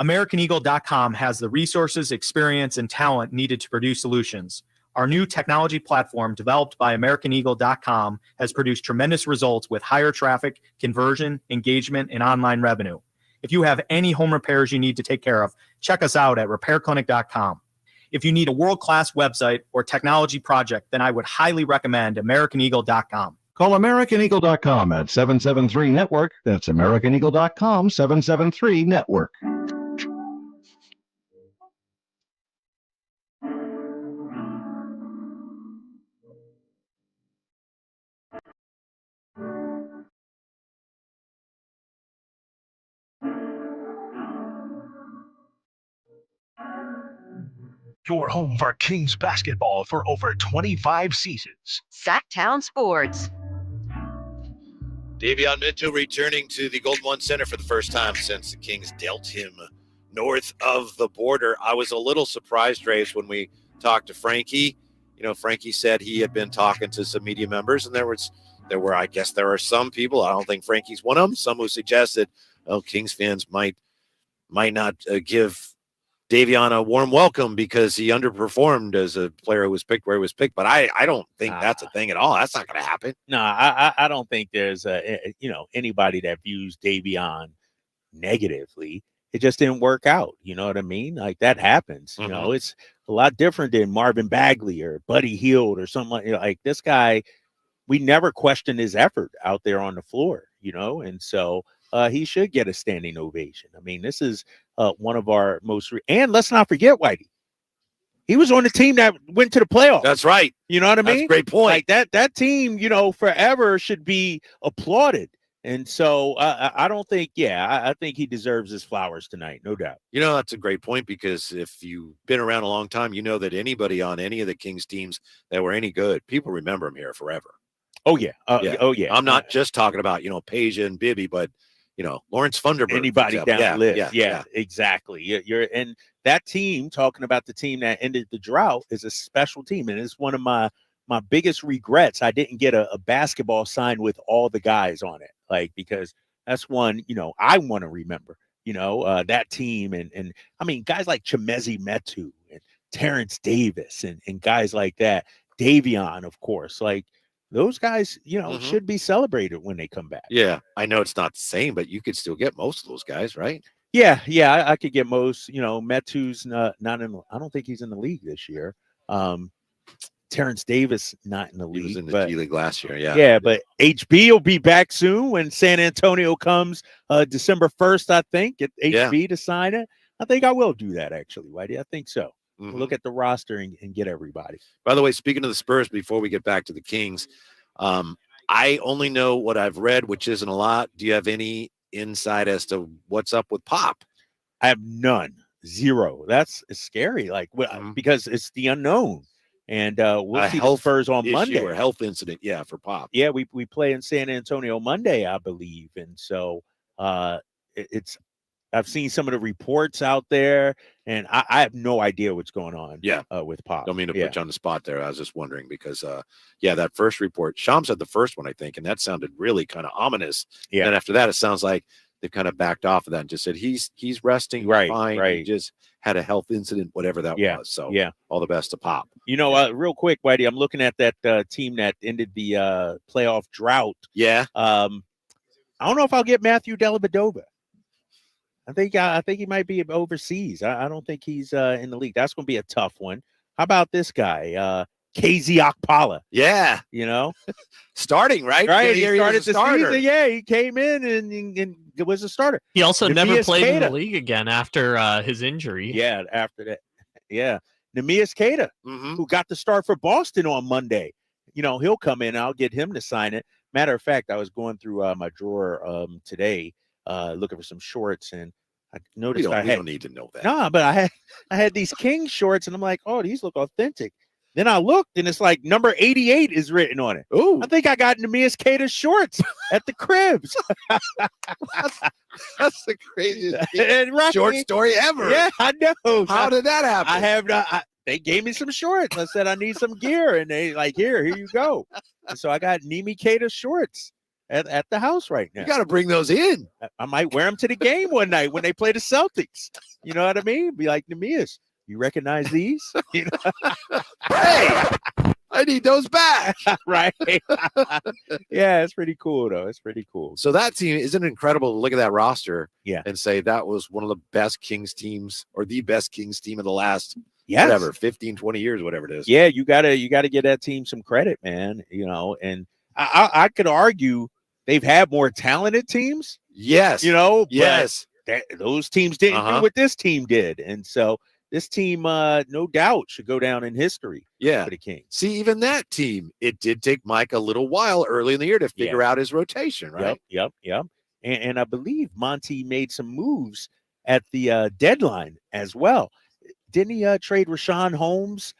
AmericanEagle.com has the resources, experience, and talent needed to produce solutions. Our new technology platform, developed by AmericanEagle.com, has produced tremendous results with higher traffic, conversion, engagement, and online revenue. If you have any home repairs you need to take care of, check us out at RepairClinic.com. If you need a world-class website or technology project, then I would highly recommend AmericanEagle.com. Call AmericanEagle.com at 773-NETWORK. That's AmericanEagle.com, 773-NETWORK. Your home for Kings basketball for over 25 seasons. Sacktown Sports. Davion Mitchell returning to the Golden One Center for the first time since the Kings dealt him north of the border. I was a little surprised, Trace, when we talked to Frankie. You know, Frankie said he had been talking to some media members, and there were, I guess there are some people, I don't think Frankie's one of them, some who suggested, oh, Kings fans might not give Davion a warm welcome because he underperformed as a player who was picked where he was picked. But I don't think that's a thing at all. That's not going to happen. No, I don't think there's anybody that views Davion negatively. It just didn't work out. You know what I mean? Like, that happens. You know, it's a lot different than Marvin Bagley or Buddy Hield or something like this guy. We never questioned his effort out there on the floor, you know, and so he should get a standing ovation. I mean, this is one of our most and let's not forget, Whitey, he was on the team that went to the playoffs. That's right. You know what I mean? That's a great point. Like that team, you know, forever should be applauded. And so I don't think, I think he deserves his flowers tonight, no doubt. You know, that's a great point, because if you've been around a long time, you know that anybody on any of the Kings teams that were any good, people remember him here forever. Oh, yeah. Oh, yeah. I'm not just talking about, you know, Peja and Bibby, but, you know, Lawrence Funderburg. Anybody down the list. Yeah, exactly. You're and that team, talking about the team that ended the drought, is a special team. And it's one of my biggest regrets. I didn't get a basketball signed with all the guys on it. Like, because that's one, you know, I want to remember, you know, that team. And I mean, guys like Chimezie Metu and Terrence Davis and guys like that. Davion, of course, like, those guys, you know, should be celebrated when they come back. Yeah, I know it's not the same, but you could still get most of those guys, right? Yeah, I could get most. You know, Metu's not in. I don't think he's in the league this year. Terrence Davis not in the league. He was in the G League last year. Yeah. Yeah, but HB will be back soon when San Antonio comes December 1st. I think get HB to sign it. I think I will do that, actually, Whitey. I think so. Look at the roster and get everybody. By the way, speaking of the Spurs, before we get back to the Kings, I only know what I've read, which isn't a lot. Do you have any insight as to what's up with Pop? I have none. Zero. That's scary. Like, because it's the unknown. And we'll see the Spurs on Monday. Or health incident, for Pop. Yeah, we play in San Antonio Monday, I believe. And so it's I've seen some of the reports out there, and I have no idea what's going on with Pop. Don't mean to put you on the spot there. I was just wondering because, that first report, Shams had the first one, I think, and that sounded really kind of ominous. Yeah. And then after that, it sounds like they've kind of backed off of that and just said he's resting, fine. He just had a health incident, whatever that was. So all the best to Pop. You know, real quick, Whitey, I'm looking at that team that ended the playoff drought. Yeah. I don't know if I'll get Matthew Dellavedova. I think he might be overseas. I don't think he's in the league. That's going to be a tough one. How about this guy, KZ Okpala? Yeah, you know, starting right. He started the season. Yeah, he came in and was a starter. He also never played in the league again after his injury. Yeah, after that. Yeah, Neemias Queta, who got the start for Boston on Monday. You know, he'll come in. I'll get him to sign it. Matter of fact, I was going through my drawer today, looking for some shorts, and I noticed we don't need to know that. No, but I had these King shorts, and I'm like, oh, these look authentic. Then I looked, and it's like number 88 is written on it. Ooh. I think I got Neemias Queta's shorts at the cribs. That's the craziest Right. short story ever. Yeah, I know. How did that happen? I have they gave me some shorts. I said I need some gear, and they like, here you go. And so I got Neemias Queta's shorts at the house right now. You got to bring those in. I might wear them to the game one night when they play the Celtics. You know what I mean? Be like, Neemias, you recognize these? You know? Hey, I need those back. Right. Yeah, it's pretty cool, though. It's pretty cool. So that team, isn't it incredible to look at that roster Yeah. and say that was one of the best Kings teams or the best Kings team of the last Yes. whatever, 15, 20 years, whatever it is. Yeah, you gotta give that team some credit, man. You know, and I could argue they've had more talented teams. Yes. You know, yes. but those teams didn't do what this team did. And so this team, no doubt, should go down in history for the Kings. See, even that team, it did take Mike a little while early in the year to figure out his rotation, right? Yep. And I believe Monty made some moves at the deadline as well. Didn't he trade Rashawn Holmes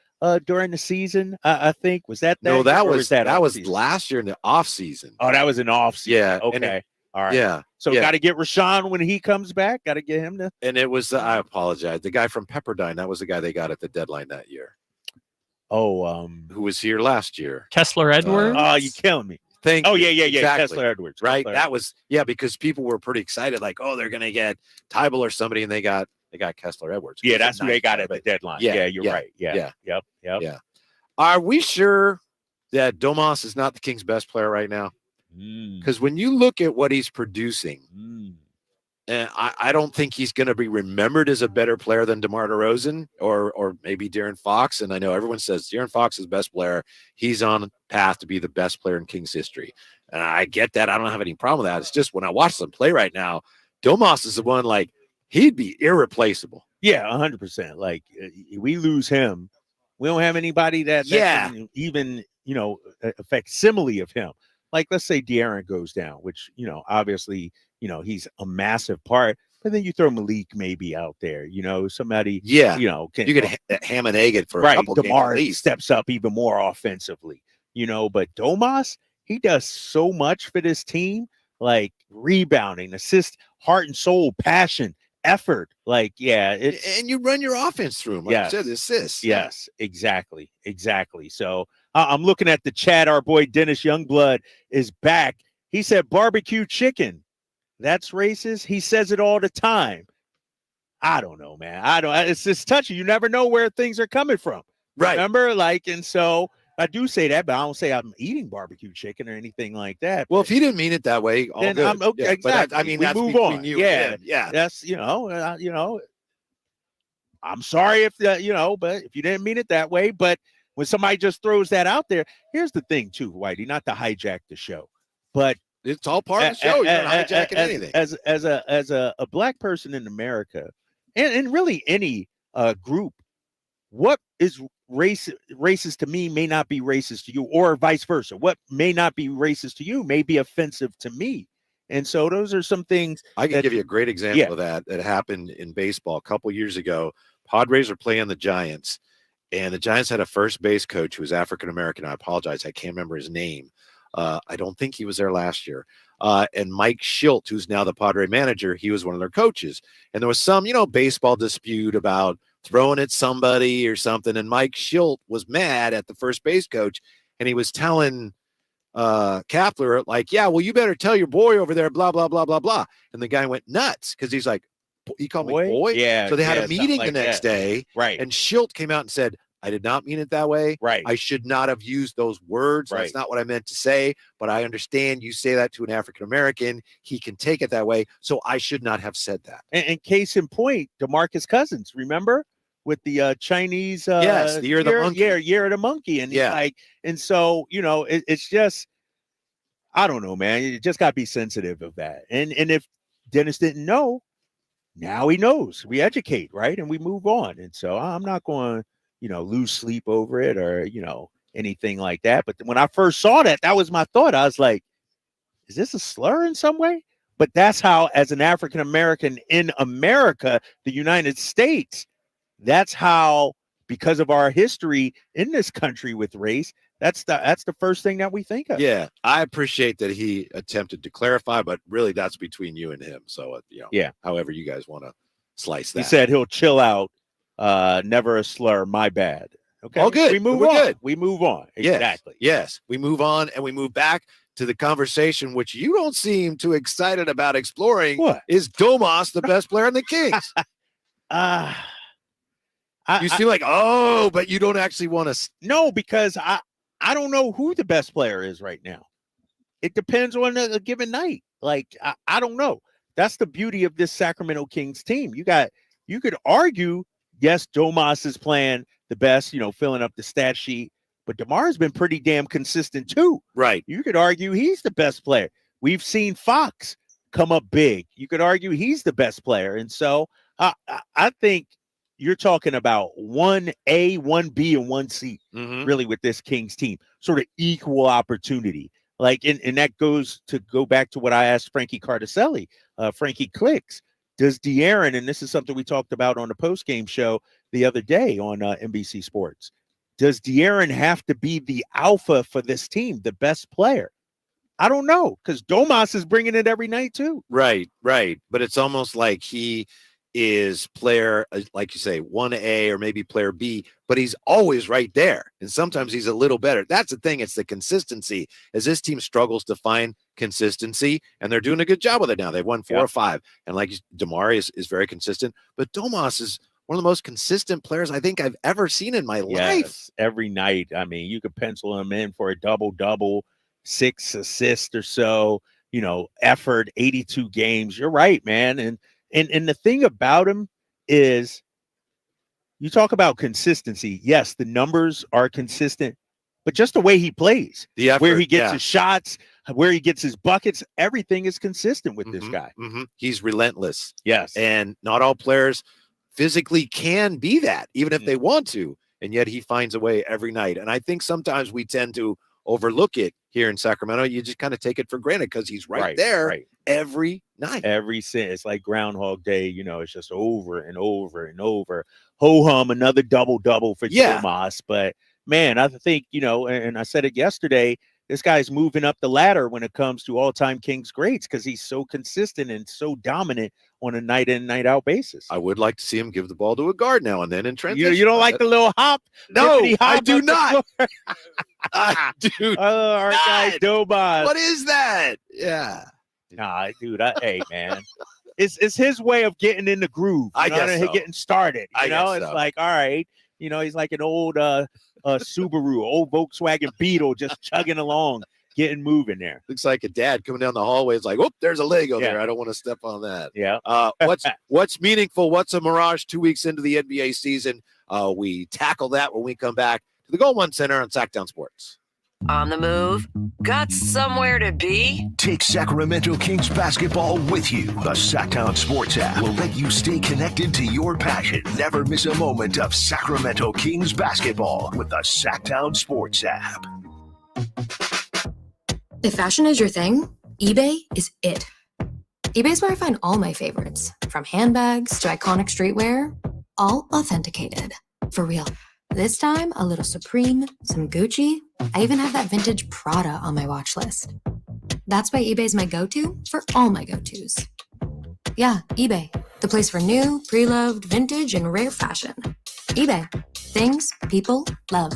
during the season? I think was that No, that was off-season? last year in the off season. Oh, that was an off season. Yeah. Okay. All right. Yeah. So got to get Rashawn when he comes back. Got to get him to. And it was I apologize. The guy from Pepperdine. That was the guy they got at the deadline that year. Oh, who was here last year? Kessler Edwards. Oh, you killing me. Thank you. Yeah. Exactly. Kessler Edwards. Right. Kessler That was because people were pretty excited, like, oh, they're gonna get Tybal or somebody, and they got Kessler Edwards. Yeah, that's who they got at the deadline. Yeah, you're right. Yeah. Yep. Yeah. Are we sure that Domas is not the Kings' best player right now? Because when you look at what he's producing, and I don't think he's going to be remembered as a better player than DeMar DeRozan or maybe De'Aaron Fox. And I know everyone says De'Aaron Fox is the best player. He's on the path to be the best player in Kings history. And I get that. I don't have any problem with that. It's just when I watch them play right now, Domas is the one, like, he'd be irreplaceable. Yeah, 100%. Like, we lose him, we don't have anybody that can even, a facsimile of him. Like, let's say De'Aaron goes down, which, obviously, he's a massive part. But then you throw Malik maybe out there, somebody, you can, could ham and egg it for a couple DeMar games. steps up even more offensively, but Domas, he does so much for this team, like rebounding, assist, heart and soul, passion, effort. Like, and you run your offense through him. Like you said, assists. Yes, exactly. So I'm looking at the chat. Our boy Dennis Youngblood is back. He said barbecue chicken. That's racist. He says it all the time. I don't know, man. It's just touchy. You never know where things are coming from. Right. Remember? And so I do say that, but I don't say I'm eating barbecue chicken or anything like that. Well, if he didn't mean it that way, all then good. I'm okay. Exactly. But we that's move between on. You and him. That's I'm sorry if but if you didn't mean it that way. But when somebody just throws that out there, here's the thing too, Whitey, not to hijack the show, but it's all part of the show. You're not hijacking anything. As a black person in America, and really any group, what is racist to me may not be racist to you, or vice versa. What may not be racist to you may be offensive to me. And so those are some things. I can give you a great example of that happened in baseball a couple years ago. Padres were playing the Giants, and the Giants had a first base coach who was African-American. I apologize. I can't remember his name. I don't think he was there last year. And Mike Schilt, who's now the Padre manager, he was one of their coaches. And there was some, baseball dispute about throwing at somebody or something. And Mike Schilt was mad at the first base coach, and he was telling Kapler, like, yeah, well, you better tell your boy over there, blah, blah, blah, blah, blah. And the guy went nuts because he's like, he called me boy? Yeah. So they had a meeting the next day. Right. And Schilt came out and said, I did not mean it that way. Right. I should not have used those words. Right. That's not what I meant to say. But I understand you say that to an African-American. He can take it that way. So I should not have said that. And case in point, DeMarcus Cousins, remember? With the Chinese the year of the monkey. Year of the monkey. And and so, it's just, I don't know, man. You just got to be sensitive of that. And if Dennis didn't know, now he knows. We educate, right? And we move on. And so I'm not going to, lose sleep over it or, anything like that. But when I first saw that, that was my thought. I was like, is this a slur in some way? But that's how, as an African-American in America, the United States, that's how because of our history in this country with race, that's the first thing that we think of. Yeah, I appreciate that he attempted to clarify, but really that's between you and him. So, however you guys want to slice that. He said he'll chill out. Never a slur. My bad. Okay. All good. We move We're on. good. We move on. Yes. Exactly. Yes. We move on and we move back to the conversation, which you don't seem too excited about exploring. What? Is Domas the best player in the Kings? You seem like, but you don't actually want to. No, because I don't know who the best player is right now. It depends on a given night. Like, I don't know. That's the beauty of this Sacramento Kings team. You could argue, yes, Domas is playing the best, filling up the stat sheet, but DeMar's been pretty damn consistent too. Right. You could argue he's the best player. We've seen Fox come up big. You could argue he's the best player. And so I think you're talking about 1A, 1B, and 1C, really, with this Kings team. Sort of equal opportunity. Like, and that go back to what I asked Frankie Cardelli. Frankie clicks. Does De'Aaron, and this is something we talked about on the post-game show the other day on NBC Sports, does De'Aaron have to be the alpha for this team, the best player? I don't know, because Domas is bringing it every night too. Right. But it's almost like he is player, like you say, 1A or maybe player B, but he's always right there. And sometimes he's a little better. That's the thing. It's the consistency. As this team struggles to find consistency, and they're doing a good job with it now. They've won 4 or 5. And like DeMar is very consistent, but Domas is one of the most consistent players I think I've ever seen in my life. Every night. I mean, you could pencil him in for a double-double, 6 assists or so, effort, 82 games. You're right, man. And the thing about him is, you talk about consistency. Yes, the numbers are consistent, but just the way he plays, the effort, where he gets his shots, where he gets his buckets, everything is consistent with this guy. He's relentless. Yes. And not all players physically can be that, even if they want to. And yet he finds a way every night. And I think sometimes we tend to overlook it here in Sacramento. You just kind of take it for granted because he's right there every night. It's like Groundhog Day, it's just over and over and over. Ho-hum, another double-double for Domas. But, man, I think, and I said it yesterday, this guy's moving up the ladder when it comes to all-time Kings greats because he's so consistent and so dominant on a night-in, night-out basis. I would like to see him give the ball to a guard now and then in transition. You don't like the little hop? No, hop I do not. Dude. Our guy Domas. What is that? Yeah. Nah, dude. Hey, man. It's his way of getting in the groove. I guess so. Getting started. I guess it's so. Like, all right. He's like an old Subaru, old Volkswagen Beetle, just chugging along, getting moving there. Looks like a dad coming down the hallway. It's like, there's a Lego there. I don't want to step on that. Yeah. What's meaningful? What's a mirage 2 weeks into the NBA season? We tackle that when we come back to the Gold One Center on Sacktown Sports. On the move? Got somewhere to be? Take Sacramento Kings basketball with you. The Sacktown Sports app will let you stay connected to your passion. Never miss a moment of Sacramento Kings basketball with the Sacktown Sports app. If fashion is your thing, eBay is it. eBay's where I find all my favorites, from handbags to iconic streetwear, all authenticated. For real. This time, a little Supreme, some Gucci. I even have that vintage Prada on my watch list. That's why eBay's my go-to for all my go-tos. Yeah, eBay, the place for new, pre-loved, vintage, and rare fashion. eBay, things people love.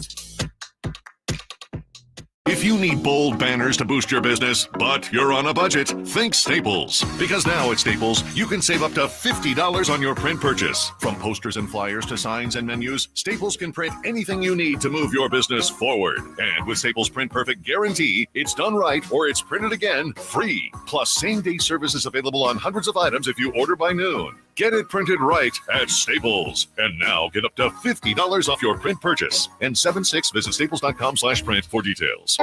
If you need bold banners to boost your business, but you're on a budget, think Staples. Because now at Staples, you can save up to $50 on your print purchase. From posters and flyers to signs and menus, Staples can print anything you need to move your business forward. And with Staples Print Perfect Guarantee, it's done right or it's printed again free. Plus, same-day service is available on hundreds of items if you order by noon. Get it printed right at Staples. And now get up to $50 off your print purchase. And 7/6, visit staples.com/print for details.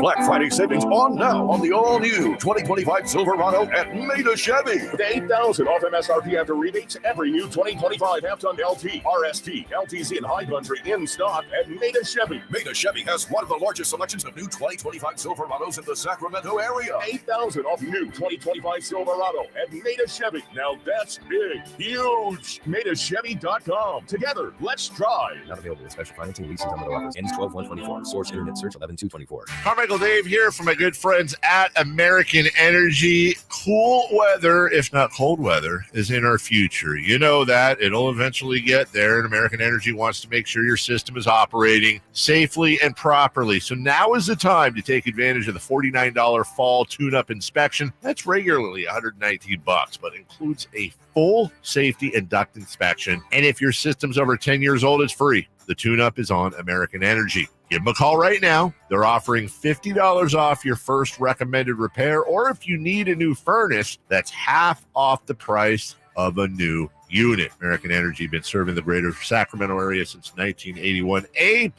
Black Friday savings on now on the all-new 2025 Silverado at Maida Chevy. With $8,000 off MSRP after rebates, every new 2025 half-ton LT, RST, LTZ, and High Country in stock at Maida Chevy. Maida Chevy has one of the largest selections of new 2025 Silverados in the Sacramento area. $8,000 off new 2025 Silverado at Maida Chevy. Now that's big. driving. Huge. MadeAChevy.com. Together, let's drive. Not available with special financing, leasing, on other offers. Ends 12/124. Source internet search 11/224. Carmichael Dave here from my good friends at American Energy. Cool weather, if not cold weather, is in our future. You know that. It'll eventually get there, and American Energy wants to make sure your system is operating safely and properly. So now is the time to take advantage of the $49 fall tune-up inspection. That's regularly $119, but includes a full safety and duct inspection. And if your system's over 10 years old, it's free. The tune-up is on American Energy. Give them a call right now. They're offering $50 off your first recommended repair, or if you need a new furnace, that's half off the price of a new unit. American Energy been serving the greater Sacramento area since 1981. A+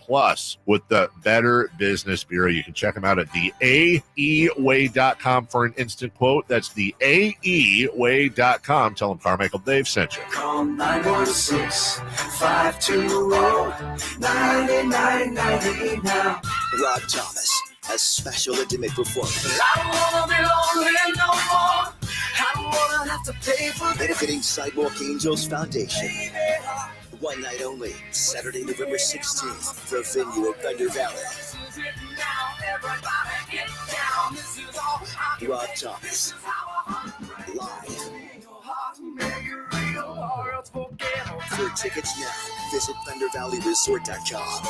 with the Better Business Bureau. You can check them out at the AEWay.com for an instant quote. That's the AEWay.com. Tell them Carmichael Dave sent you. Call 916-520-9990 now. Rob Thomas has special intimate performance. I don't wanna be lonely no more. I don't wanna have to pay for benefiting Sidewalk Angels Foundation. One night only, Saturday, November 16th, the venue at Thunder Valley. Rob Thomas, live. For tickets now, visit ThunderValleyResort.com.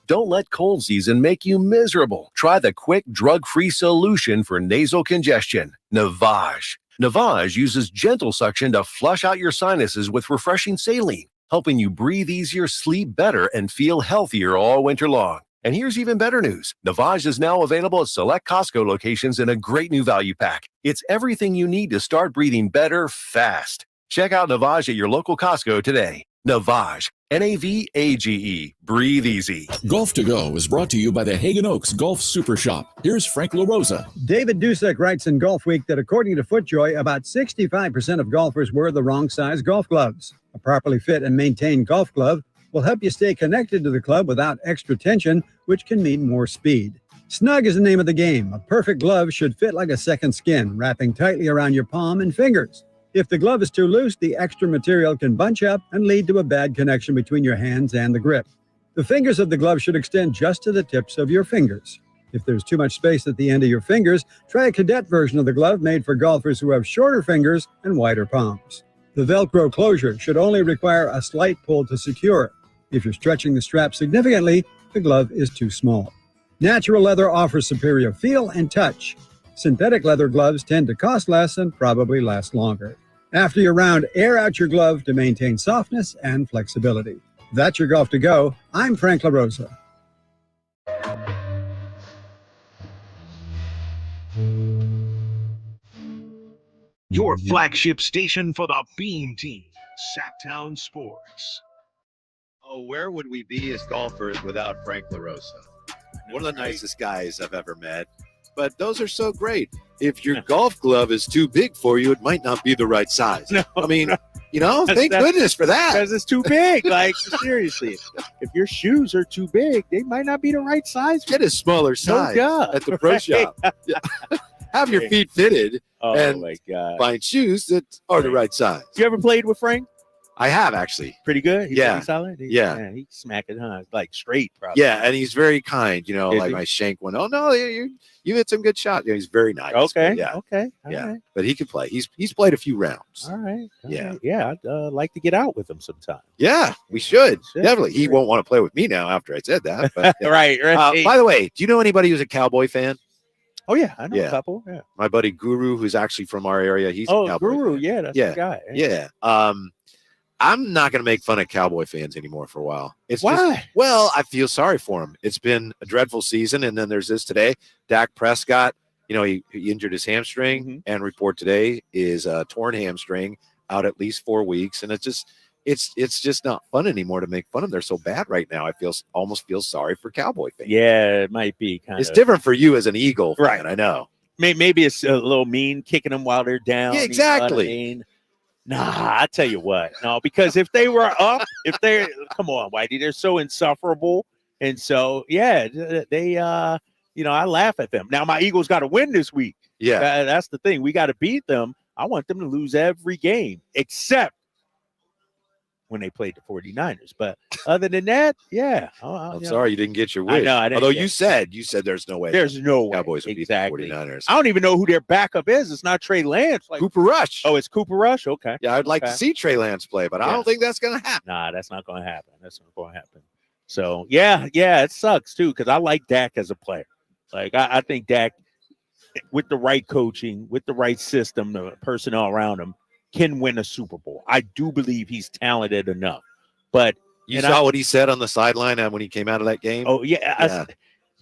Don't let cold season make you miserable. Try the quick, drug-free solution for nasal congestion, Navage. Navage uses gentle suction to flush out your sinuses with refreshing saline, helping you breathe easier, sleep better, and feel healthier all winter long. And here's even better news. Navage is now available at select Costco locations in a great new value pack. It's everything you need to start breathing better fast. Check out Navage at your local Costco today. Navage. Navage. Breathe easy. Golf to Go is brought to you by the Hagen Oaks Golf Super Shop. Here's Frank LaRosa. David Dusek writes in Golf Week that according to FootJoy, about 65% of golfers wear the wrong size golf gloves. A properly fit and maintained golf glove will help you stay connected to the club without extra tension, which can mean more speed. Snug is the name of the game. A perfect glove should fit like a second skin, wrapping tightly around your palm and fingers. If the glove is too loose, the extra material can bunch up and lead to a bad connection between your hands and the grip. The fingers of the glove should extend just to the tips of your fingers. If there's too much space at the end of your fingers, try a cadet version of the glove made for golfers who have shorter fingers and wider palms. The Velcro closure should only require a slight pull to secure. If you're stretching the strap significantly, the glove is too small. Natural leather offers superior feel and touch. Synthetic leather gloves tend to cost less and probably last longer. After your round, air out your glove to maintain softness and flexibility. That's your Golf to Go. I'm Frank LaRosa. Your flagship station for the Beam Team, Sacktown Sports. Oh, where would we be as golfers without Frank LaRosa? One of the nicest guys I've ever met. But those are so great. If your golf glove is too big for you, it might not be the right size. No, I mean, you know, thank goodness for that. Because it's too big. Like, seriously. If your shoes are too big, they might not be the right size. Get a smaller size at the pro shop. Yeah. Have your feet fitted and my God. Find shoes that are the right size. You ever played with Frank? I have, actually. Pretty good? He's pretty solid? Yeah. He smack it, huh? Like straight, probably. Yeah, and he's very kind. You know, Is like he? my shank went, oh, no, you hit some good shots. Yeah, he's very nice. Okay. But yeah. Okay. All yeah. right. But he can play. He's played a few rounds. All right. Yeah. Right. Yeah. I'd like to get out with him sometime. Yeah, we should. Definitely. He won't want to play with me now after I said that. But, yeah. Right. By the way, do you know anybody who's a Cowboy fan? Oh, yeah. I know a couple. Yeah. My buddy Guru, who's actually from our area. He's a Cowboy Guru. fan. Yeah. That's Yeah. the guy. Yeah. I'm not going to make fun of Cowboy fans anymore for a while. Why? Well, I feel sorry for him. It's been a dreadful season, and then there's this today. Dak Prescott, you know, he injured his hamstring, and report today is a torn hamstring, out at least 4 weeks, and it's just not fun anymore to make fun of them. They're so bad right now. I almost feel sorry for Cowboy fans. Yeah, it might be kind of. It's different for you as an Eagle fan, Right. I know. Maybe it's a little mean kicking them while they're down. Yeah, you know exactly. what I mean? Nah, I tell you what. No, because if they were up, come on, Whitey, they're so insufferable. And so, yeah, they, I laugh at them. Now, my Eagles got to win this week. Yeah. That's the thing. We got to beat them. I want them to lose every game except when they played the 49ers. But other than that, yeah. I'm sorry you didn't get your wish. I know, I didn't Although get you said there's no way. There's no way. Cowboys would beat the 49ers. I don't even know who their backup is. It's not Trey Lance. Cooper Rush. Oh, it's Cooper Rush? Okay. Yeah, I'd like to see Trey Lance play, but I don't think that's going to happen. Nah, that's not going to happen. That's not going to happen. So, yeah, it sucks, too, because I like Dak as a player. Like, I think Dak, with the right coaching, with the right system, the personnel around him, can win a Super Bowl. I do believe he's talented enough. But you saw what he said on the sidiline when he came out of that game? Oh, yeah.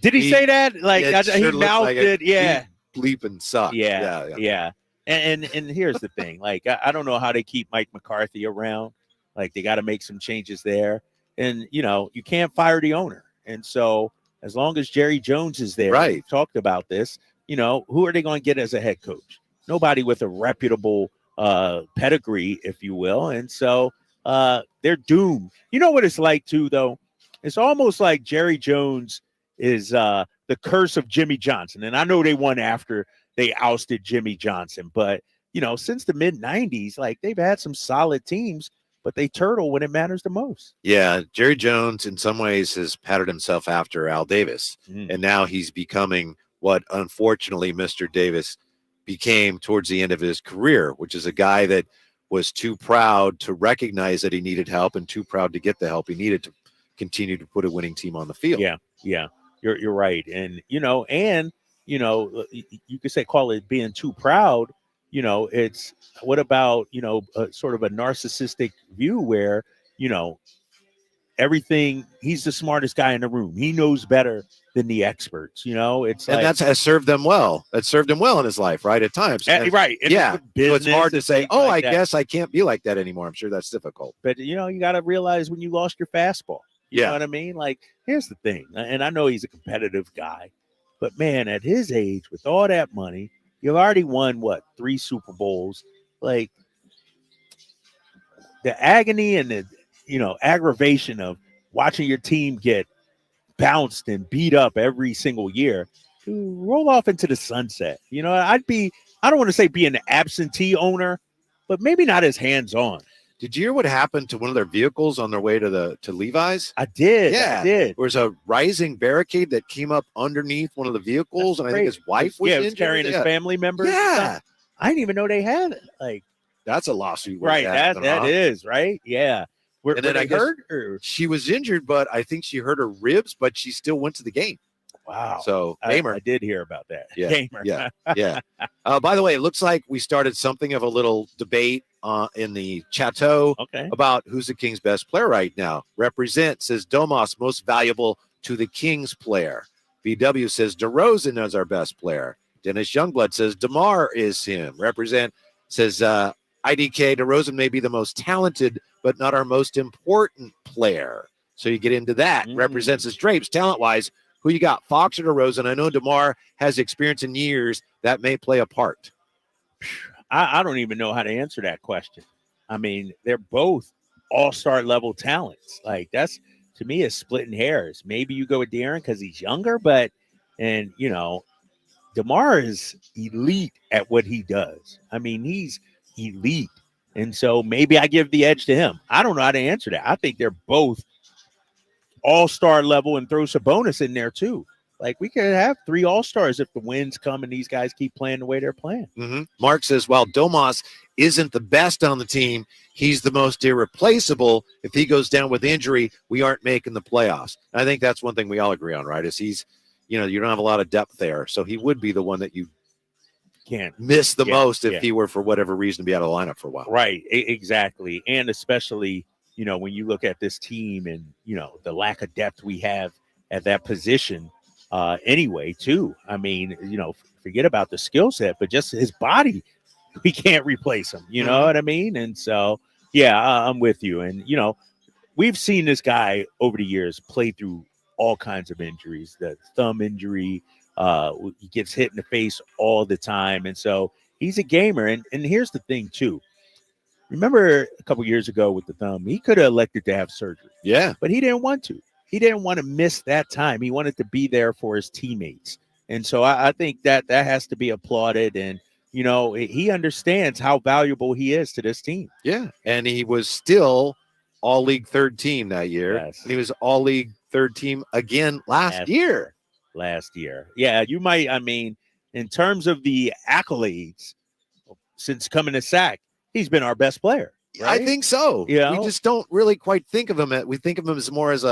Did he say that? Like, he mouthed it. Yeah. Bleeping sucks. Yeah. And here's the thing. Like, I don't know how they keep Mike McCarthy around. Like, they got to make some changes there. And, you can't fire the owner. And so as long as Jerry Jones is there, we've talked about this, who are they going to get as a head coach? Nobody with a reputable pedigree, if you will. And so they're doomed. You know what it's like, too, though? It's almost like Jerry Jones is the curse of Jimmy Johnson. And I know they won after they ousted Jimmy Johnson. But, since the mid-'90s, like, they've had some solid teams, but they turtle when it matters the most. Yeah, Jerry Jones, in some ways, has patterned himself after Al Davis. And now he's becoming what, unfortunately, Mr. Davis became towards the end of his career, which is a guy that was too proud to recognize that he needed help and too proud to get the help he needed to continue to put a winning team on the field. Yeah. You're right. And, you could call it being too proud. It's what about, sort of a narcissistic view where, everything, he's the smartest guy in the room. He knows better than the experts, it's and like, that's has served them well. That served him well in his life, right? At times. Right. And yeah. So it's hard to say, I guess I can't be like that anymore. I'm sure that's difficult. But, you got to realize when you lost your fastball. You know what I mean? Like, here's the thing. And I know he's a competitive guy, but man, at his age, with all that money, you've already won, 3 Super Bowls. Like, the agony and the, aggravation of watching your team get bounced and beat up every single year, to roll off into the sunset. I don't want to say be an absentee owner, but maybe not as hands-on. Did you hear what happened to one of their vehicles on their way to Levi's? I did. Yeah. I did. There was a rising barricade that came up underneath one of the vehicles, and I think his wife was injured. Carrying his family members. Yeah. I didn't even know they had it. Like, that's a lawsuit. Right. That is right. Yeah. And then I heard she was injured, but I think she hurt her ribs, but she still went to the game. Wow. So I did hear about that. Yeah. Gamer. Yeah. By the way, it looks like we started something of a little debate in the Chateau about who's the Kings' best player right now. Represent says Domas most valuable to the Kings player. VW says DeRozan is our best player. Dennis Youngblood says DeMar is him. Represent says IDK DeRozan may be the most talented, but not our most important player. So you get into that. Represents as Drapes talent-wise. Who you got, Fox or DeRozan? I know DeMar has experience in years that may play a part. I don't even know how to answer that question. I mean, they're both all-star level talents. Like, that's, to me, is splitting hairs. Maybe you go with De'Aaron because he's younger, but, DeMar is elite at what he does. I mean, he's elite. And so maybe I give the edge to him. I don't know how to answer that. I think they're both all-star level, and throw Sabonis in there too. Like, we could have 3 all-stars if the wins come and these guys keep playing the way they're playing. Mark says, while Domas isn't the best on the team, he's the most irreplaceable. If he goes down with injury, we aren't making the playoffs. And I think that's one thing we all agree on, right? Is he's, you don't have a lot of depth there. So he would be the one that you can't miss the most if he were, for whatever reason, to be out of the lineup for a while. Right. Exactly. And especially, when you look at this team and, the lack of depth we have at that position anyway, too. I mean, forget about the skill set, but just his body, we can't replace him. You know what I mean? And so, I'm with you. And, we've seen this guy over the years play through all kinds of injuries, the thumb injury. He gets hit in the face all the time. And so he's a gamer. And here's the thing, too. Remember a couple years ago with the thumb, he could have elected to have surgery. Yeah. But he didn't want to. He didn't want to miss that time. He wanted to be there for his teammates. And so I think that has to be applauded. And, you know, he understands how valuable he is to this team. Yeah, and he was still all-league third team that year. Yes. And he was all-league third team again last year. Yeah, you might, I mean, in terms of the accolades, since coming to SAC, he's been our best player. Right? I think so. You know? We just don't really quite think of him. We think of him as more as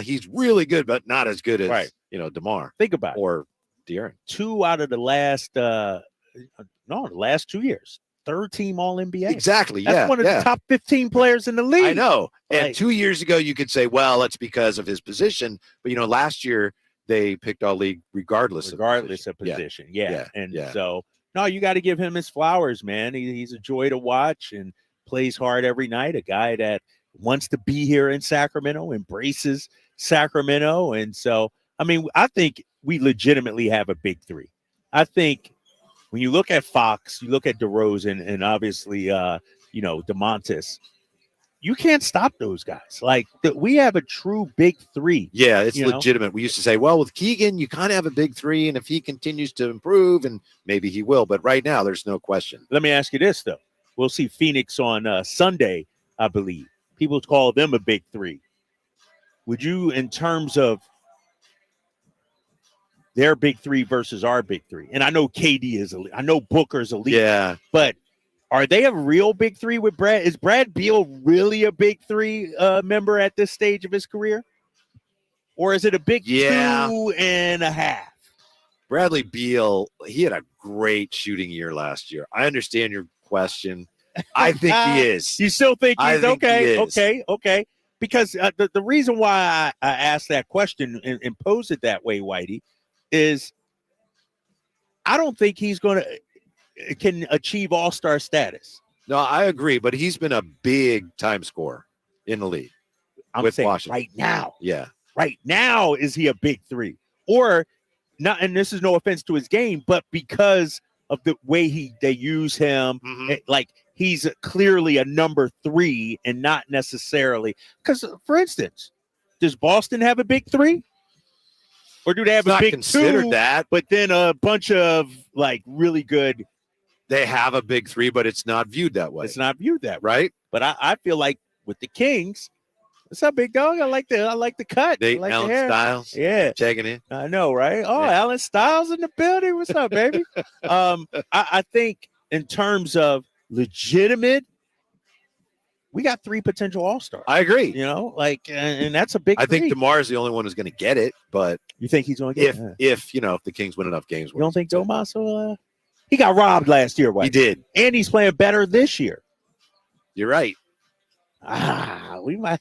he's really good, but not as good as, DeMar. Think about or De'Aaron. 2 out of the last, the last 2 years. Third team All-NBA. Exactly, That's one of the top 15 players in the league. I know. And Like, 2 years ago, you could say, well, it's because of his position. But, last year, they picked all-league regardless of position. Yeah. So, no, you got to give him his flowers, man. He's a joy to watch and plays hard every night. A guy that wants to be here in Sacramento, embraces Sacramento. And so, I mean, I think we legitimately have a big three. I think when you look at Fox, you look at DeRozan, and obviously, DeMontis, you can't stop those guys. Like, we have a true big three. Yeah, it's legitimate. We used to say, well, with Keegan, you kind of have a big three, and if he continues to improve, and maybe he will, but right now, there's no question. Let me ask you this, though. We'll see Phoenix on Sunday, I believe. People call them a big three. Would you, in terms of their big three versus our big three, and I know KD is elite, I know Booker's elite, but are they a real big three with Brad? Is Brad Beal really a big three member at this stage of his career? Or is it a big 2.5? Bradley Beal, he had a great shooting year last year. I understand your question. I think he is. You still think he's okay? He is. Okay. Because the reason why I asked that question and posed it that way, Whitey, is I don't think he's can achieve all-star status. No, I agree, but he's been a big time scorer in the league. I'm with saying Washington. right now. Yeah. Right now, is he a big three? Or not, and this is no offense to his game, but because of the way they use him, like he's clearly a number 3 and not necessarily. Because, for instance, does Boston have a big 3? Or do they have a big 2? That, but then a bunch of like really good. They have a big 3, but it's not viewed that way. It's not viewed that way. Right? But I feel like with the Kings, what's up, big dog? I like the cut. They like Alan the hair. Styles. Yeah. Checking in. I know, right? Oh, yeah. Alan Styles in the building. What's up, baby? I think in terms of legitimate, we got 3 potential all-stars. I agree. And that's a big I three. think DeMar is the only one who's going to get it, but you think he's going to get it? If the Kings win enough games. You don't think DeMar he got robbed last year, right? He did. And he's playing better this year. You're right. We might.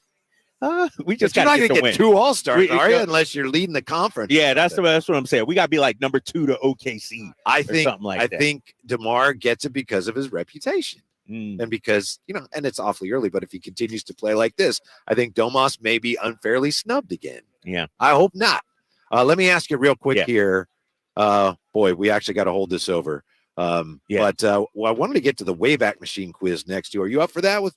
We just got to get 2 all-stars, are you? Yeah. Unless you're leading the conference. Yeah, that's what I'm saying. We got to be like number 2 to OKC. I think something like that. I think DeMar gets it because of his reputation. And because, and it's awfully early, but if he continues to play like this, I think Domas may be unfairly snubbed again. Yeah. I hope not. Let me ask you real quick here. Boy, we actually got to hold this over. But I wanted to get to the Wayback Machine quiz next year. Are you up for that? I'm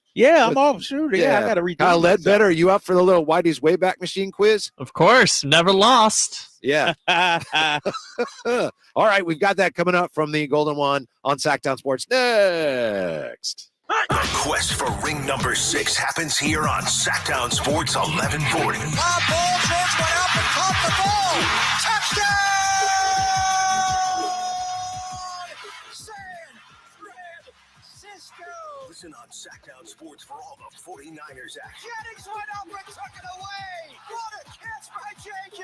off. Sure. Yeah, I got to read. Kyle Ledbetter, are you up for the little Whitey's Wayback Machine quiz? Of course. Never lost. Yeah. All right. We've got that coming up from the Golden One on Sacktown Sports next. The quest for ring number 6 happens here on Sacktown Sports 1140. Ball George went up and caught the ball. Touchdown! Listen on Sacktown Sports for all the 49ers action. Jennings went up and took it away. What a catch by JJ.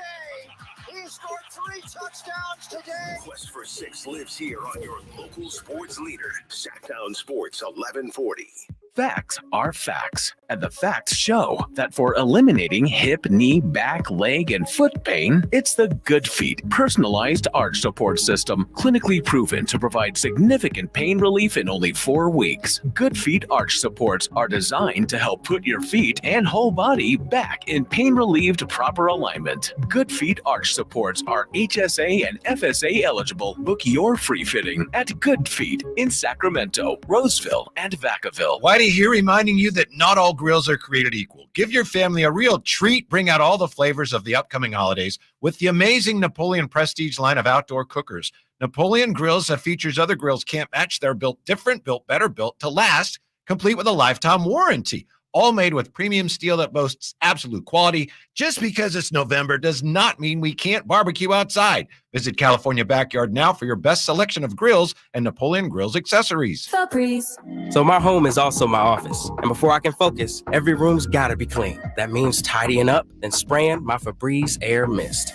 He scored 3 touchdowns today. Quest for 6 lives here on your local sports leader, Sacktown Sports 1140. Facts are facts, and the facts show that for eliminating hip, knee, back, leg, and foot pain, it's the Good Feet personalized arch support system, clinically proven to provide significant pain relief in only 4 weeks. Good Feet arch supports are designed to help put your feet and whole body back in pain-relieved proper alignment. Good Feet arch supports are HSA and FSA eligible. Book your free fitting at Good Feet in Sacramento, Roseville, and Vacaville. Whitey, Johnny here, reminding you that not all grills are created equal. Give your family a real treat. Bring out all the flavors of the upcoming holidays with the amazing Napoleon Prestige line of outdoor cookers. Napoleon grills that features other grills can't match. They're built different, built better, built to last, complete with a lifetime warranty. All made with premium steel that boasts absolute quality. Just because it's November does not mean we can't barbecue outside. Visit California Backyard now for your best selection of grills and Napoleon Grills accessories. Febreze. So my home is also my office. And before I can focus, every room's gotta be clean. That means tidying up, then spraying my Febreze Air Mist.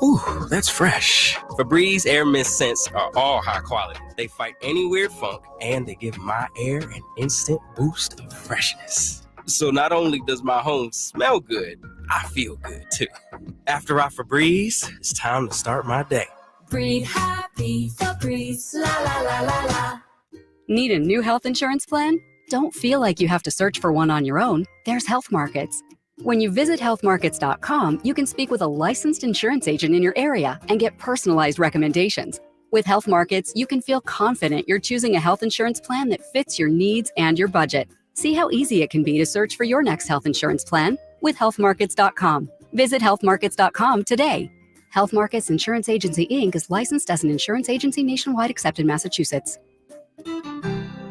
Ooh, that's fresh. Febreze Air Mist scents are all high quality. They fight any weird funk, and they give my air an instant boost of freshness. So not only does my home smell good, I feel good too. After I Febreze, it's time to start my day. Breathe happy, Febreze, la la la la la. Need a new health insurance plan? Don't feel like you have to search for one on your own. There's Health Markets. When you visit healthmarkets.com, you can speak with a licensed insurance agent in your area and get personalized recommendations. With Health Markets, you can feel confident you're choosing a health insurance plan that fits your needs and your budget. See how easy it can be to search for your next health insurance plan with healthmarkets.com. Visit healthmarkets.com today. Health Markets Insurance Agency, Inc. is licensed as an insurance agency nationwide except in Massachusetts.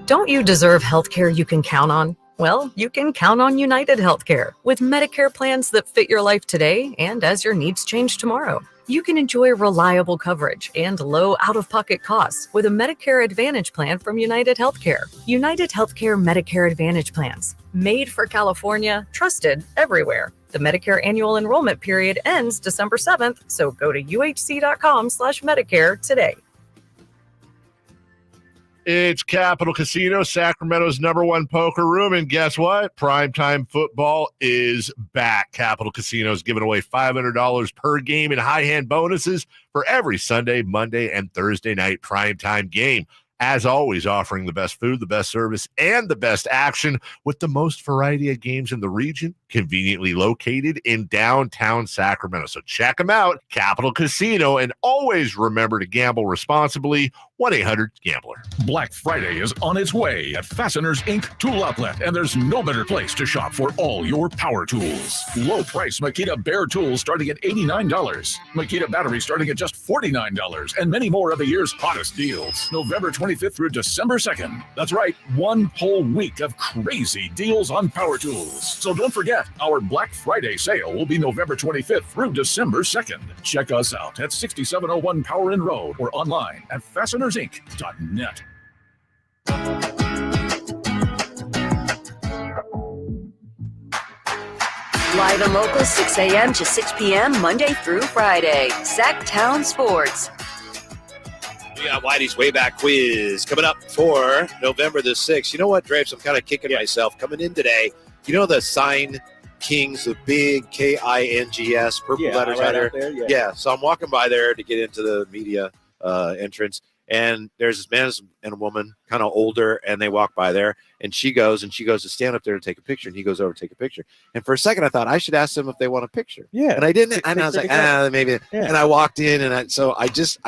Don't you deserve healthcare you can count on? Well, you can count on United Healthcare with Medicare plans that fit your life today and as your needs change tomorrow. You can enjoy reliable coverage and low out-of-pocket costs with a Medicare Advantage plan from United Healthcare. United Healthcare Medicare Advantage plans, made for California, trusted everywhere. The Medicare annual enrollment period ends December 7th, so go to uhc.com/Medicare today. It's Capital Casino, Sacramento's #1 poker room. And guess what? Primetime football is back. Capital Casino is giving away $500 per game in high hand bonuses for every Sunday, Monday, and Thursday night primetime game. As always, offering the best food, the best service, and the best action with the most variety of games in the region, conveniently located in downtown Sacramento. So check them out, Capital Casino, and always remember to gamble responsibly. 1-800-GAMBLER. Black Friday is on its way at Fasteners Inc. Tool Outlet, and there's no better place to shop for all your power tools. Low price Makita Bear tools starting at $89, Makita batteries starting at just $49, and many more of the year's hottest deals. November 25th through December 2nd. That's right, one whole week of crazy deals on power tools. So don't forget, our Black Friday sale will be November 25th through December 2nd. Check us out at 6701 Power Inn Road or online at fastenersinc.net. Live and local, 6 a.m. to 6 p.m., Monday through Friday. Sacktown Sports. We got Whitey's Wayback quiz coming up for November the 6th. You know what, Drapes? I'm kind of kicking myself coming in today. You know the sign Kings, the big Kings, purple letters right out there? Yeah, so I'm walking by there to get into the media entrance. And there's this man and a woman, kind of older, and they walk by there. And she goes to stand up there to take a picture. And he goes over to take a picture. And for a second, I thought I should ask them if they want a picture. Yeah. And I didn't. And I was like, maybe. Yeah. And I walked in, and I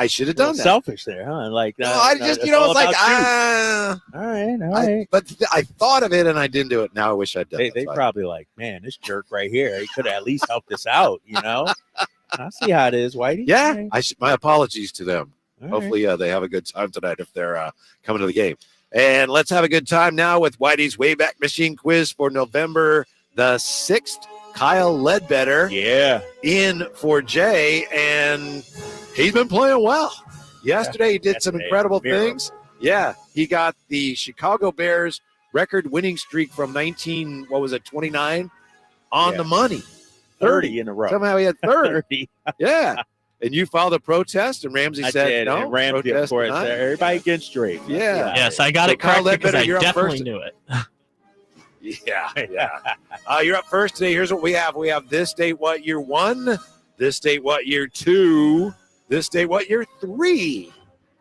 should have done that. Selfish there, huh? Like, no, I just, it's like, all right. But I thought of it, and I didn't do it. Now I wish I'd done it. They probably like, man, this jerk right here, he could have at least helped us out, you know? I see how it is, Whitey. Yeah. My apologies to them. All Hopefully they have a good time tonight if they're coming to the game. And let's have a good time now with Whitey's Wayback Machine quiz for November the 6th. Kyle Ledbetter in for Jay, and he's been playing well. Yesterday he did some incredible things. Yeah, he got the Chicago Bears record winning streak from 29 on the money. 30 in a row. Somehow he had 30. Yeah. And you filed a protest, and Ramsey said no. And Ramsey, of course, everybody against Drake. Yeah. Yes, I got it correct because I definitely knew it. Yeah. You're up first today. Here's what we have. We have this date, what year 1, this date, what year 2, this date, what year 3.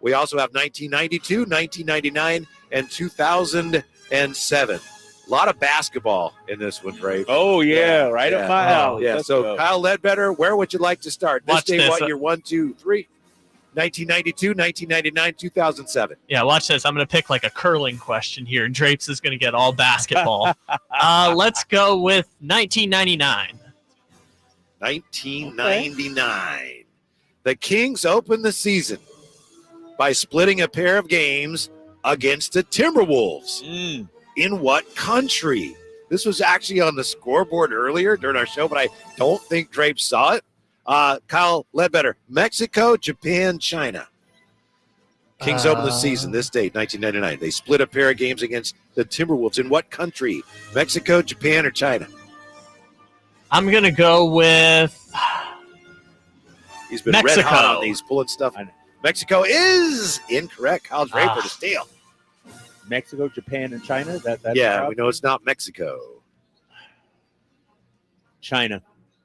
We also have 1992, 1999, and 2007. A lot of basketball in this one, Ray. Oh, yeah, right up my alley. Yeah, Let's so go. Kyle Ledbetter, where would you like to start? This Watch day, this. what, year 1, 2, 3? 1992, 1999, 2007. Yeah, watch this. I'm going to pick like a curling question here. Drapes is going to get all basketball. Let's go with 1999. 1999. Okay. The Kings opened the season by splitting a pair of games against the Timberwolves. In what country? This was actually on the scoreboard earlier during our show, but I don't think Drapes saw it. Kyle Ledbetter, Mexico, Japan, China. Kings opened the season this date, 1999. They split a pair of games against the Timberwolves. In what country? Mexico, Japan, or China? I'm going to go with He's been Mexico. red hot on these, pulling stuff. Mexico is incorrect. Kyle Draper to steal. Mexico, Japan, and China? That's yeah, we know it's not Mexico. China.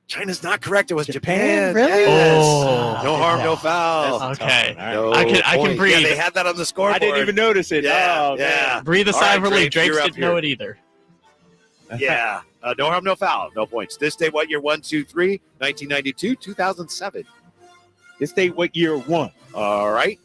China's not correct. It was Japan. Really? Yes. Oh. No harm, no foul. Okay. No I can breathe. Yeah, they had that on the scoreboard. I didn't even notice it. Yeah, oh, yeah. Breathe a sigh of relief. Drapes didn't know here. it either. Yeah. No harm, no foul. No points. This day, what year? 1, 2, 3, 1992, 2007. This day, what year? 1. All right.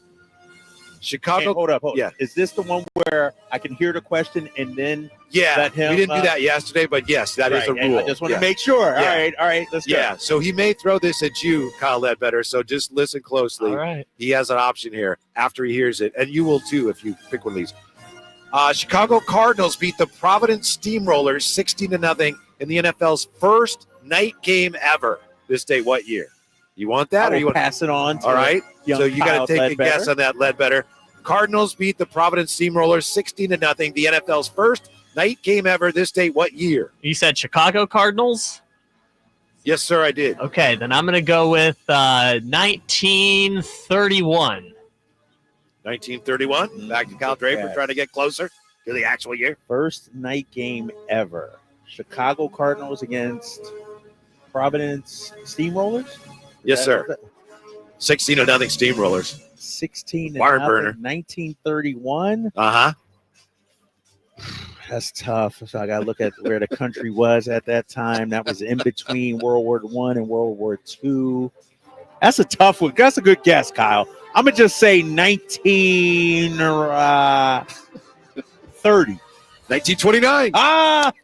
Chicago. Hey, hold up. Yeah. Is this the one where I can hear the question and then Yeah. let him? We didn't do that yesterday, but yes, that is the rule. I just want to make sure. Yeah. All right. Let's go. Yeah. So he may throw this at you, Kyle Ledbetter. So just listen closely. All right. He has an option here after he hears it, and you will too if you pick one of these. Chicago Cardinals beat the Providence Steamrollers 16-0 in the NFL's first night game ever. This day, what year? You want that, I or you will want pass it on? To all right. young So you got to take Ledbetter. a guess on that, Ledbetter. Cardinals beat the Providence Steamrollers 16-0. The NFL's first night game ever. This day, what year? You said Chicago Cardinals? Yes, sir, I did. Okay, then I'm going to go with 1931. 1931. Back to Kyle Draper, trying to get closer to the actual year. First night game ever. Chicago Cardinals against Providence Steamrollers? Yes, sir. 16-0 Steamrollers. 16 Barn burner. 1931. Uh-huh. That's tough. So I got to look at where the country was at that time. That was in between World War I and World War II. That's a tough one. That's a good guess, Kyle. I'm going to just say 1930. 1929.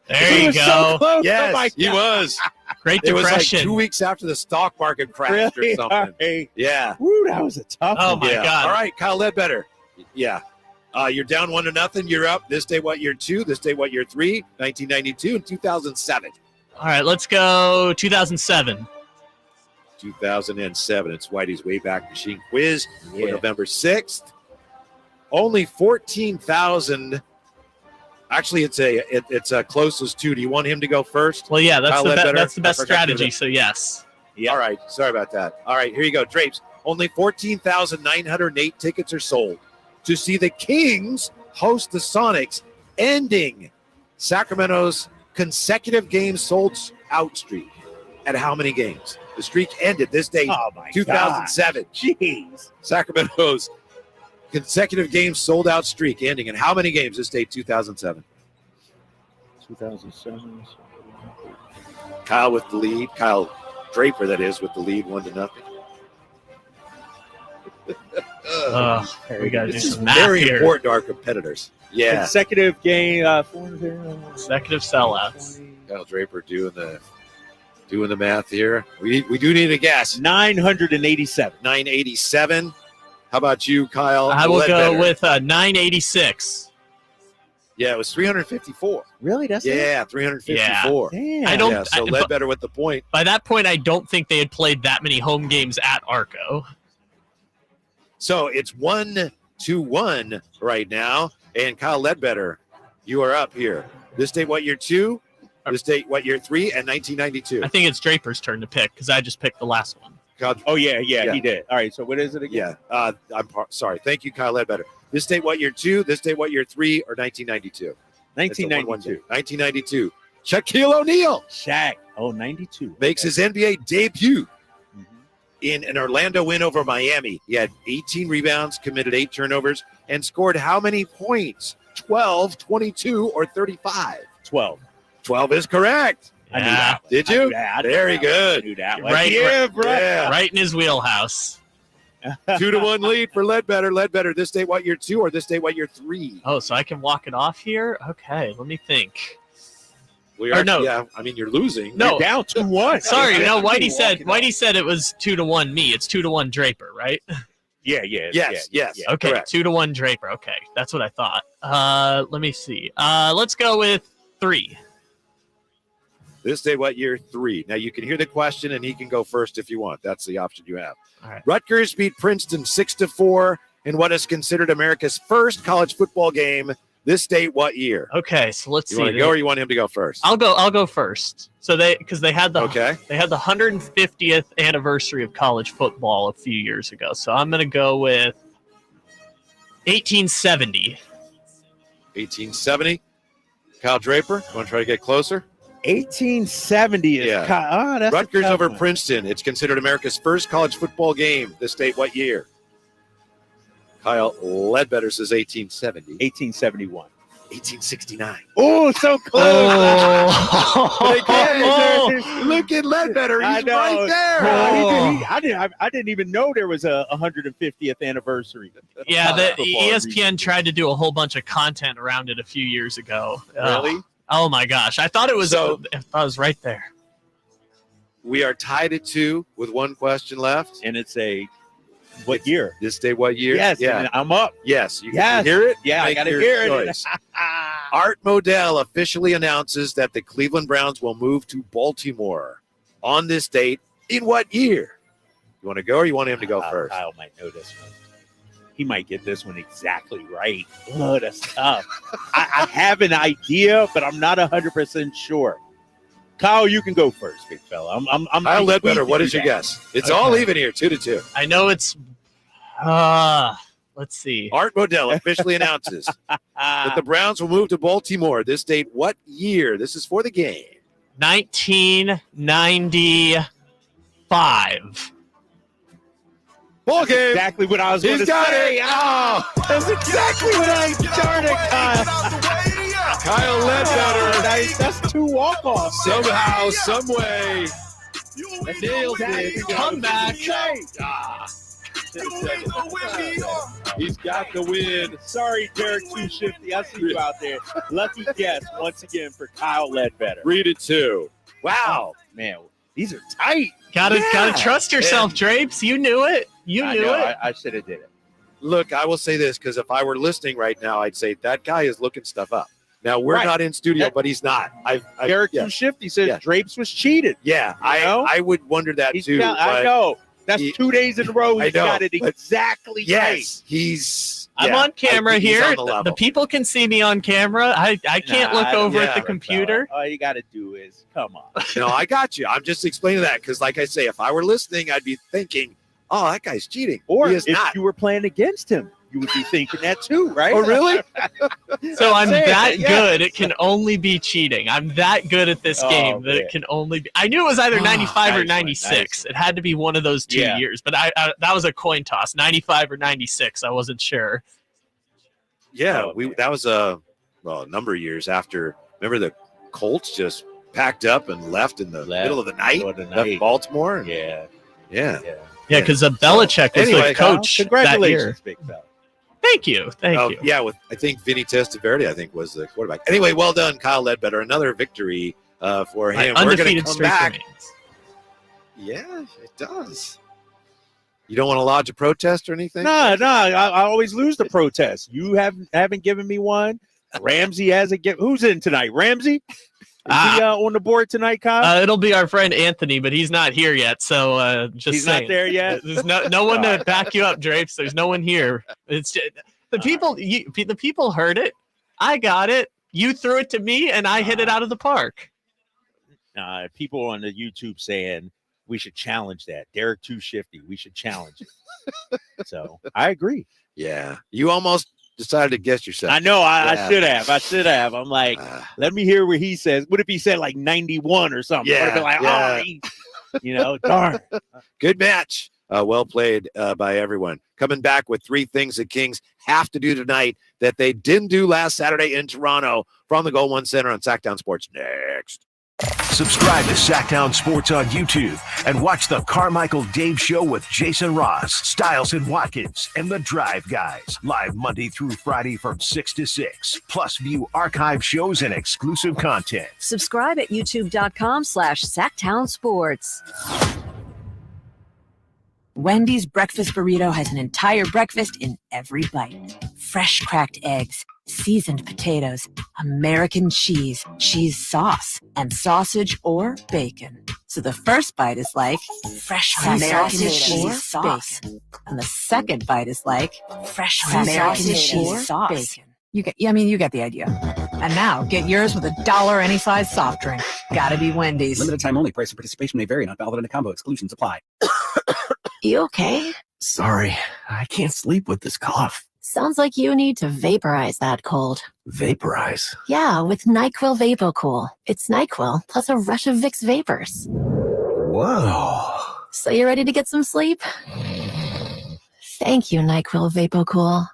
There you go. So close. Yes, Oh my he God. was. Great It was like depression. 2 weeks after the stock market crashed Really? or something. Hey. Yeah. Woo, that was a tough Oh one. my Yeah. God. All right, Kyle Ledbetter. Yeah. You're down 1-0. You're up. This day, what year 2? This day, what year 3? 1992 and 2007. All right, let's go 2007. 2007. It's Whitey's Wayback Machine quiz for Yeah. November 6th. Only 14,000. Actually, it's closest to. Do you want him to go first? Well, yeah, that's Kyle the Ledbetter? best I forgot to do strategy, that. so yes. Yeah. All right. Sorry about that. All right, here you go. Drapes. Only 14,908 tickets are sold to see the Kings host the Sonics, ending Sacramento's consecutive games sold out streak. At how many games? The streak ended this day, Oh, my 2007. God. Jeez. Sacramento's consecutive games sold out streak ending in how many games this day, 2007? 2007. Kyle with the lead. Kyle Draper, that is, with the lead 1-0. We got to do This is some math very here. important to our competitors. Yeah. Consecutive game. Consecutive sellouts. Kyle Draper doing the math here. We do need a guess. 987. 987. How about you, Kyle? I will Ledbetter? go with 986. Yeah, it was 354. Really? That's it? Yeah, 354. Damn. I don't. Yeah, so I- Ledbetter with the point. By that point, I don't think they had played that many home games at Arco. So it's 1-1 right now. And Kyle Ledbetter, you are up here. This date, what year 2? This date, what year 3? And 1992. I think it's Draper's turn to pick because I just picked the last one. Oh, yeah, he did. All right, so what is it again? Yeah, sorry. Thank you, Kyle Ledbetter. This date, what year 2? This date, what year 3? Or 1992? 1992. 1992. Shaquille O'Neal. Shaq. Oh, 92. Makes his NBA debut in an Orlando win over Miami. He had 18 rebounds, committed 8 turnovers, and scored how many points? 12, 22, or 35? 12. 12 is correct. I knew that. Did you? Very good. I knew that. Right, Yeah, bro. Yeah. right in his wheelhouse. 2-1 lead for Ledbetter. Ledbetter, this day what year 2 or this day what year 3? Oh, so I can walk it off here? Okay, let me think. We are, no. Yeah, I mean, you're losing. No. You're down 2-1. Sorry, no, Whitey said it was 2-1 me. It's 2-1 Draper, right? Yes. Okay, correct. 2-1 Draper. Okay, that's what I thought. Let me see. Let's go with 3. This day what year 3? Now, you can hear the question, and he can go first if you want. That's the option you have. All right. Rutgers beat Princeton 6-4 in what is considered America's first college football game. This date, what year? Okay, so let's see. You want to go or you want him to go first? I'll go first. So they had the 150th anniversary of college football a few years ago. So I'm going to go with 1870. 1870. Kyle Draper, you want to try to get closer? 1870 is that's Rutgers a tough over one. Princeton. It's considered America's first college football game. This date, what year? Kyle Ledbetter says 1870. 1871. 1869. Oh, so close. But again, look at Ledbetter. He's right there. I didn't even know there was a 150th anniversary. Yeah, the ESPN tried to do a whole bunch of content around it a few years ago. Really? Oh my gosh. I thought it was right there. We are tied at 2 with one question left. And it's what year? This day, what year? Yes, Yeah. and I'm up. Yes. You Yes. can hear it? Yeah, I Make got to your hear it. choice. Art Modell officially announces that the Cleveland Browns will move to Baltimore on this date. In what year? You want to go or you want him to go first? Kyle might know this one. He might get this one exactly right. Oh, that's tough. I have an idea, but I'm not 100% sure. Kyle, you can go first, big fella. Kyle Ledbetter, what is your guess? It's all even here, 2-2. I know it's let's see. Art Modell officially announces that the Browns will move to Baltimore. This date, what year? This is for the game. 1995. Ball game. Exactly what I was going to say. He's got it. Oh, that's exactly what I darn it, Kyle. Kyle Ledbetter. That's 2 walk-offs. Somehow, some way. Nailed it. Come back. He's got the win. Sorry, Derek Too Shifty. I see you out there. Lucky guess once again for Kyle Ledbetter. 3-2. Wow. Man, these are tight. Gotta trust yourself, Drapes. You knew it. I knew it. I should have did it. Look, I will say this, because if I were listening right now, I'd say that guy is looking stuff up. Now, we're not in studio, but he's not. Derek Too Shifty says Drapes was cheated. Yeah, I would wonder that too. I know. That's 2 days in a row he's got it exactly right. Yes, I'm on camera he's here. on the level. The people can see me on camera. I can't look over at the computer. All you got to do is come on. No, I got you. I'm just explaining that because, like I say, if I were listening, I'd be thinking, "Oh, that guy's cheating." Or he is if not. you were playing against him, you would be thinking that too, right? Oh, really? So I'm that yes. good. It can only be cheating. I'm that good at this game that it can only be. I knew it was either 95 or 96. It had to be one of those 2 years. But I that was a coin toss. 95 or 96. I wasn't sure. Yeah, that was a number of years after. Remember the Colts just packed up and left in the middle of the night. Left Baltimore. Yeah. Yeah, because Belichick was the coach that year. Big fella. Thank you. Thank you. Yeah, I think Vinny Testaverde, was the quarterback. Anyway, well done, Kyle Ledbetter. Another victory for him. My We're going undefeated to come streak back. remains. Yeah, it does. You don't want to lodge a protest or anything? No. I always lose the protest. You haven't given me one. Ramsey hasn't given. Who's in tonight? Ramsey? Is he on the board tonight, Kyle? It'll be our friend Anthony, but he's not here yet. So just He's saying. not there yet? There's no one to back you up, Drapes. There's no one here. It's just, the people. The people heard it. I got it. You threw it to me, and I hit it out of the park. People on the YouTube saying we should challenge that. Derek Too Shifty. We should challenge it. So I agree. Yeah, you almost decided to guess yourself. I know. I should have. I'm like, let me hear what he says. What if he said like 91 or something? Yeah, I'd be like, darn. Good match. Well played by everyone. Coming back with 3 things the Kings have to do tonight that they didn't do last Saturday in Toronto from the Gold One Center on Sacktown Sports next. Subscribe to Sacktown Sports on YouTube and watch the Carmichael Dave Show with Jason Ross, Stiles and Watkins, and the Drive Guys, live Monday through Friday from 6 to 6. Plus, view archive shows and exclusive content. Subscribe at youtube.com/Sacktown Sports. Wendy's breakfast burrito has an entire breakfast in every bite. Fresh cracked eggs, seasoned potatoes, American cheese, cheese sauce, and sausage or bacon. So the first bite is like fresh American cheese sauce. And the second bite is like fresh American cheese sauce. Bacon. You get the idea. And now get yours with $1 any size soft drink. Gotta be Wendy's. Limited time only. Price and participation may vary. Not valid in a combo. Exclusions apply. You okay? Sorry, I can't sleep with this cough. Sounds like you need to vaporize that cold. Vaporize? Yeah, with NyQuil VapoCool. It's NyQuil plus a rush of Vicks vapors. Whoa. So you ready to get some sleep? Thank you, NyQuil VapoCool.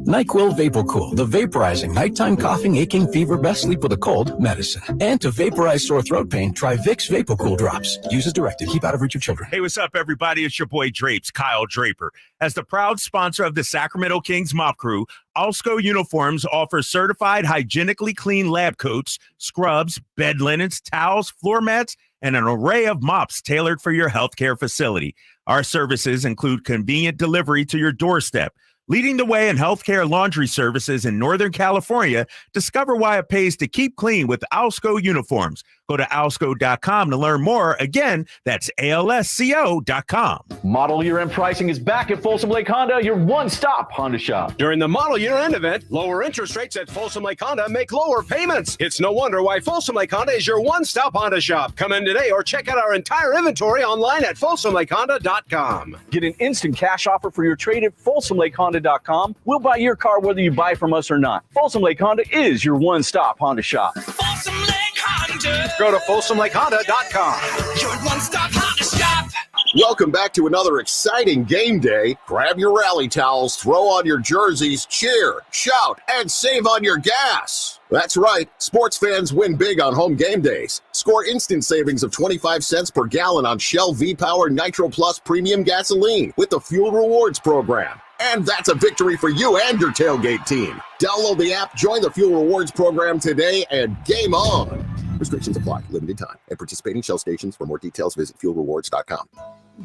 NyQuil VapoCool, the vaporizing nighttime coughing, aching, fever, best sleep with a cold medicine. And to vaporize sore throat pain, try Vicks VapoCool drops. Use as directed. Keep out of reach of children. Hey, what's up, everybody? It's your boy Drapes, Kyle Draper. As the proud sponsor of the Sacramento Kings Mop Crew, Alsco Uniforms offers certified hygienically clean lab coats, scrubs, bed linens, towels, floor mats, and an array of mops tailored for your healthcare facility. Our services include convenient delivery to your doorstep. Leading the way in healthcare laundry services in Northern California, discover why it pays to keep clean with Alsco Uniforms. Go to alsco.com to learn more. Again, that's ALSCO.com. Model Year End pricing is back at Folsom Lake Honda, your one-stop Honda shop. During the Model Year End event, lower interest rates at Folsom Lake Honda make lower payments. It's no wonder why Folsom Lake Honda is your one-stop Honda shop. Come in today or check out our entire inventory online at folsomlakehonda.com. Get an instant cash offer for your trade at folsomlakehonda.com. We'll buy your car whether you buy from us or not. Folsom Lake Honda is your one-stop Honda shop. Folsom Lake Honda. Go to folsomlakehonda.com. Your one-stop Honda shop. Welcome back to another exciting game day. Grab your rally towels, throw on your jerseys, cheer, shout, and save on your gas. That's right, sports fans win big on home game days. Score instant savings of 25 cents per gallon on Shell V-Power Nitro Plus Premium Gasoline with the Fuel Rewards program. And that's a victory for you and your tailgate team. Download the app, join the Fuel Rewards program today, and game on. Restrictions apply. Limited time. At participating Shell stations. For more details, visit fuelrewards.com.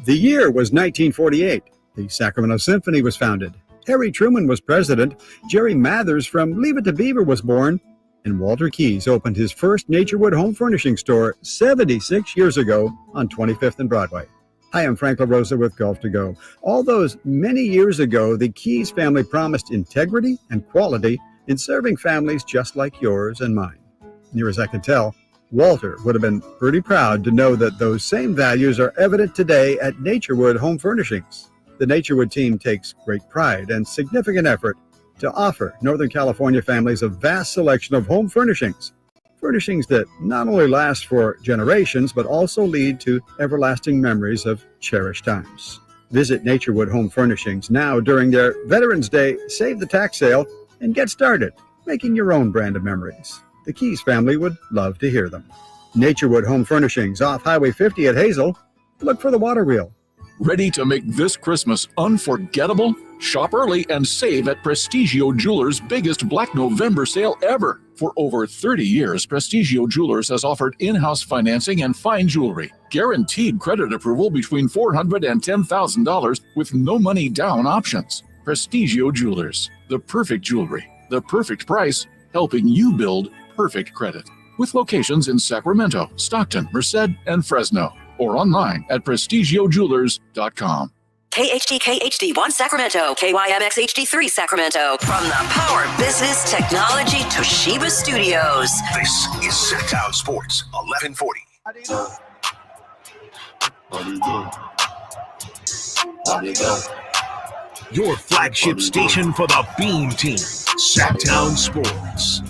The year was 1948. The Sacramento Symphony was founded. Harry Truman was president. Jerry Mathers from Leave It to Beaver was born. And Walter Keyes opened his first Naturewood home furnishing store 76 years ago on 25th and Broadway. Hi, I'm Frank LaRosa with Golf to Go. All those many years ago, the Keyes family promised integrity and quality in serving families just like yours and mine. Near as I can tell, Walter would have been pretty proud to know that those same values are evident today at Naturewood Home Furnishings. The Naturewood team takes great pride and significant effort to offer Northern California families a vast selection of home furnishings. Furnishings that not only last for generations, but also lead to everlasting memories of cherished times. Visit Naturewood Home Furnishings now during their Veterans Day Save the Tax sale and get started making your own brand of memories. The Keyes family would love to hear them. Naturewood Home Furnishings off Highway 50 at Hazel. Look for the water wheel. Ready to make this Christmas unforgettable? Shop early and save at Prestigio Jewelers' biggest Black November sale ever. For over 30 years, Prestigio Jewelers has offered in-house financing and fine jewelry. Guaranteed credit approval between $400 and $10,000 with no money down options. Prestigio Jewelers, the perfect jewelry, the perfect price, helping you build perfect credit. With locations in Sacramento, Stockton, Merced, and Fresno. Or online at prestigiojewelers.com. KHD1 Sacramento, KYMX HD3 Sacramento. From the Power Business Technology Toshiba Studios. This is Sacktown Sports, 1140. Your flagship station for the Beam Team, Sacktown Sports.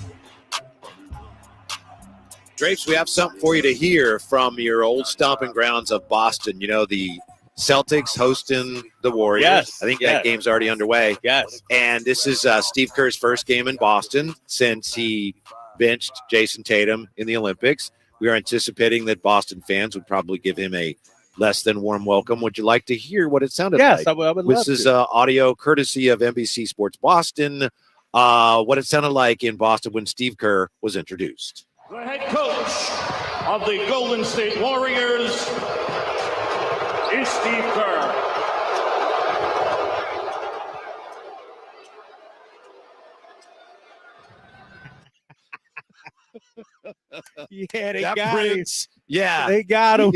Drapes, we have something for you to hear from your old stomping grounds of Boston. You know, the Celtics hosting the Warriors. Yes, I think that game's already underway. Yes. And this is Steve Kerr's first game in Boston since he benched Jason Tatum in the Olympics. we are anticipating that Boston fans would probably give him a less than warm welcome. Would you like to hear what it sounded like? Yes, I would love This is to. audio courtesy of NBC Sports Boston. What it sounded like in Boston when Steve Kerr was introduced. The head coach of the Golden State Warriors is Steve Kerr. Yeah, they That got Prince. Yeah. They got him.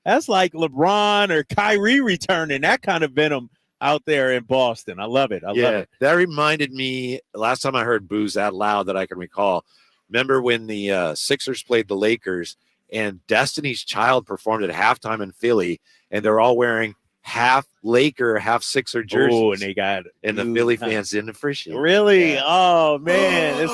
That's like LeBron or Kyrie returning, that kind of venom out there in Boston. I love it. I love it. That reminded me, last time I heard boos that loud that I can recall, remember when the Sixers played the Lakers and Destiny's Child performed at halftime in Philly, and they're all wearing half Laker, half Sixer jerseys. Oh, and they got it. And the Philly fans didn't appreciate it. Really? Yeah. Oh, man.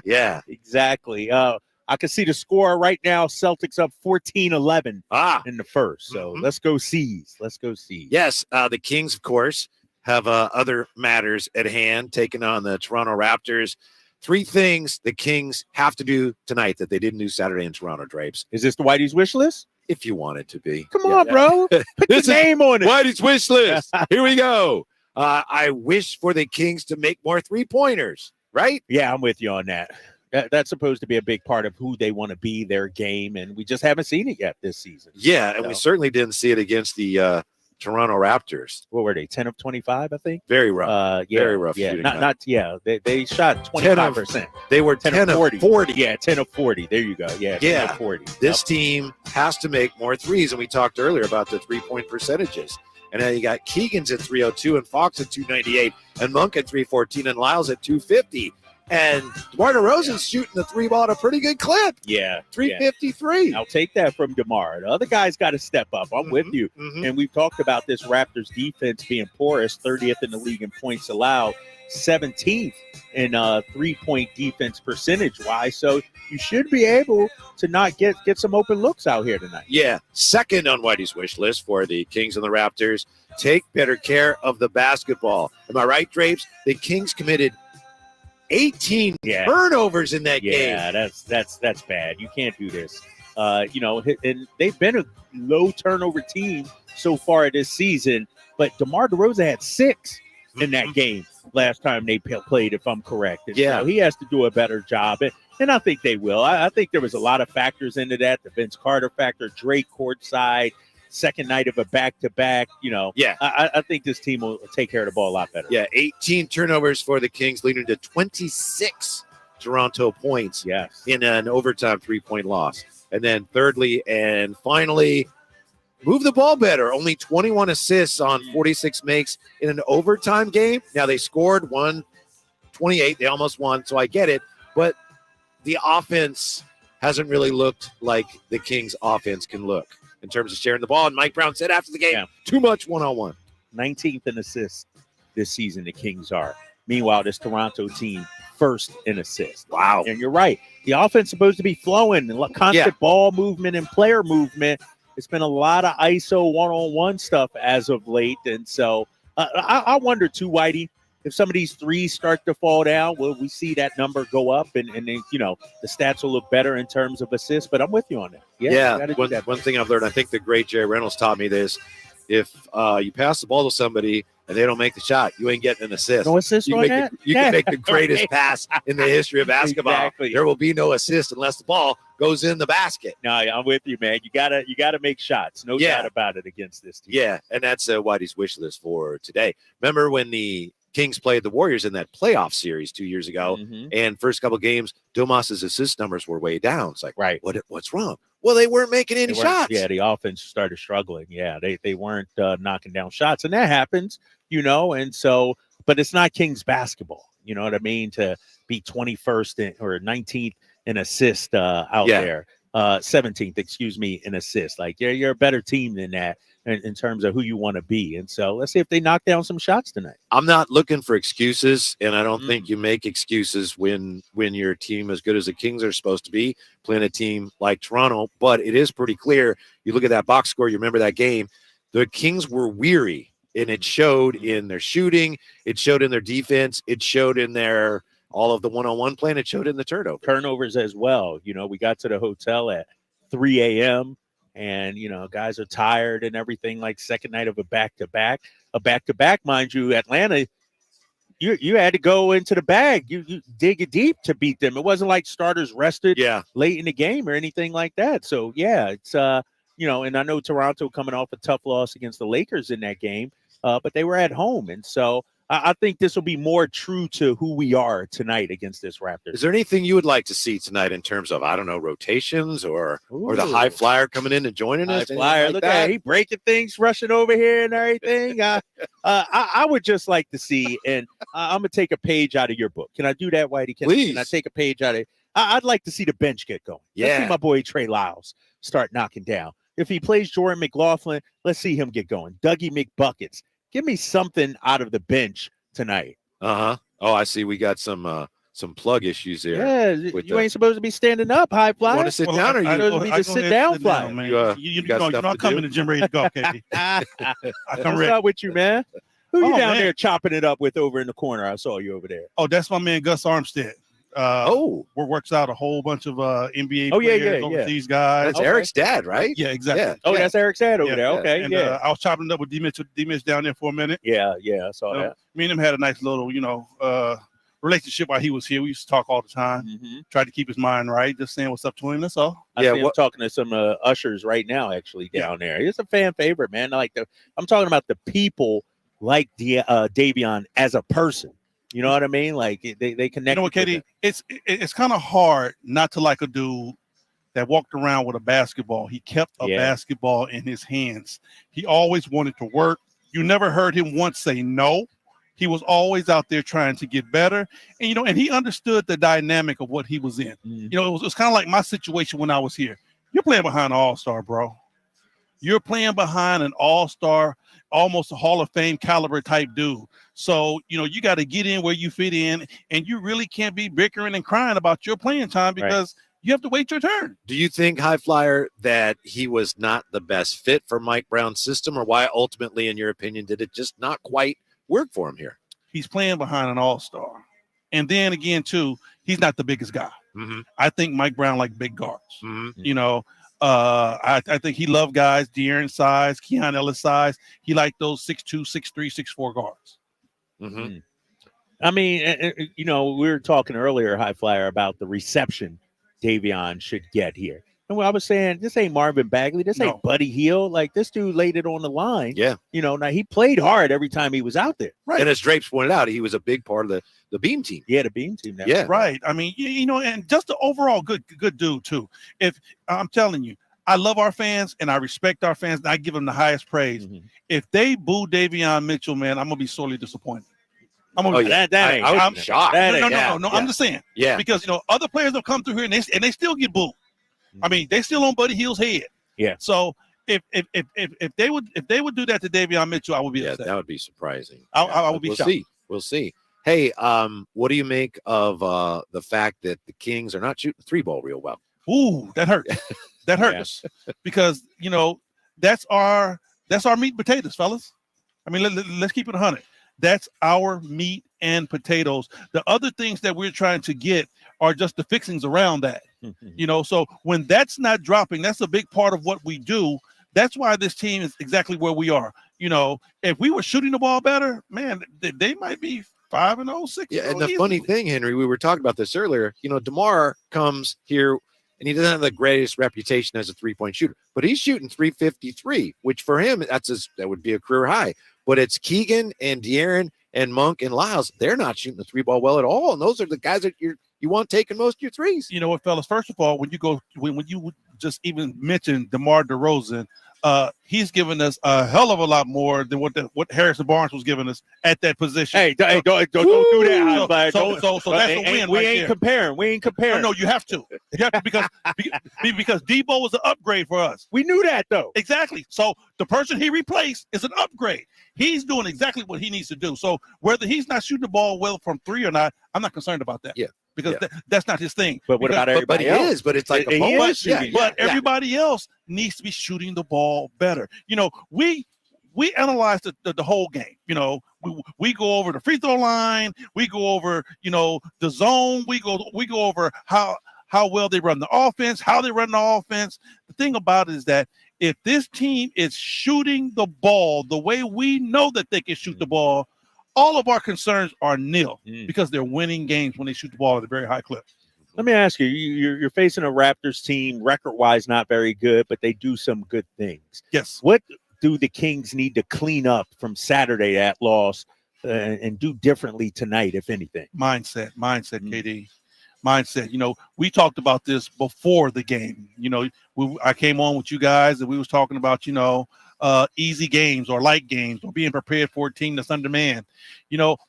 Yeah. Exactly. I can see the score right now. Celtics up 14-11 in the first. So let's go C's. Let's go C's. Yes, the Kings, of course, have other matters at hand, taking on the Toronto Raptors. 3 things the Kings have to do tonight that they didn't do Saturday in Toronto, Drapes. Is this the Whitey's wish list? If you want it to be. Come on, bro. Put This your is name on it. Whitey's wish list. Here we go. I wish for the Kings to make more 3-pointers, right? Yeah, I'm with you on that. That's supposed to be a big part of who they want to be, their game, and we just haven't seen it yet this season. Yeah, and we certainly didn't see it against the Toronto Raptors. What were they, 10 of 25, I think? Very rough. Very rough Yeah, shooting. they shot 25%. They were 10 of 40. Yeah, 10 of 40. There you go. Yeah, 10 of 40. This team has to make more threes, and we talked earlier about the 3-point percentages. And then you got Keegan's at 302 and Fox at 298 and Monk at 314 and Lyles at 250. And DeMar DeRozan's shooting the 3 ball at a pretty good clip. Yeah. 353. I'll take that from DeMar. The other guys got to step up. I'm with you. And we've talked about this Raptors defense being porous, 30th in the league in points allowed, 17th in 3-point defense percentage-wise. So you should be able to not get some open looks out here tonight. Yeah. Second on Whitey's wish list for the Kings and the Raptors, take better care of the basketball. Am I right, Drapes? The Kings committed 18 turnovers in that game. Yeah, that's bad. You can't do this. And they've been a low turnover team so far this season, but DeMar DeRozan had 6 in that game last time they played, if I'm correct. And so he has to do a better job, and I think they will. I think there was a lot of factors into that, the Vince Carter factor, Drake courtside, second night of a back-to-back, I think this team will take care of the ball a lot better. Yeah, 18 turnovers for the Kings, leading to 26 Toronto points in an overtime 3-point loss. And then thirdly and finally, move the ball better. Only 21 assists on 46 makes in an overtime game. Now, they scored 128. They almost won, so I get it. But the offense hasn't really looked like the Kings' offense can look in terms of sharing the ball. And Mike Brown said after the game, too much one-on-one. 19th in assists this season, the Kings are. Meanwhile, this Toronto team, first in assists. Wow. And you're right. The offense is supposed to be flowing, and constant ball movement and player movement. It's been a lot of ISO one-on-one stuff as of late. And so I wonder, too, Whitey, if some of these threes start to fall down, will we see that number go up and then, the stats will look better in terms of assists? But I'm with you on that. Yeah. One thing I've learned, I think the great Jerry Reynolds taught me this. If you pass the ball to somebody and they don't make the shot, you ain't getting an assist. No assist you on that? You can make the greatest pass in the history of basketball. Exactly. There will be no assist unless the ball goes in the basket. No, I'm with you, man. You gotta make shots. No doubt about it against this team. Yeah, and that's Whitey's wish list for today. Remember when the Kings played the Warriors in that playoff series 2 years ago, and first couple games, Domas's assist numbers were way down. It's like, what's wrong? Well, they weren't making any shots. Yeah, the offense started struggling. Yeah, they weren't knocking down shots, and that happens, and so, but it's not Kings basketball. You know what I mean? To be 21st or 19th in assist out there, 17th, in assist. Like you're a better team than that in terms of who you want to be. And so let's see if they knock down some shots tonight. I'm not looking for excuses, and I don't think you make excuses when your team as good as the Kings are supposed to be playing a team like Toronto. But it is pretty clear. You look at that box score, you remember that game, the Kings were weary, and it showed in their shooting, it showed in their defense, it showed in their all of the one-on-one playing. It showed in the turnovers as well. We got to the hotel at 3 a.m. and, guys are tired and everything, like second night of a back-to-back. A back-to-back, mind you, Atlanta, you had to go into the bag. You dig it deep to beat them. It wasn't like starters rested late in the game or anything like that. So, it's, and I know Toronto coming off a tough loss against the Lakers in that game, but they were at home. And so I think this will be more true to who we are tonight against this Raptors. Is there anything you would like to see tonight in terms of, I don't know, rotations or the high flyer coming in and joining us? High flyer, like look that? at he breaking things, rushing over here and everything. I would just like to see, and I'm going to take a page out of your book. Can I do that, Whitey? Can I take a page out of it? I'd like to see the bench get going. Let's see my boy Trey Lyles start knocking down. If he plays Jordan McLaughlin, let's see him get going. Dougie McBuckets. Give me something out of the bench tonight. Oh, I see. We got some plug issues there. Yeah, you ain't supposed to be standing up, high flyer. You want to sit down, or you supposed to be just sit down, flyer? Man. You know, I come in the gym ready to go, KD. I come ready. What's up with you, man? Who you down there chopping it up with over in the corner? I saw you over there. Oh, that's my man Gus Armstead. Works out a whole bunch of NBA players, overseas guys. That's Eric's dad, right? Yeah, exactly. Yeah. Oh, that's Eric's dad over there. Okay, and, I was chopping it up with D Mitch down there for a minute. Yeah, I saw that. Me and him had a nice little, relationship while he was here. We used to talk all the time. Tried to keep his mind right, just saying what's up to him. That's all. I'm talking to some ushers right now, actually down there. He's a fan favorite, man. I'm talking about the people like Davion as a person. You know what I mean? Like they connect. You know what, Katie? It's kind of hard not to like a dude that walked around with a basketball. He kept a basketball in his hands. He always wanted to work. You never heard him once say no. He was always out there trying to get better. And, and he understood the dynamic of what he was in. It was kind of like my situation when I was here. You're playing behind an all-star, bro. You're playing behind an all-star, almost a Hall of Fame caliber type dude. So, you got to get in where you fit in, and you really can't be bickering and crying about your playing time because you have to wait your turn. Do you think, High Flyer, that he was not the best fit for Mike Brown's system, or why ultimately, in your opinion, did it just not quite work for him here? He's playing behind an all-star. And then again, too, he's not the biggest guy. I think Mike Brown like big guards. I think he loved guys De'Aaron size, Keon Ellis size. He liked those 6'2", 6'3", 6'4" guards. I mean, we were talking earlier, High Flyer, about the reception Davion should get here. And I was saying, this ain't Marvin Bagley. This ain't Buddy Hield. Like, this dude laid it on the line. Yeah. Now he played hard every time he was out there. Right. And as Drapes pointed out, he was a big part of the beam team. Yeah, the beam team. Yeah. Right. I mean, and just the overall good dude, too. If I'm telling you, I love our fans and I respect our fans and I give them the highest praise. If they boo Davion Mitchell, man, I'm going to be sorely disappointed. I'm shocked. No. I'm just saying. Yeah. Because, other players have come through here and they still get booed. I mean, they still on Buddy Hield's head. Yeah. So if they would do that to Davion Mitchell, I would be upset. That would be surprising. I would be shocked. We'll see. Hey, what do you make of the fact that the Kings are not shooting three ball real well? Ooh, that hurt. That hurt us because that's our meat and potatoes, fellas. I mean, let's keep it 100. That's our meat and potatoes. The other things that we're trying to get are just the fixings around that. So when that's not dropping, that's a big part of what we do. That's why this team is exactly where we are. If we were shooting the ball better, man, they might be 5-0, 6-0. Yeah, and the funny thing, Henry, we were talking about this earlier. DeMar comes here and he doesn't have the greatest reputation as a three-point shooter, but he's shooting 353, which for him that would be a career high. But it's Keegan and De'Aaron and Monk and Lyles. They're not shooting the three ball well at all, and those are the guys that you want taking most of your threes. You know what, fellas? First of all, when you just even mention DeMar DeRozan, he's given us a hell of a lot more than what Harrison Barnes was giving us at that position. Hey, don't do that. So that's a win. We ain't comparing. No, you have to. because Debo was an upgrade for us. We knew that though. Exactly. So the person he replaced is an upgrade. He's doing exactly what he needs to do. So whether he's not shooting the ball well from three or not, I'm not concerned about that. Yeah. Because that's not his thing. But what about everybody else? But he is, but it's like a moment. But everybody else needs to be shooting the ball better. We we analyze the whole game. We go over the free throw line. We go over, the zone. We go over how well they run the offense, how they run the offense. The thing about it is that if this team is shooting the ball the way we know that they can shoot the ball, all of our concerns are nil because they're winning games when they shoot the ball at a very high clip. Let me ask you, you're facing a Raptors team, record-wise not very good, but they do some good things. Yes. What do the Kings need to clean up from Saturday that loss and do differently tonight, if anything? Mindset, KD. Mindset. We talked about this before the game. I came on with you guys and we was talking about, easy games or light games or being prepared for a team that's undermanned.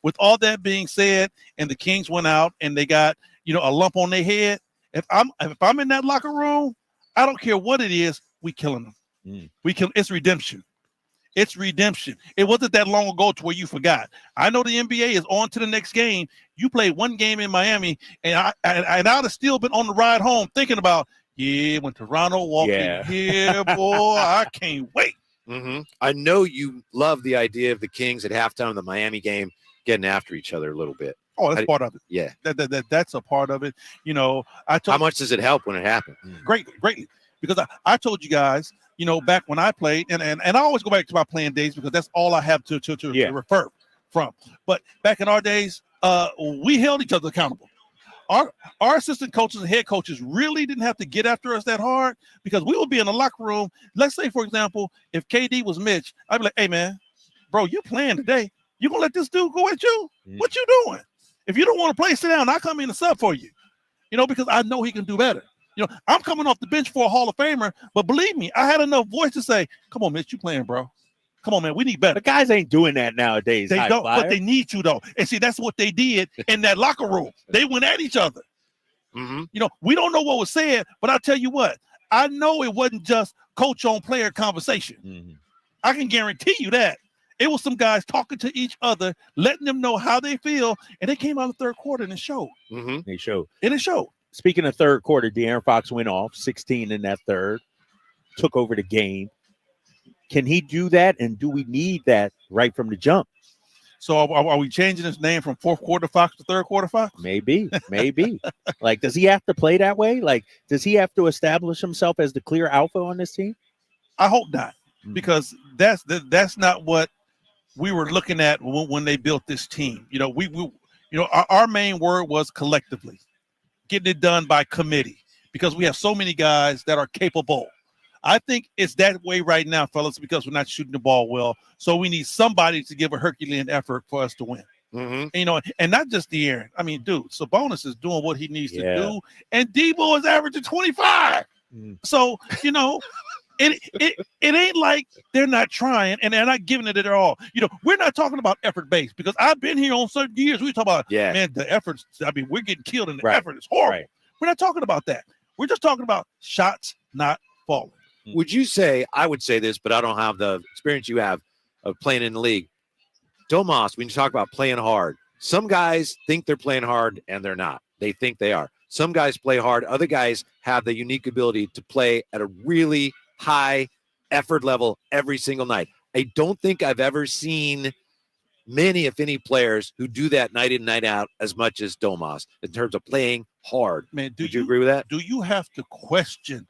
With all that being said, and the Kings went out and they got, a lump on their head. If I'm in that locker room, I don't care what it is, we killing them. It's redemption. It's redemption. It wasn't that long ago to where you forgot. I know the NBA is on to the next game. You played one game in Miami, and I'd have still been on the ride home thinking about, when Toronto walked in here, boy, I can't wait. I know you love the idea of the Kings at halftime of the Miami game getting after each other a little bit. Oh, that's part of it. Yeah. That's a part of it. How much does it help when it happens? Greatly. Because I told you guys, back when I played, and I always go back to my playing days because that's all I have to refer from. But back in our days, we held each other accountable. Our assistant coaches and head coaches really didn't have to get after us that hard because we would be in the locker room. Let's say, for example, if KD was Mitch, I'd be like, hey, man, bro, you playing today. You going to let this dude go at you? What you doing? If you don't want to play, sit down. I'll come in and sub for you, because I know he can do better. I'm coming off the bench for a Hall of Famer, but believe me, I had enough voice to say, come on, Mitch, you playing, bro. Come on, man, we need better. The guys ain't doing that nowadays. They don't, but they need to, though. And see, that's what they did in that locker room. They went at each other. We don't know what was said, but I'll tell you what. I know it wasn't just coach on player conversation. I can guarantee you that. It was some guys talking to each other, letting them know how they feel, and they came out in the third quarter and it showed. They showed. And it showed. Speaking of third quarter, De'Aaron Fox went off 16 in that third, took over the game. Can he do that, and do we need that right from the jump? So are we changing his name from fourth quarter Fox to third quarter Fox? Maybe. Like, does he have to play that way? Like, does he have to establish himself as the clear alpha on this team? I hope not, because that's not what we were looking at when they built this team. Our main word was collectively, getting it done by committee, because we have so many guys that are capable. I think it's that way right now, fellas, because we're not shooting the ball well. So we need somebody to give a Herculean effort for us to win. And not just De'Aaron. I mean, dude, Sabonis is doing what he needs to do, and Debo is averaging 25. So, it ain't like they're not trying and they're not giving it their all. We're not talking about effort based, because I've been here on certain years. We talk about, man, the efforts. I mean, we're getting killed in the effort. It's horrible. We're not talking about that. We're just talking about shots not falling. Would you say, I would say this, but I don't have the experience you have of playing in the league. Domas, when you talk about playing hard, some guys think they're playing hard and they're not. They think they are. Some guys play hard. Other guys have the unique ability to play at a really high effort level every single night. I don't think I've ever seen many, if any, players who do that night in, night out as much as Domas in terms of playing hard. Man, would you agree with that? Do you have to question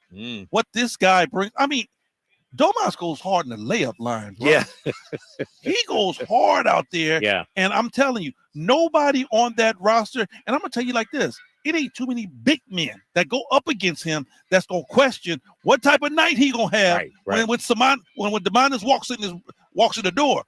what this guy brings? I mean, Domas goes hard in the layup line, bro. Yeah. He goes hard out there. Yeah. And I'm telling you, nobody on that roster, and I'm going to tell you like this, it ain't too many big men that go up against him that's going to question what type of night he going to have when Demonis walks in the door.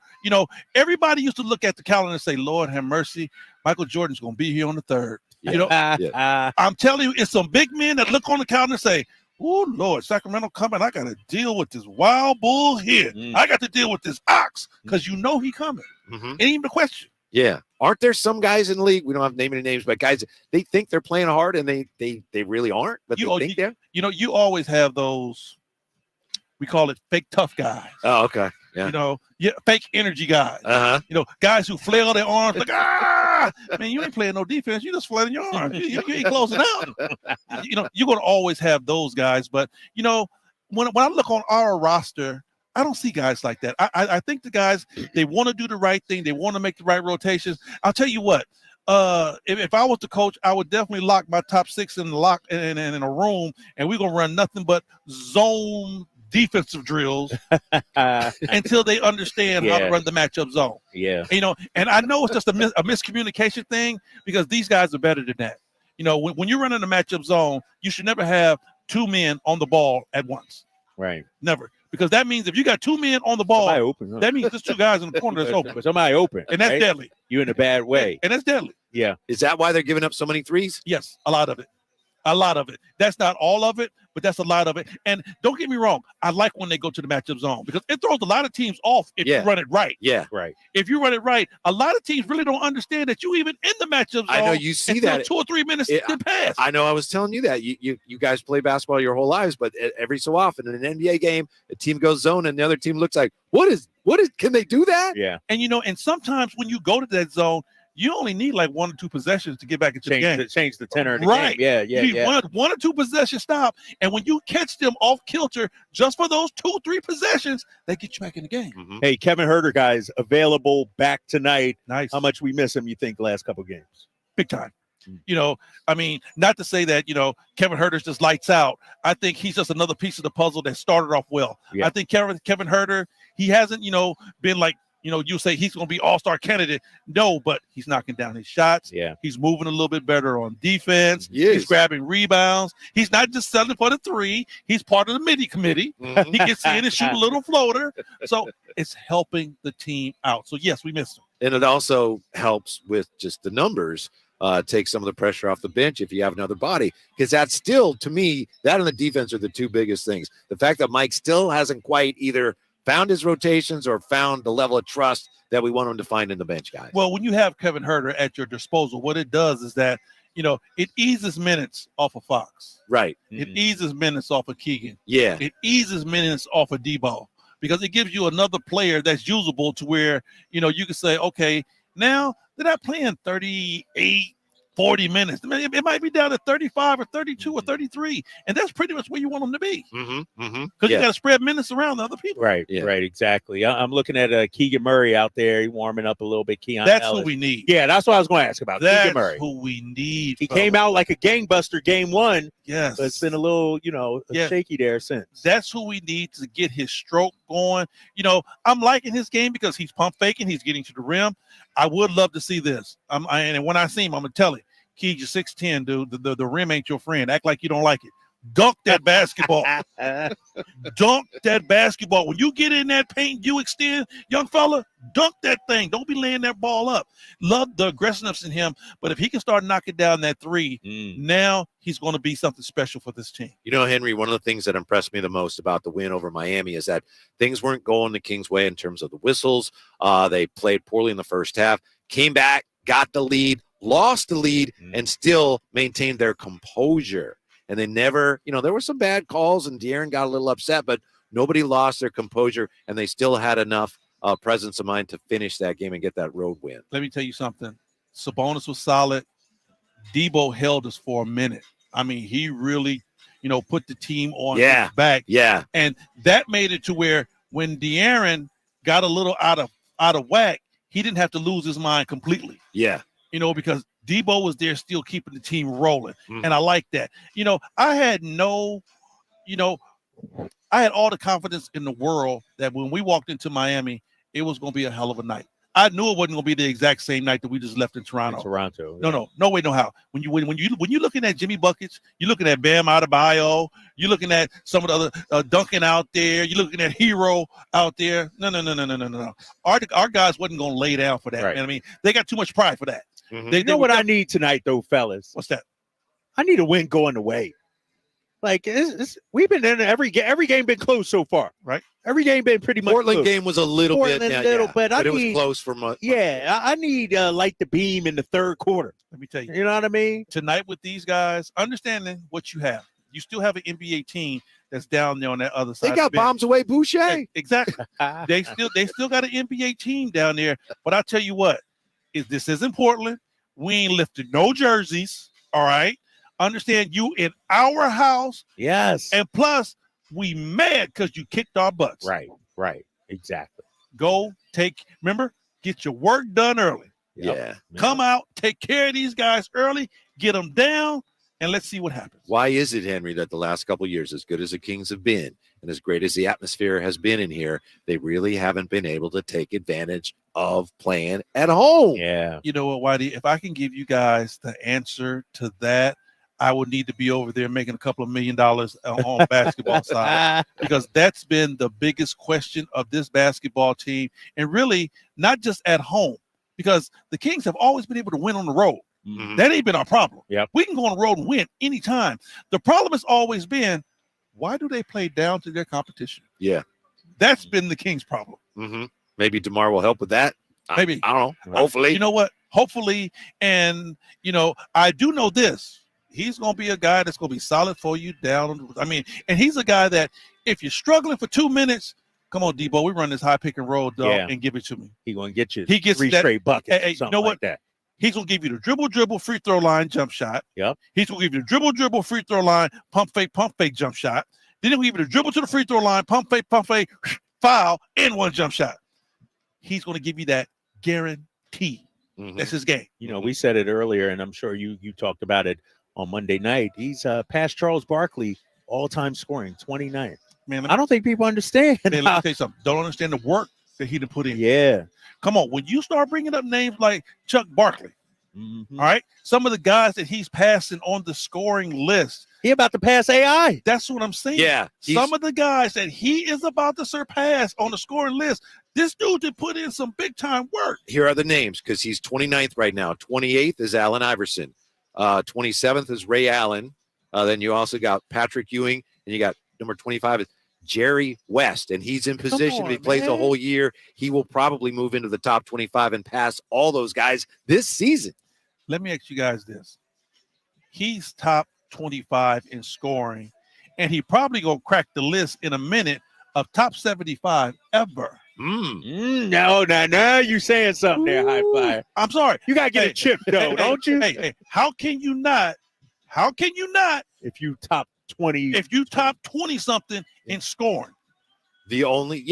Everybody used to look at the calendar and say, Lord have mercy, Michael Jordan's going to be here on the third. I'm telling you, it's some big men that look on the calendar and say, oh, Lord, Sacramento coming. I got to deal with this wild bull here. I got to deal with this ox, because he coming. Ain't even a question. Yeah. Aren't there some guys in the league, we don't have to name any names, but guys, they think they're playing hard and they really aren't, but they think they're? You always have those, we call it fake tough guys. Oh, okay. Yeah. Fake energy guys. Guys who flail their arms like, man, you ain't playing no defense. You just flailing your arms. You ain't closing out. You're going to always have those guys. But, when I look on our roster, I don't see guys like that. I think the guys, they want to do the right thing. They want to make the right rotations. I'll tell you what, if I was the coach, I would definitely lock my top 6 in a room, and we're going to run nothing but zone defensive drills until they understand how to run the matchup zone. Yeah. And I know it's just a miscommunication thing because these guys are better than that. When you're running a matchup zone, you should never have 2 men on the ball at once. Right. Never. Because that means if you got 2 men on the ball, open, huh? that means there's 2 guys in the corner that's open. Somebody open. And that's right? deadly. You in a bad way. And that's deadly. Yeah. Is that why they're giving up so many threes? Yes, a lot of it. A lot of it. That's not all of it, but that's a lot of it. And don't get me wrong, I like when they go to the matchup zone because it throws a lot of teams off if you run it right. Yeah. Right. If you run it right, a lot of teams really don't understand that you even in the matchup zone. I know you see that 2 or 3 minutes to pass. I know I was telling you that. You guys play basketball your whole lives, but every so often in an NBA game, a team goes zone and the other team looks like, what is can they do that? Yeah. And and sometimes when you go to that zone, you only need like 1 or 2 possessions to get back into the game. Change the tenor of the right. game. You need one or 2 possession stop. And when you catch them off kilter just for those 2 or 3 possessions, they get you back in the game. Mm-hmm. Hey, Kevin Huerter, guys, available back tonight. Nice. How much we miss him, you think, last couple games? Big time. Not to say that, Kevin Huerter's just lights out. I think he's just another piece of the puzzle that started off well. Yeah. I think Kevin Huerter, he hasn't, been like, you say he's going to be all-star candidate. No, but he's knocking down his shots. Yeah. He's moving a little bit better on defense. Yes. He's grabbing rebounds. He's not just selling for the 3. He's part of the midi committee. Mm-hmm. He gets in and shoot a little floater. So it's helping the team out. So, yes, we missed him. And it also helps with just the numbers. Take some of the pressure off the bench if you have another body, because that's still, to me, that and the defense are the 2 biggest things. The fact that Mike still hasn't quite either found his rotations or found the level of trust that we want him to find in the bench guys. Well, when you have Kevin Huerter at your disposal, what it does is that, it eases minutes off of Fox. Right. It eases minutes off of Keegan. Yeah. It eases minutes off of Debo because it gives you another player that's usable to where, you can say, okay, now they're not playing 38, 40 minutes. It might be down to 35 or 32 or 33, and that's pretty much where you want them to be. Because you got to spread minutes around the other people. Right, right, exactly. I'm looking at Keegan Murray out there. He's warming up a little bit. Keon That's Ellis. who we need. Yeah, that's what I was going to ask about. That's Keegan Murray. who we need. He came out like a gangbuster game 1. Yes. But it's been a little, shaky there since. That's who we need to get his stroke going. I'm liking his game because he's pump faking. He's getting to the rim. I would love to see this. And when I see him, I'm going to tell him, Keeg, you're 6'10", dude. The rim ain't your friend. Act like you don't like it. Dunk that basketball. Dunk that basketball. When you get in that paint, you extend, young fella, dunk that thing. Don't be laying that ball up. Love the aggressiveness in him, but if he can start knocking down that 3, now he's going to be something special for this team. Henry, one of the things that impressed me the most about the win over Miami is that things weren't going the Kings' way in terms of the whistles. They played poorly in the first half, came back, got the lead, lost the lead, and still maintained their composure. And they never, there were some bad calls and De'Aaron got a little upset, but nobody lost their composure and they still had enough presence of mind to finish that game and get that road win. Let me tell you something. Sabonis was solid. Debo held us for a minute. He really, put the team on his back. Yeah. And that made it to where when De'Aaron got a little out of whack, he didn't have to lose his mind completely. Yeah. Because Debo was there still keeping the team rolling. And I like that. I had all the confidence in the world that when we walked into Miami, it was going to be a hell of a night. I knew it wasn't going to be the exact same night that we just left in Toronto. No way, no how. When you're looking at Jimmy Buckets, you're looking at Bam Adebayo, you're looking at some of the other Duncan out there, you're looking at Hero out there. No. Our guys wasn't going to lay down for that. Right. Man. They got too much pride for that. They know what I need tonight, though, fellas. What's that? I need a win going away. Like we've been in every game been close so far, right? Every game been pretty much. Portland close. game was a little bit, but it was close for much. Yeah, I need light the beam in the third quarter. Let me tell you, you know what I mean. Tonight with these guys, understanding what you have, you still have an NBA team that's down there on that other side. They got bombs away, Boucher. Yeah, exactly. they still got an NBA team down there. But I tell you what, this isn't Portland. We ain't lifted no jerseys. All right. Understand you in our house. Yes. And plus, we mad because you kicked our butts. Right. Right. Exactly. Remember, get your work done early. Yeah. Come out, take care of these guys early, get them down, and let's see what happens. Why is it, Henry, that the last couple of years, as good as the Kings have been and as great as the atmosphere has been in here, they really haven't been able to take advantage of playing at home? Yeah. You know what, Whitey? If I can give you guys the answer to that, I would need to be over there making a couple of $1 million on basketball side, because that's been the biggest question of this basketball team, and really not just at home, because the Kings have always been able to win on the road. Mm-hmm. That ain't been our problem. Yep. We can go on the road and win anytime. The problem has always been, why do they play down to their competition? Yeah. That's been the Kings' problem. Mm-hmm. Maybe DeMar will help with that. Maybe. I don't know. Hopefully. You know what? Hopefully. And, I do know this. He's going to be a guy that's going to be solid for you down. And he's a guy that if you're struggling for 2 minutes, come on, Debo, we run this high pick and roll, dog, and give it to me. He's going to get you He gets three that, straight buckets. Hey, you know what? Like that. He's going to give you the dribble, free throw line, jump shot. Yep. He's going to give you the dribble, free throw line, pump fake, jump shot. Then he'll give you the dribble to the free throw line, pump fake, foul, and one jump shot. He's going to give you that guarantee. Mm-hmm. That's his game. We said it earlier, and I'm sure you talked about it on Monday night. He's past Charles Barkley all-time scoring, 29th. Man, I don't think people understand. Man, let me tell you something. Don't understand the work that he done put in. Yeah. Come on. When you start bringing up names like Chuck Barkley, all right, some of the guys that he's passing on the scoring list. He about to pass AI. That's what I'm saying. Yeah. Some of the guys that he is about to surpass on the scoring list, this dude did put in some big-time work. Here are the names, because he's 29th right now. 28th is Allen Iverson. 27th is Ray Allen. Then you also got Patrick Ewing, and you got number 25 is Jerry West, and he's in position. If he plays a whole year, he will probably move into the top 25 and pass all those guys this season. Let me ask you guys this. He's top 25 in scoring, and he probably going to crack the list in a minute of top 75 ever. Now you're saying something there, High Flyer. I'm sorry. You got to get a chip, though, don't you? Hey, how can you not? If you top 20. If you top 20-something in scoring. The only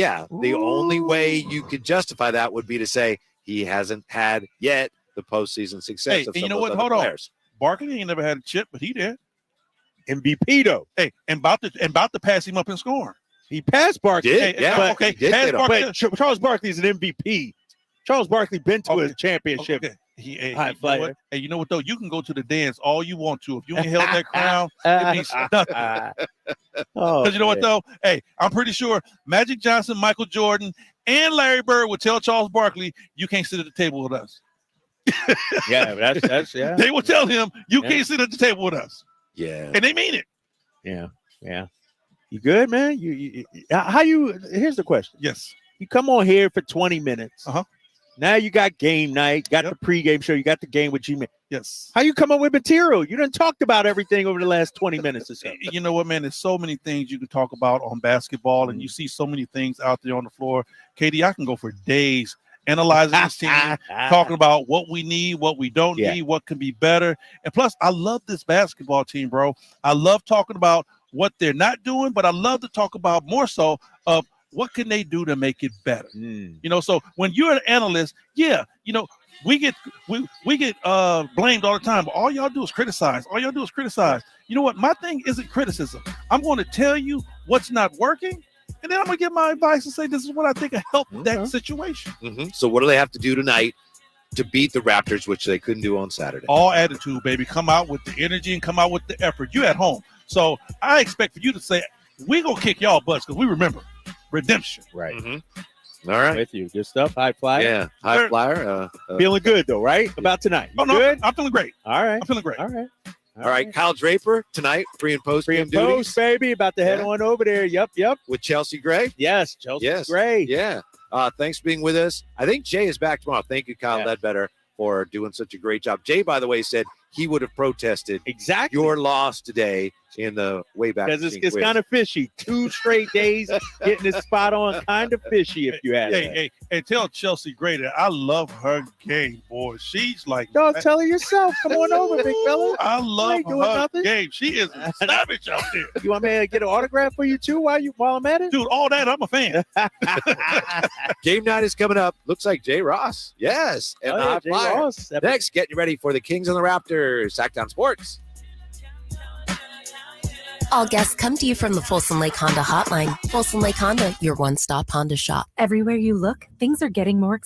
way you could justify that would be to say he hasn't had yet the postseason success of some you know of what? those Hold other players. on. Barkley ain't never had a chip, but he did. MVP, though. Hey, and about to pass him up in scoring. He passed Barkley. Okay. But Charles Barkley is an MVP. Charles Barkley been to a championship. Okay. You know what, though? You can go to the dance all you want to. If you ain't held that crown, it means nothing. Because you know what, though? Hey, I'm pretty sure Magic Johnson, Michael Jordan, and Larry Bird would tell Charles Barkley, you can't sit at the table with us. That's They will tell him, you can't sit at the table with us. Yeah. And they mean it. Yeah. You good, man? Here's the question. Yes. You come on here for 20 minutes. Uh-huh. Now you got game night, got the pregame show, you got the game with G-Man. Yes. How you come up with material? You done talked about everything over the last 20 minutes or so. You know what, man? There's so many things you can talk about on basketball, and you see so many things out there on the floor. Katie, I can go for days analyzing this team, talking about what we need, what we don't need, what can be better. And plus, I love this basketball team, bro. I love talking about what they're not doing, but I love to talk about more so of what can they do to make it better? So when you're an analyst, we get blamed all the time, but all y'all do is criticize. You know what? My thing isn't criticism. I'm going to tell you what's not working, and then I'm going to give my advice and say this is what I think will help that situation. So what do they have to do tonight to beat the Raptors, which they couldn't do on Saturday? All attitude, baby. Come out with the energy and come out with the effort. You at home. So I expect for you to say, we're going to kick y'all butts because we remember. Redemption. Right. All right. With you. Good stuff. High Flyer. Yeah. High Flyer. Feeling good, though, right? About tonight. Good? I'm feeling great. All right. I'm feeling great. All right. All right. Kyle Draper tonight, pre and post game duties. Post, baby. About to head on over there. Yep. With Chelsea Gray. Yes. Chelsea Gray. Yeah. Thanks for being with us. I think Jay is back tomorrow. Thank you, Kyle Ledbetter, for doing such a great job. Jay, by the way, said he would have protested your loss today seeing the Wayback. Because it's kind of fishy. 2 straight days getting this spot on, kind of fishy if you ask. Hey, tell Chelsea Gray that I love her game, boy. She's like, don't tell her yourself. Come on over, big fella. I love her game. She is savage out there. You want me to get an autograph for you too while I'm at it? Dude, all that, I'm a fan. Game night is coming up. Looks like Jay Ross. Yes. And Jay Ross. Next, getting ready for the Kings and the Raptors. Sacktown Sports. All guests come to you from the Folsom Lake Honda Hotline. Folsom Lake Honda, your one-stop Honda shop. Everywhere you look, things are getting more